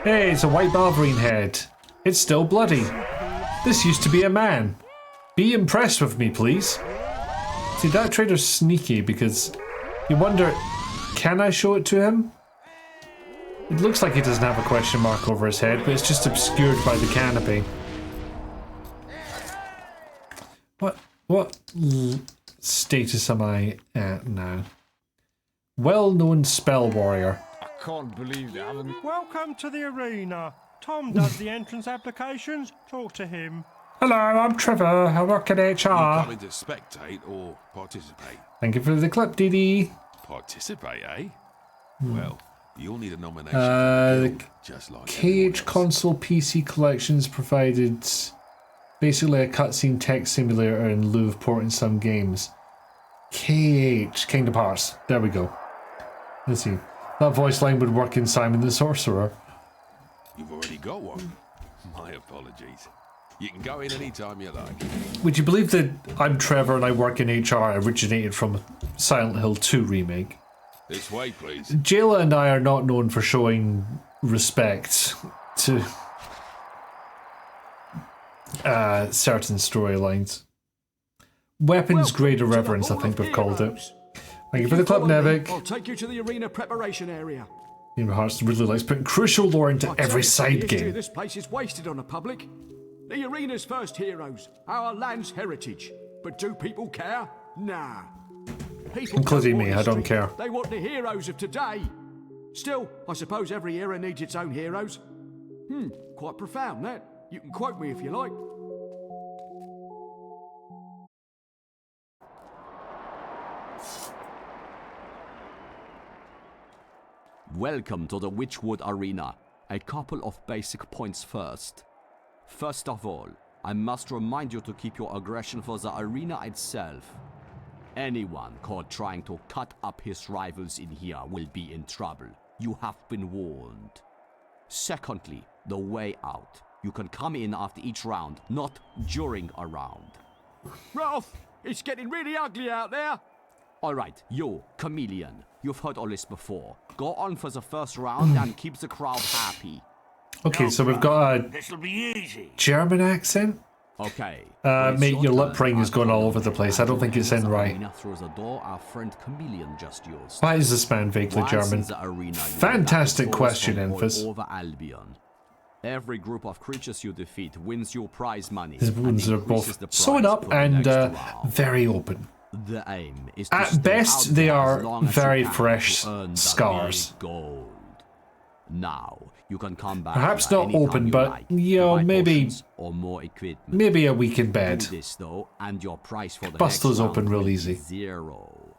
Hey, it's a white Balverine head. It's still bloody. This used to be a man. Be impressed with me, please. See, that trader's sneaky because you wonder, can I show it to him? It looks like he doesn't have a question mark over his head, but it's just obscured by the canopy. What status am I at now? Well-known spell warrior. I can't believe they haven't. Welcome to the arena. Tom does the entrance applications. Talk to him. Hello, I'm Trevor. I work at HR. You coming to spectate or participate? Thank you for the clip, DD. Participate, eh? Well, you'll need a nomination from the guild, just like KH console PC collections provided basically a cutscene text simulator in lieu of porting some games. KH, Kingdom Hearts. There we go. Let's see. That voice line would work in Simon the Sorcerer. You've already got one. My apologies. You can go in any time you like. Would you believe that I'm Trevor and I work in HR originated from Silent Hill 2 remake? This way, please. Jayla and I are not known for showing respect to certain storylines. Weapons grade irreverence, I think we've called it. Thank you for the clip, Nevik. I'll take you to the arena preparation area. Kingdom Hearts really likes putting crucial lore into every side game. This place is wasted on the public. The arena's first heroes, our land's heritage. But do people care? Nah. People including me, I don't care. They want the heroes of today. Still, I suppose every era needs its own heroes. Quite profound, that. You can quote me if you like. Welcome to the Witchwood Arena. A couple of basic points first. First of all, I must remind you to keep your aggression for the arena itself. Anyone caught trying to cut up his rivals in here will be in trouble. You have been warned. Secondly, the way out. You can come in after each round, not during a round. Ralph, it's getting really ugly out there. Alright, you, Chameleon. You've heard all this before. Go on for the first round and keep the crowd happy. Okay, so we've got a This'll be easy. German accent. Okay. Mate, your lip ring is going all over the place. I don't think it's in right. Through the door our friend Chameleon just used. Why is this man vaguely German? Fantastic question, Enfys. Over Albion. Every group of creatures you defeat wins you prize money. His wounds are both sewn up and very open. The aim is at best, they are very fresh scars. Gold. Now you can come back. Perhaps not open, but you know, maybe or more equipment. Maybe a week in bed. Do this though, and your price for the bust those open real easy. 0.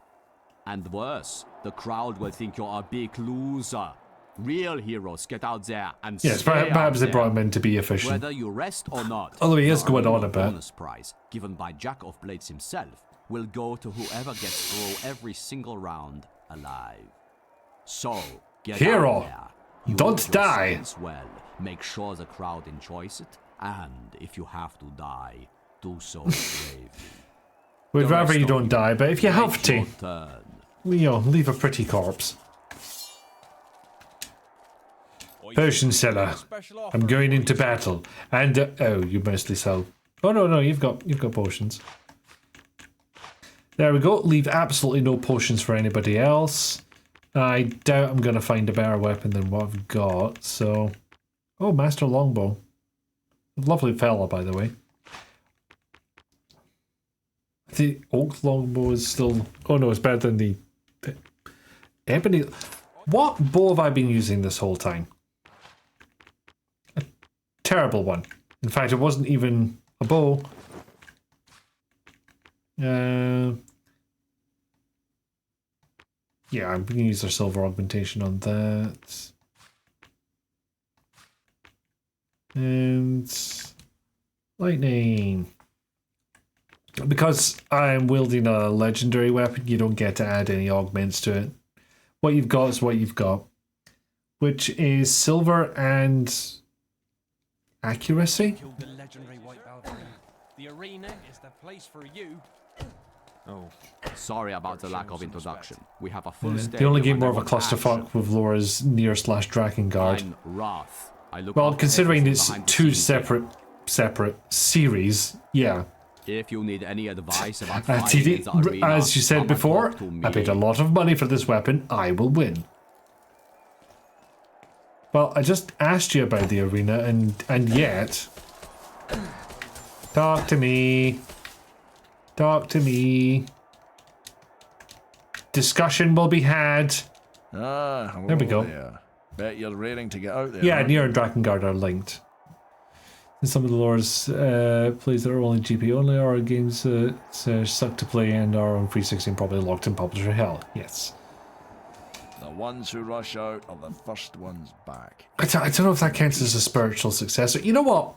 And worse, the crowd will think you're a big loser. Real heroes get out there and yes, perhaps they brought him in to be efficient. Whether you rest or not. Although he is going on a bit. Bonus prize given by Jack of Blades himself will go to whoever gets through every single round alive. So get hero, out there. don't die. Well, make sure the crowd enjoys it, and if you have to die, do so bravely. We'd rather you don't die, but if you have to, you know, leave a pretty corpse. Potion seller, I'm going into battle, and oh, you mostly sell. Oh no, you've got potions. There we go. Leave absolutely no potions for anybody else. I doubt I'm gonna find a better weapon than what I've got. So, oh, Master Longbow, lovely fella, by the way. The oak longbow is still. Oh no, it's better than the ebony. What bow have I been using this whole time? Terrible one. In fact, it wasn't even a bow. Yeah, I'm going to use our silver augmentation on that. And lightning. Because I'm wielding a legendary weapon, you don't get to add any augments to it. What you've got is what you've got. Which is silver and accuracy? Killed the legendary White Balverine. The arena is the place for you. Oh. Sorry about the lack of introduction. We have a full They only gave more of a clusterfuck with Laura's Nier/Drakengard. Wrath. Well, considering it's two separate series, yeah. If you need any advice about TD, as you said before, I paid a lot of money for this weapon. I will win. Well, I just asked you about the arena, and yet, talk to me. Talk to me. Discussion will be had. Ah, there we go. There. Bet you're raring to get out there. Yeah, Nier and Drakengard are linked. And some of the lore's plays that are only GP only are games suck to play and are on 360 and probably locked in publisher hell. Yes. The ones who rush out are the first ones back. I don't know if that counts as a spiritual successor. You know what?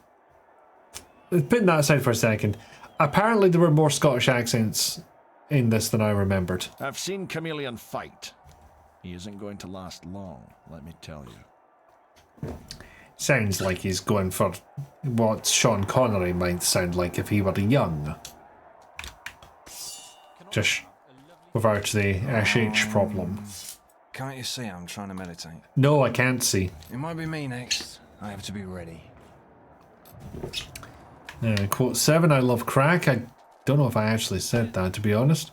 Putting that aside for a second. Apparently there were more Scottish accents in this than I remembered. I've seen Chameleon fight. He isn't going to last long, let me tell you. Sounds like he's going for what Sean Connery might sound like if he were young. Just without the SH problem. Can't you see I'm trying to meditate? No, I can't see. It might be me next. I have to be ready. Quote 7, I love crack. I don't know if I actually said that, to be honest.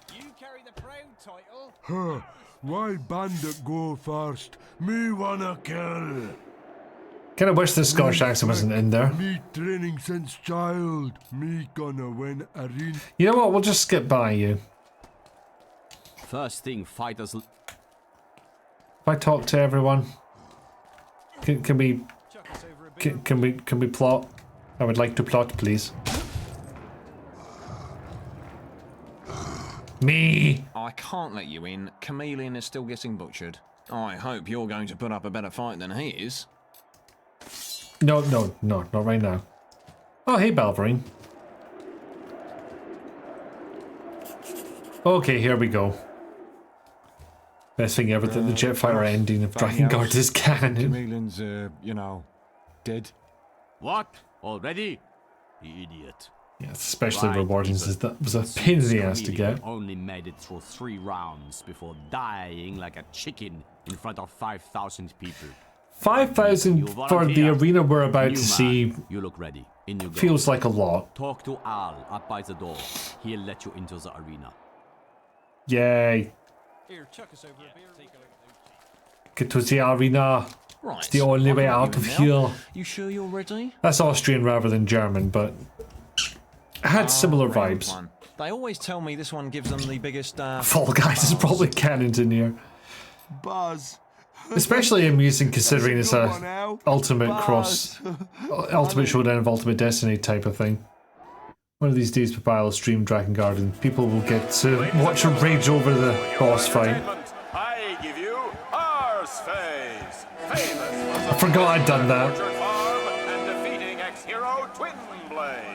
Huh, why bandit go first? Me wanna kill. Kind of wish this Scottish accent wasn't in there. Me training since child. Me gonna win arena. You know what? We'll just skip by you. First thing, fighters. If I talk to everyone, can we plot? I would like to plot, please. Me. I can't let you in. Chameleon is still getting butchered. I hope you're going to put up a better fight than he is. No, not right now. Oh, hey, Balverine. Okay, here we go. Best thing ever that the Jetfire ending of Drakengard is canon. Chameleon's, you know, dead. What? Already? You idiot. Yeah, it's especially rewarding since that was a pain in the ass to get. Only made it through 3 rounds before dying like a chicken in front of 5,000 people. 5,000 for the arena we're about to see. You look ready. In you go. Feels like a lot. Talk to Al up by the door. He'll let you into the arena. Yay. Here, chuck us over a beer. Get to the arena. Right. It's the only way out of here. You sure you're ready? That's Austrian rather than German, but it had similar vibes. They always tell me this one gives them the biggest. Fall Guys is probably canon in here. Buzz. Especially amusing considering it's a ultimate cross, ultimate showdown of ultimate destiny type of thing. One of these days, Papa will stream Drakengard and people will get to watch her rage over the boss fight. I give you Arseface, famous. I forgot I'd done that. And defeating ex-hero Twinblade.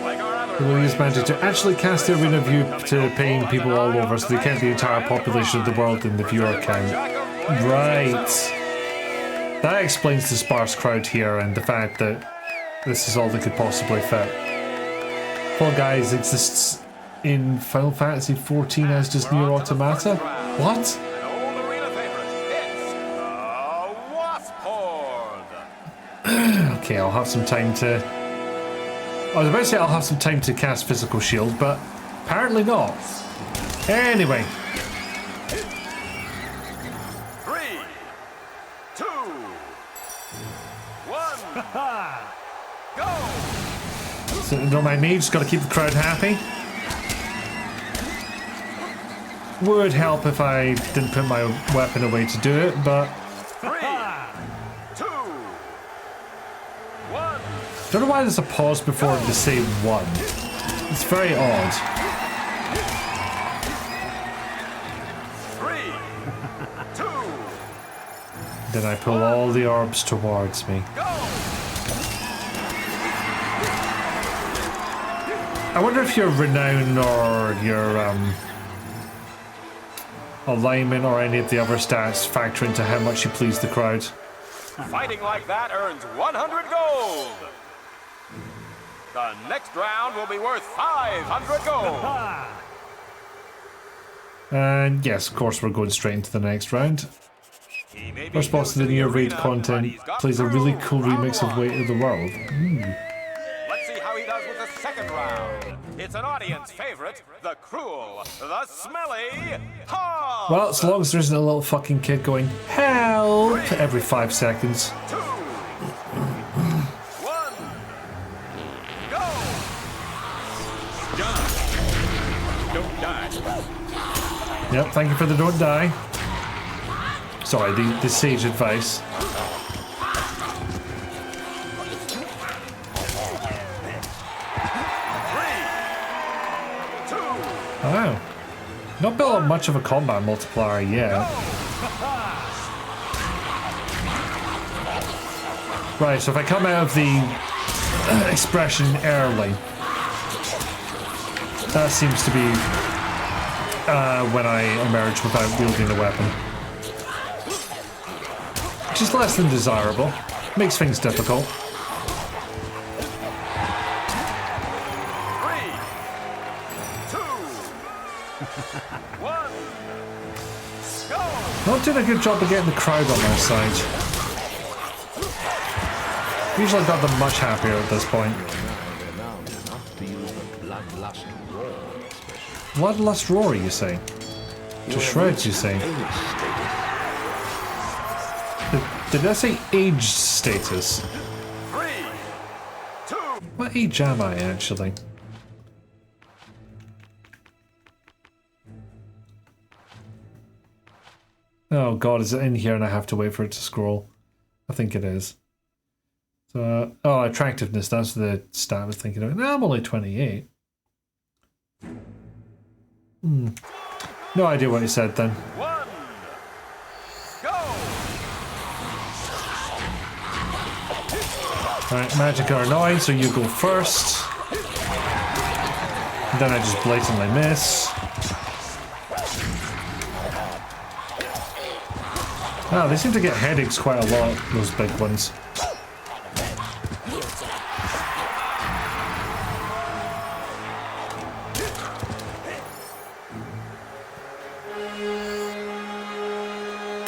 Like our other We'll use magic to actually cast the arena view to paying people all over so they count the entire population of the world in the viewer count. Right. That explains the sparse crowd here and the fact that this is all they could possibly fit. Fall Guys exists in Final Fantasy XIV as does Nier Automata? What? Okay, I'll have some time to... I was about to say I'll have some time to cast Physical Shield, but apparently not. Anyway. 3, 2, 1, go! So don't mind me, just gotta keep the crowd happy. Would help if I didn't put my weapon away to do it, but... 3, 2, 1. Don't know why there's a pause before the say 1. It's very odd. 3, 2, Then I pull all the orbs towards me. I wonder if your renown or your alignment or any of the other stats factor into how much you please the crowd. Fighting like that earns 100 gold. The next round will be worth 500 gold. And yes, of course, we're going straight into the next round. First boss of the new raid content plays a really cool remix of Weight of the World. Let's see how he does with the second round. It's an audience favorite, the cruel, the smelly Tom. Well, as long as there isn't a little fucking kid going, help, every 5 seconds. 2, 1, go. Don't die. Yep, thank you for the don't die. Sorry, the sage advice. Wow. Not built up much of a combat multiplier yet. Right, so if I come out of the expression early, that seems to be when I emerge without wielding a weapon. Which is less than desirable. Makes things difficult. 3, 2, 1, go. Not doing a good job of getting the crowd on my side. Usually got them much happier at this point. Bloodlust roar, you say? To shreds, you say? Did I say age status? 3, 2. What age am I, actually? Oh god, is it in here and I have to wait for it to scroll? I think it is. So, oh, attractiveness, that's the stat I was thinking of. No, I'm only 28. No idea what you said then. 1, go. Alright, magic are annoying, so you go first. And then I just blatantly miss. Ah, they seem to get headaches quite a lot, those big ones.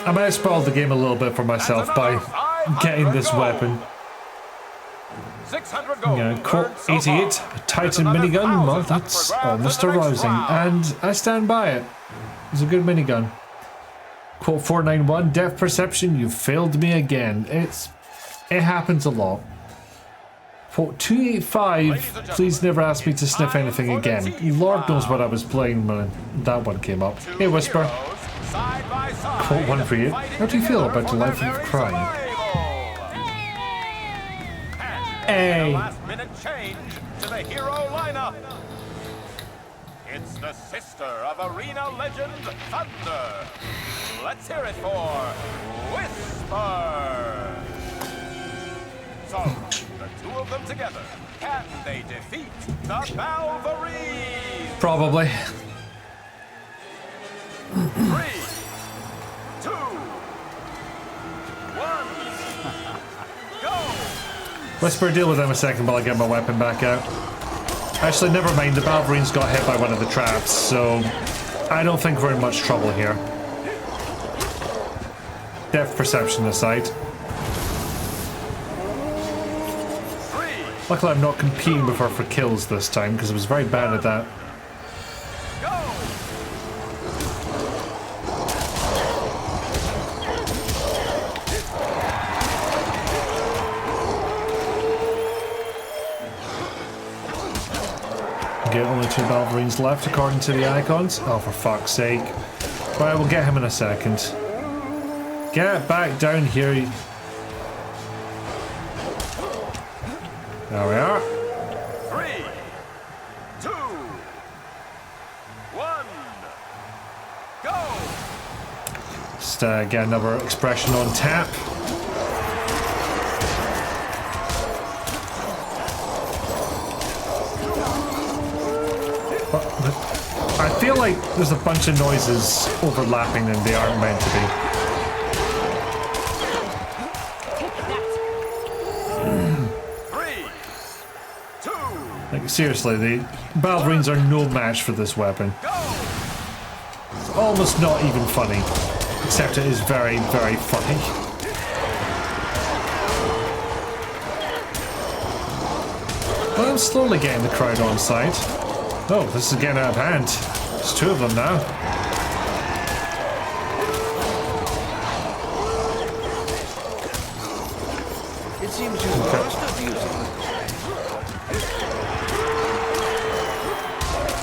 I might have spoiled the game a little bit for myself by getting this weapon. 600 gold. Yeah, quote 88, a Titan minigun, well that's almost arousing, and I stand by it. It's a good minigun. Quote 491, depth perception, you failed me again. It happens a lot. Quote 285, please never ask me to sniff anything again. Lord knows what I was playing when that one came up. Hey Whisper. Quote 138, how do you feel about the life of crime? Hey. Last minute change to the hero lineup. It's the sister of arena legend Thunder. Let's hear it for Whisper. So, the two of them together, can they defeat the Valkyries? Probably. 3, 2, 1, go! Whisper, deal with them a second while I get my weapon back out. Actually, never mind, the Valverine's got hit by one of the traps, so I don't think we're in much trouble here. Depth perception aside. Luckily I'm not competing with her for kills this time, because I was very bad at that. Okay, only 2 Valverines left according to the icons. Oh, for fuck's sake. Right, we'll get him in a second. Get back down here. There we are. 3, 2, just get another expression on tap. I feel like there's a bunch of noises overlapping and they aren't meant to be. Like, seriously, the Balverines are no match for this weapon. It's almost not even funny, except it is very, very funny. Well, I'm slowly getting the crowd on side. Oh, this is getting out of hand. There's two of them now. It seems you must have used it.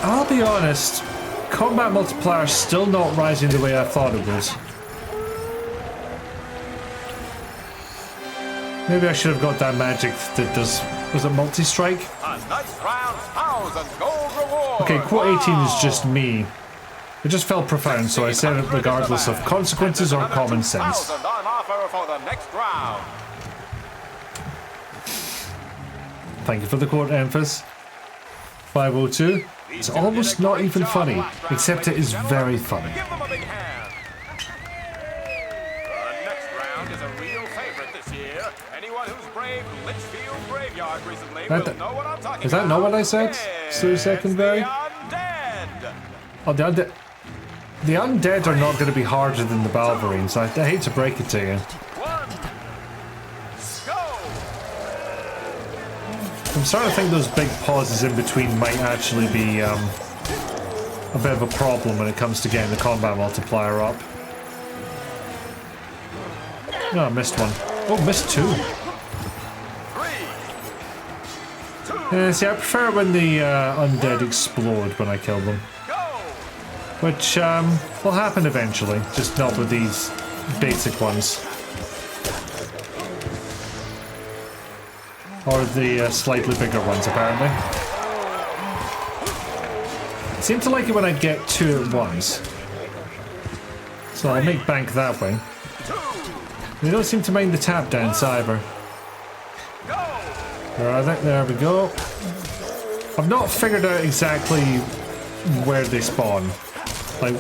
I'll be honest, combat multiplier is still not rising the way I thought it would. Maybe I should have got that magic that does... Was it multi-strike? Okay, quote 18 is just me. It just felt profound, so I said it regardless of consequences or common sense. On offer for the next round. Thank you for the quote, Emphas. 502. It's almost not even funny, except it is very funny. The next round is a real favorite this year. Anyone who's braved Litchfield Graveyard recently will know what I'm talking about. Is that not what I said? 3 second very? Oh, the undead are not going to be harder than the Balverines. I hate to break it to you. I'm starting to think those big pauses in between might actually be a bit of a problem when it comes to getting the combat multiplier up. No, I missed one. Oh, missed two. See, I prefer it when the undead explode when I kill them. Which will happen eventually, just not with these basic ones. Or the slightly bigger ones, apparently. I seem to like it when I get two at once. So I'll make bank that way. They don't seem to mind the tap dance either. Where are they? There we go. I've not figured out exactly where they spawn. Like,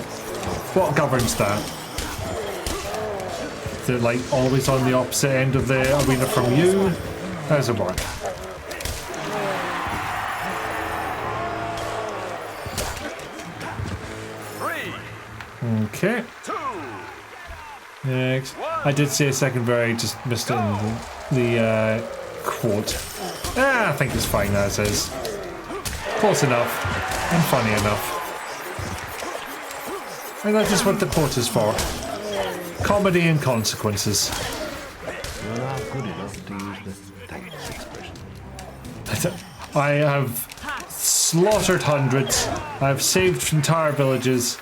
what governs that? They're like always on the opposite end of the arena from you? How does it work? Okay. Next. I did say a second very, just missed it in the quote. I think it's fine as is. Close enough. And funny enough. And that is what the quote is for. Comedy and consequences. You are good enough to use the thanks expression. I have slaughtered hundreds. I've saved entire villages.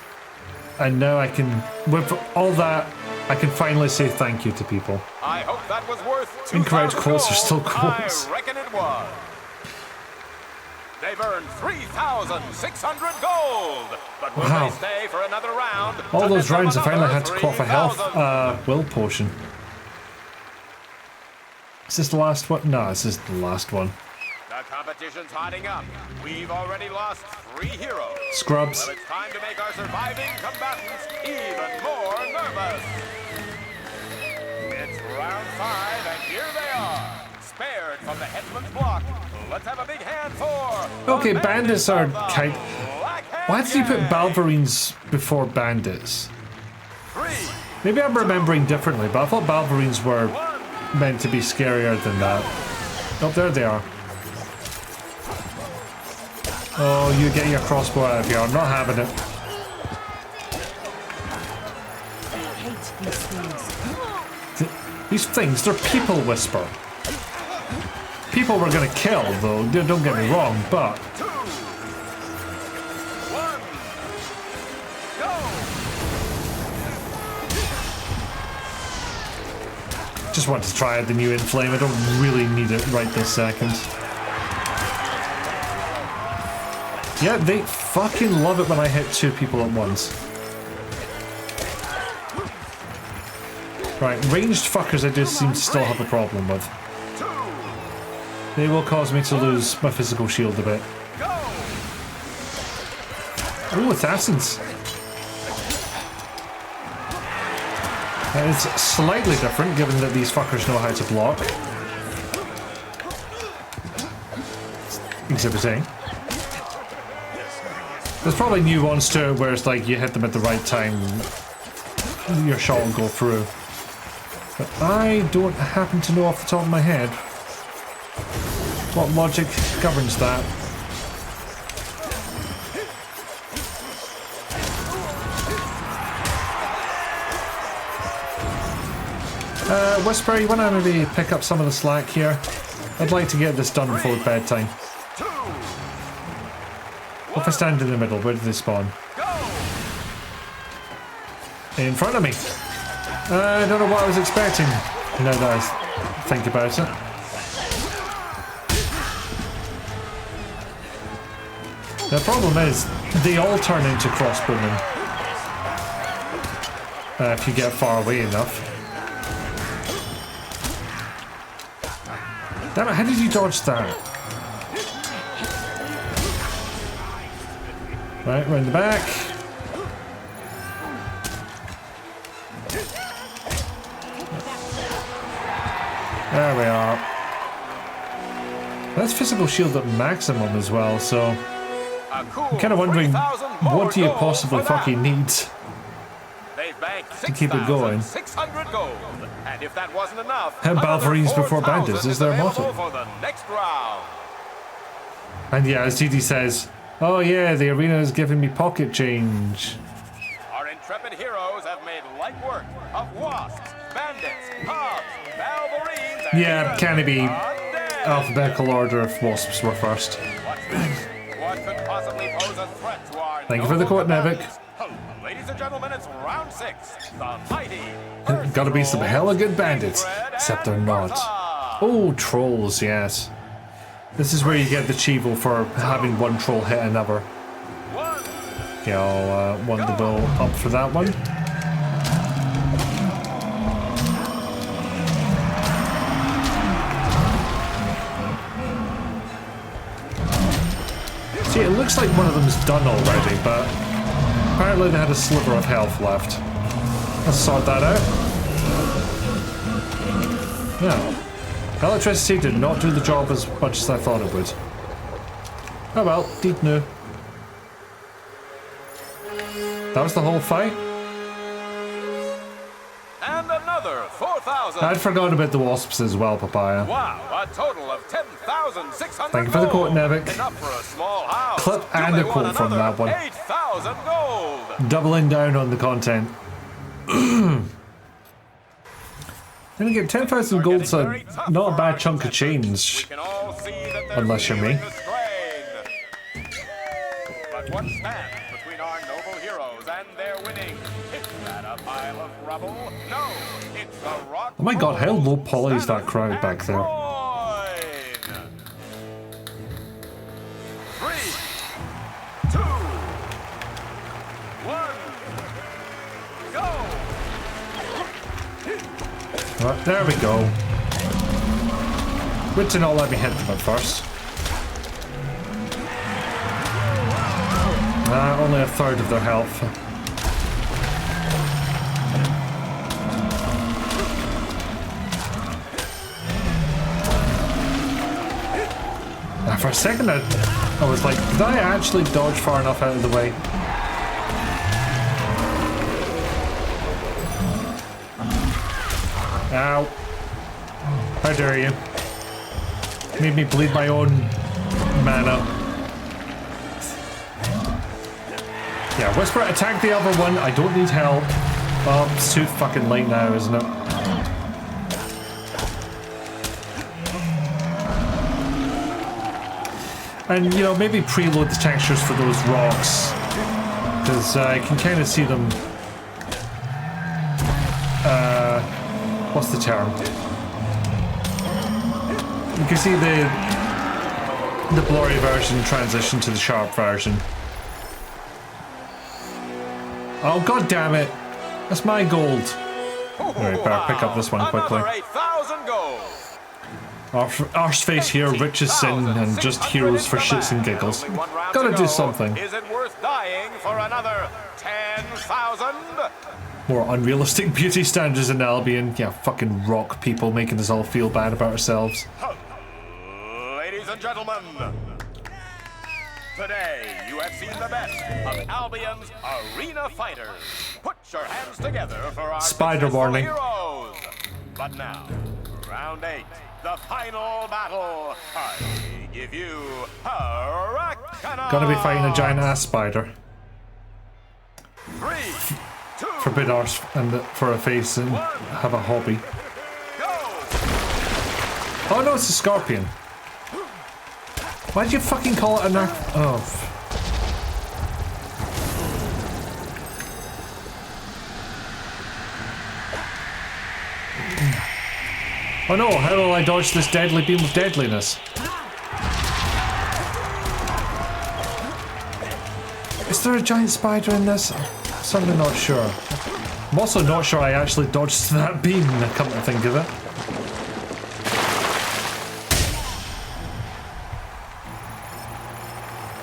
And now I can, with all that, I can finally say thank you to people. I hope that was worth Incorrect quotes are still quotes. I reckon it was. They've earned 3,600 gold. But will they stay for another round? All those rounds I finally had to quaff a health will potion. Is this the last one? No, this is the last one. The competition's hotting up. We've already lost 3 heroes. Scrubs. Well, it's time to make our surviving combatants even more nervous. It's round 5, and here they are. Spared from the headsman's block. Let's have a big hand for... Okay, bandits are kind... Why did you put Balverines before bandits? Maybe I'm remembering differently, but I thought Balverines were meant to be scarier than that. Oh, there they are. Oh, you get your crossbow out of here. I'm not having it. These things, they're people whisper. People we're gonna kill, though, don't get me wrong, but... Just want to try out the new Inflame. I don't really need it right this second. Yeah, they fucking love it when I hit 2 people at once. Right, ranged fuckers I do seem to still have a problem with. They will cause me to lose my physical shield a bit. Oh, assassins. That is slightly different, given that these fuckers know how to block. Exhibiting. There's probably nuance to it where it's like you hit them at the right time, your shot will go through. But I don't happen to know off the top of my head what logic governs that. Whisper, you want to maybe pick up some of the slack here? I'd like to get this done before bedtime. If I stand in the middle, where do they spawn? In front of me. I don't know what I was expecting, now that I think about it. The problem is, they all turn into crossbowmen. If you get far away enough. Damn it, how did you dodge that? Right, round the back. There we are. That's physical shield at maximum as well, so I'm kind of wondering, what do you possibly fucking need to keep it going? 600 gold. And if that wasn't enough, How Balverines before bandits is their motto. for the next round. And yeah, as TD says, oh yeah, the arena is giving me pocket change. Our intrepid heroes have made light work of wasps, bandits, hogs, Balverines, and Yeah, can it be alphabetical order if wasps were first? what could possibly pose a threat to our Thank you for the quote, Nevik. Ladies and gentlemen, it's round 6. The mighty Gotta be some hella good bandits, except they're not. Oh, trolls, yes. This is where you get the Chivo for having one troll hit another. Okay, I'll want the bow up for that one. See, it looks like one of them's done already, but apparently they had a sliver of health left. Let's sort that out. Yeah. Electricity did not do the job as much as I thought it would. Oh well, deep new. That was the whole fight? And another 4,000. I'd forgotten about the wasps as well, Papaya. Wow, a total of 10,600. Thank you for the quote, Nevik. Enough for a small house. Clip and a quote from that one. 8,000 gold. Doubling down on the content. Then again, 10,000 gold's not a bad chunk of change. Unless you're me. But what stands between our noble heroes and their winning? Is that a pile of rubble? No, it's a rock. Oh my god, how low poly is that crowd back there? 3, 2, 1, go! Right, there we go. Good to not let me hit them at first. Only a third of their health. For a second I was like, did I actually dodge far enough out of the way? Ow. How dare you? Made me bleed my own mana. Yeah, Whisper, attack the other one. I don't need help. Oh, it's too fucking late now, isn't it? And, you know, maybe preload the textures for those rocks. Because I can kind of see them... what's the term? You can see the blurry version transition to the sharp version. Oh, god damn it! That's my gold. Alright, better pick up this one quickly. Another 8,000 gold. Arseface here, rich as sin, and just heroes for shits and giggles. Gotta do something. Is it worth dying for another 10,000? More unrealistic beauty standards in Albion. Yeah, fucking rock people making us all feel bad about ourselves. Ladies and gentlemen, today you have seen the best of Albion's arena fighters. Put your hands together for our Spider warning. heroes. But now, round 8, the final battle. I give you Arachana. Gonna be fighting a giant ass spider. 3, 2, Forbid arse and for a face and have a hobby. Oh no, it's a scorpion. Why'd you fucking call it an oh. Oh no, how will I dodge this deadly beam of deadliness? Is there a giant spider in this? I'm certainly not sure. I'm also not sure I actually dodged that beam, come to think of it.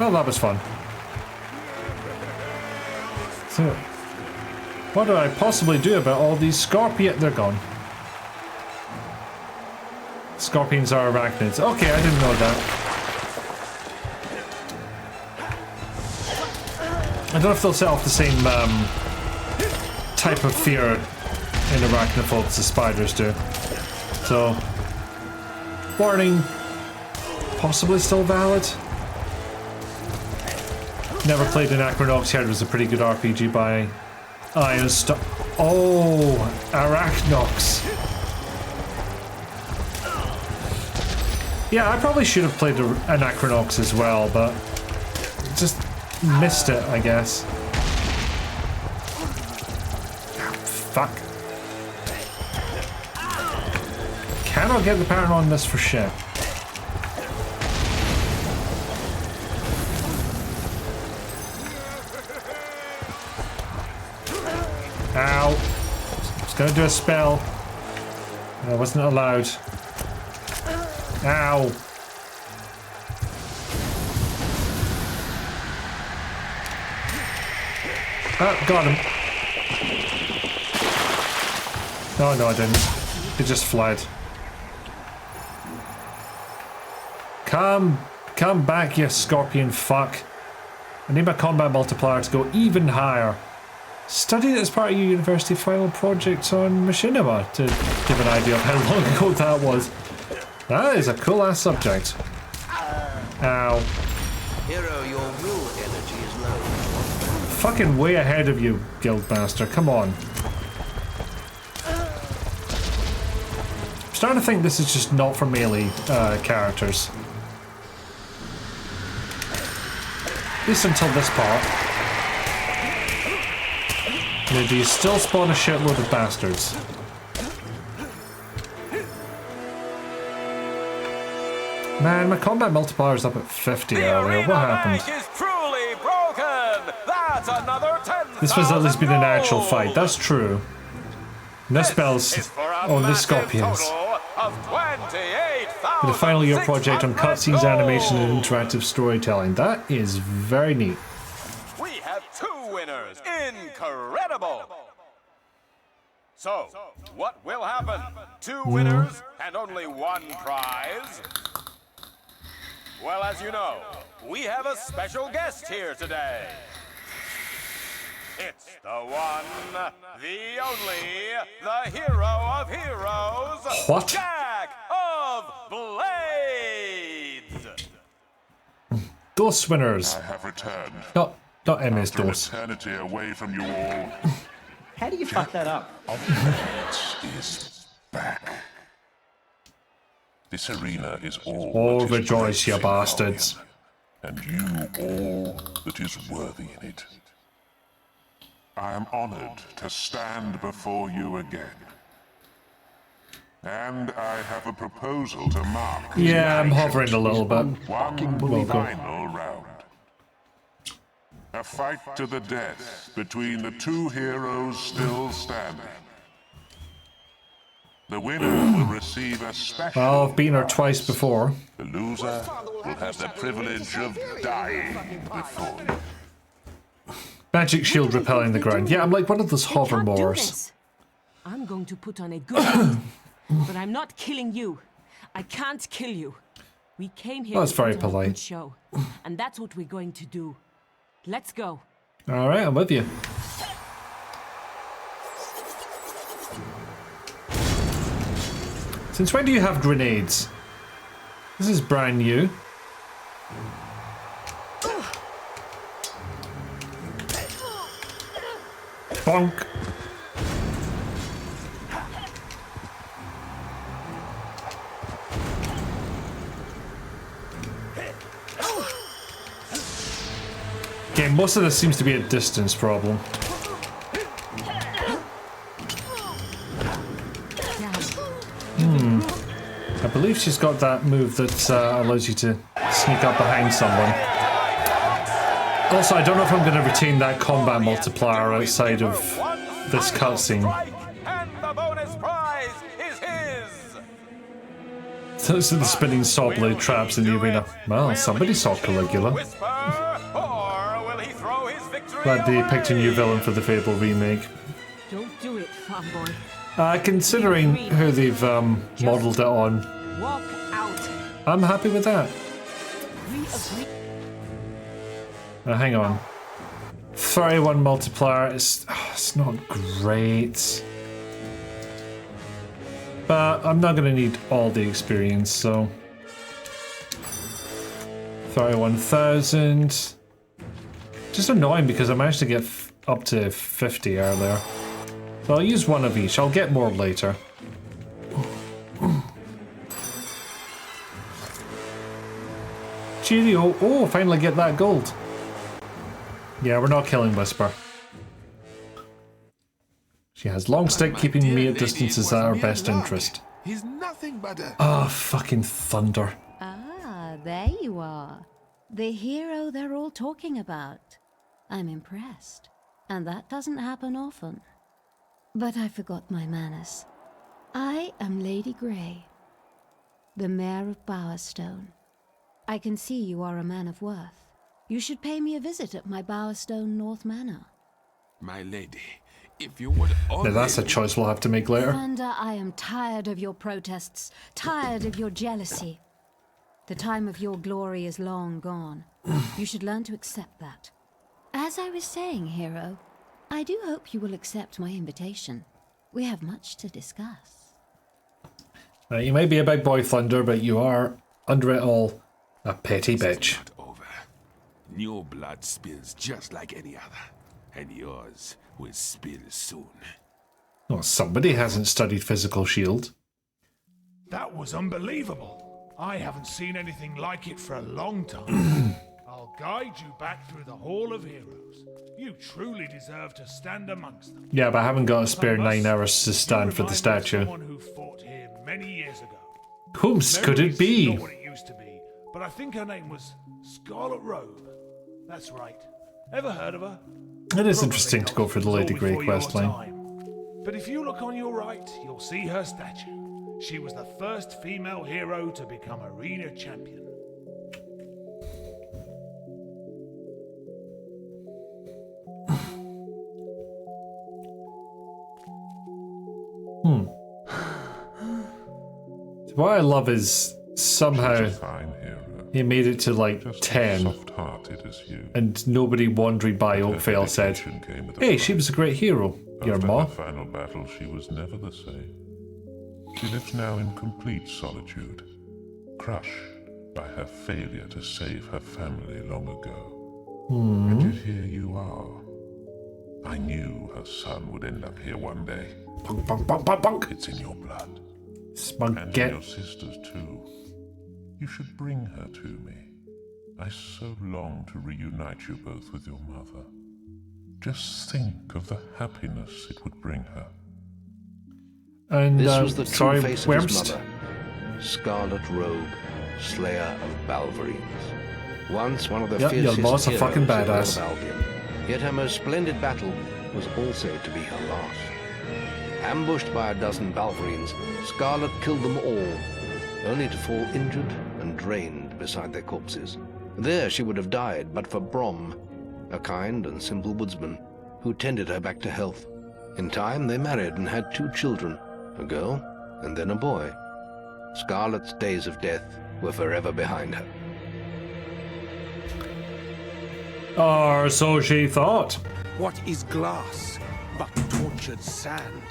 Well, that was fun. So, what do I possibly do about all these scorpions? They're gone. Scorpions are arachnids. Okay, I didn't know that. I don't know if they'll set off the same type of fear in arachnophobes as spiders do. So, warning, possibly still valid. Never played an Acronox, heard it was a pretty good RPG by Iron Star. Oh, Arachnox. Yeah, I probably should have played an Acronox as well, but just missed it, I guess. Fuck. Cannot get the pattern on this for shit. Ow. I was gonna do a spell. I wasn't allowed. Ow. Oh, got him. No, I didn't. He just fled. Come back, you scorpion fuck. I need my combat multiplier to go even higher. Studied it as part of your university final project on machinima to give an idea of how long ago that was. That is a cool ass subject. Ow. Hero, your will energy is low. Fucking way ahead of you, Guildmaster. Come on. I'm starting to think this is just not for melee characters. At least until this part. Now, do you still spawn a shitload of bastards? Man, my combat multiplier is up at 50 earlier. What happened? Is truly broken. That's another 10,000 This was at least been an actual gold. fight. That's true. No spells. Oh, the scorpions. For the final year project on cutscenes, animation, and interactive storytelling. That is very neat. We have 2 winners. Incredible. So, what will happen? 2 winners and only 1 prize? Well, as you know, we have a special guest here today. It's the one, the only, the hero of heroes, What? Jack of Blades. Dos winners. I have returned. Not MS After Dos. eternity away from you all. How do you fuck that up? Blades is back. This arena is all Oh, that is rejoice, you great in bastards. Albion, and you all that is worthy in it. I am honored to stand before you again. And I have a proposal to mark. Yeah, I'm hovering a little bit. One We'll go. final round. A fight to the death between the 2 heroes still standing. The winner will receive a special. Well, I've been her twice before. The loser will have the privilege of dying before you. Magic shield repelling the ground. Yeah, I'm like one of those hovermores. I'm going to put on a good fight, but I'm not killing you. I can't kill you. We came here That's to very put on a polite. good show, and that's what we're going to do. Let's go. All right, I'm with you. Since when do you have grenades? This is brand new. Bonk. Okay, most of this seems to be a distance problem. I believe she's got that move that allows you to sneak up behind someone. Also, I don't know if I'm going to retain that combat multiplier outside of this cutscene. And the bonus prize is his. Those are the spinning saw blade traps in the arena. Well, somebody saw Caligula. Glad they picked a new villain for the Fable remake. Don't do it, farm boy. Considering who they've modelled it on, Walk out. I'm happy with that. Hang on. 31 multiplier, it's not great. But I'm not going to need all the experience, so... 31,000. Just annoying because I managed to get up to 50 earlier. So I'll use one of each. I'll get more later. Cheerio. Oh, finally get that gold. Yeah, we're not killing Whisper. She has long stick, keeping me at distances at our best interest. He's nothing but a... Oh, fucking thunder. Ah, there you are. The hero they're all talking about. I'm impressed. And that doesn't happen often. But I forgot my manners. I am Lady Grey, the Mayor of Bowerstone. I can see you are a man of worth. You should pay me a visit at my Bowerstone North Manor. My lady, if you would only... Now that's a choice we'll have to make later. Commander, I am tired of your protests, tired of your jealousy. The time of your glory is long gone. You should learn to accept that. As I was saying, hero, I do hope you will accept my invitation. We have much to discuss. You may be a big boy, Thunder, but you are, under it all, a petty bitch. Your blood spills just like any other, and yours will spill soon. Well, somebody hasn't studied physical shield. That was unbelievable. I haven't seen anything like it for a long time. I'll guide you back through the Hall of Heroes. You truly deserve to stand amongst them. Yeah, but I haven't got a spare 9 hours to stand for the statue. Someone who fought here many years ago. Whomst could it be? Not what it used to be, but I think her name was Scarlet Robe. That's right. Ever heard of her? It is interesting to go for the Lady Grey questline. But if you look on your right, you'll see her statue. She was the first female hero to become arena champion. What I love is somehow he made it to like 10 and nobody wandering by Oakvale said, "Hey, she was a great hero, your ma." After the final battle, she was never the same. She lives now in complete solitude, crushed by her failure to save her family long ago. And yet here you are. I knew her son would end up here one day. Bonk, bonk, bonk, bonk, bonk. It's in your blood. Smug And get. your sisters too. You should bring her to me. I so long to reunite you both with your mother. Just think of the happiness it would bring her. And This was the true sorry, face of his Wurmst. mother, Scarlet Robe, Slayer of Balverines. Once one of the Yep, your fiercest mom's a heroes fucking in all of badass. Albion. Yet her most splendid battle was also to be her last. Ambushed by a dozen Balverines, Scarlet killed them all, only to fall injured and drained beside their corpses. There she would have died but for Brom, a kind and simple woodsman, who tended her back to health. In time, they married and had 2 children, a girl and then a boy. Scarlet's days of death were forever behind her. Or so she thought. What is glass but tortured sand?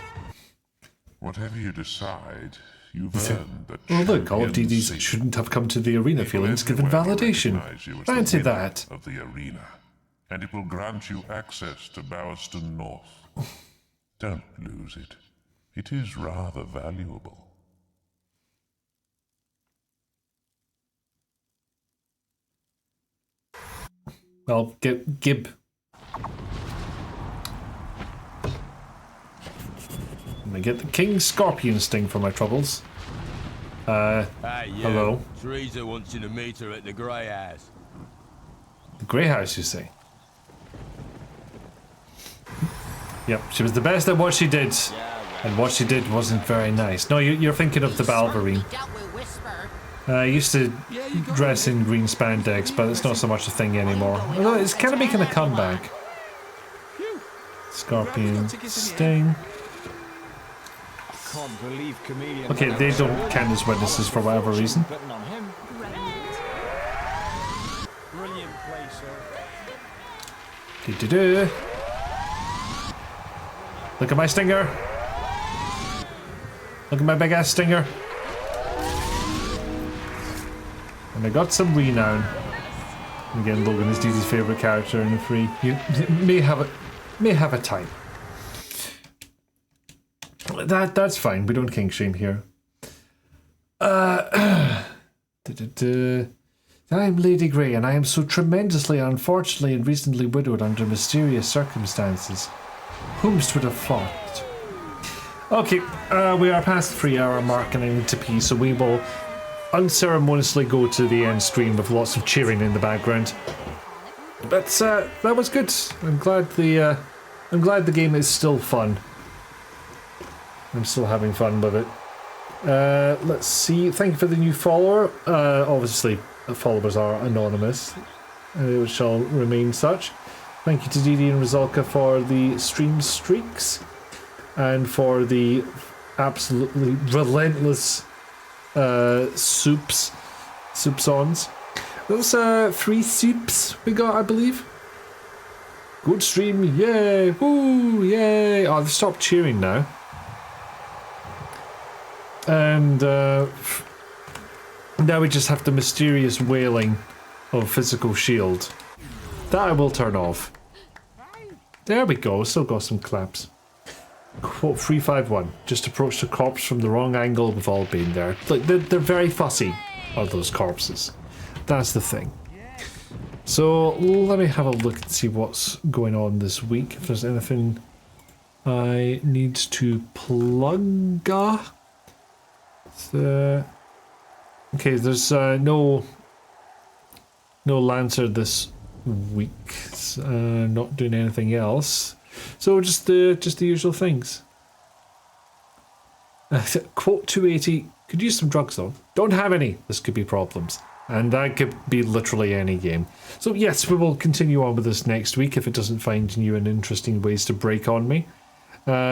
Whatever you decide, you've earned the Well, look, all of champion DDs seat. shouldn't have come to the arena People feelings given everywhere will validation. recognize you as the Fancy winner that. of the arena, and it will grant you access to Bowerston North. Don't lose it. It is rather valuable. Well, Gib. I'm gonna get the King Scorpion Sting for my troubles. Hey, hello. Teresa wants you to meet her at the Grey House. The Grey House, you say? Yep, she was the best at what she did. And what she did wasn't very nice. No, you're thinking of the Balverine. I used to dress in green spandex, but it's not so much a thing anymore. Although it's kind of making a comeback. Scorpion Sting. Can't believe Chameleon. Okay, they don't count as witnesses for whatever reason. Brilliant play, sir. Do-do-do. Look at my stinger. Look at my big ass stinger. And I got some renown. And again, Logan is DD's favourite character in the 3. You may have a time. That's fine. We don't king shame here. I'm Lady Grey, and I am so tremendously, unfortunately, and recently widowed under mysterious circumstances. Whomst would have thought? Okay, we are past the 3-hour mark, and I need to pee, so we will unceremoniously go to the end screen with lots of cheering in the background. But that was good. I'm glad the game is still fun. I'm still having fun with it. Let's see. Thank you for the new follower. Obviously, the followers are anonymous. It shall remain such. Thank you to DD and Rizalka for the stream streaks and for the absolutely relentless soups-ons. Those 3 soups we got, I believe. Good stream, yay! Woo, yay! Oh, they've stopped cheering now. And now we just have the mysterious wailing of physical shield. That I will turn off. There we go, still got some claps. Quote 351. Just approached the corpse from the wrong angle, we've all been there. Like, they're very fussy, are those corpses. That's the thing. So, let me have a look and see what's going on this week. If there's anything I need to plug. Okay, there's no Lancer this week. Not doing anything else. So just the usual things. Quote 280. Could use some drugs though. Don't have any. This could be problems. And that could be literally any game. So yes, we will continue on with this next week if it doesn't find new and interesting ways to break on me.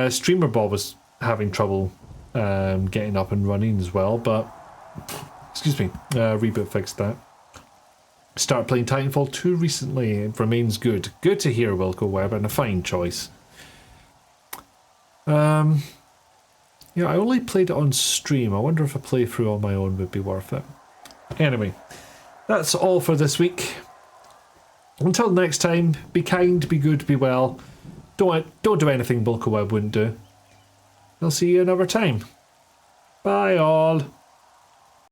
Streamer Bob was having trouble getting up and running as well, but excuse me, Reboot fixed that. Started playing Titanfall 2 recently. It remains good. Good to hear, Wilco Webb, and a fine choice. Yeah, I only played it on stream. I wonder if a playthrough on my own would be worth it. Anyway, that's all for this week. Until next time, be kind, be good, be well. Don't do anything Wilco Webb wouldn't do. I'll see you another time. Bye all.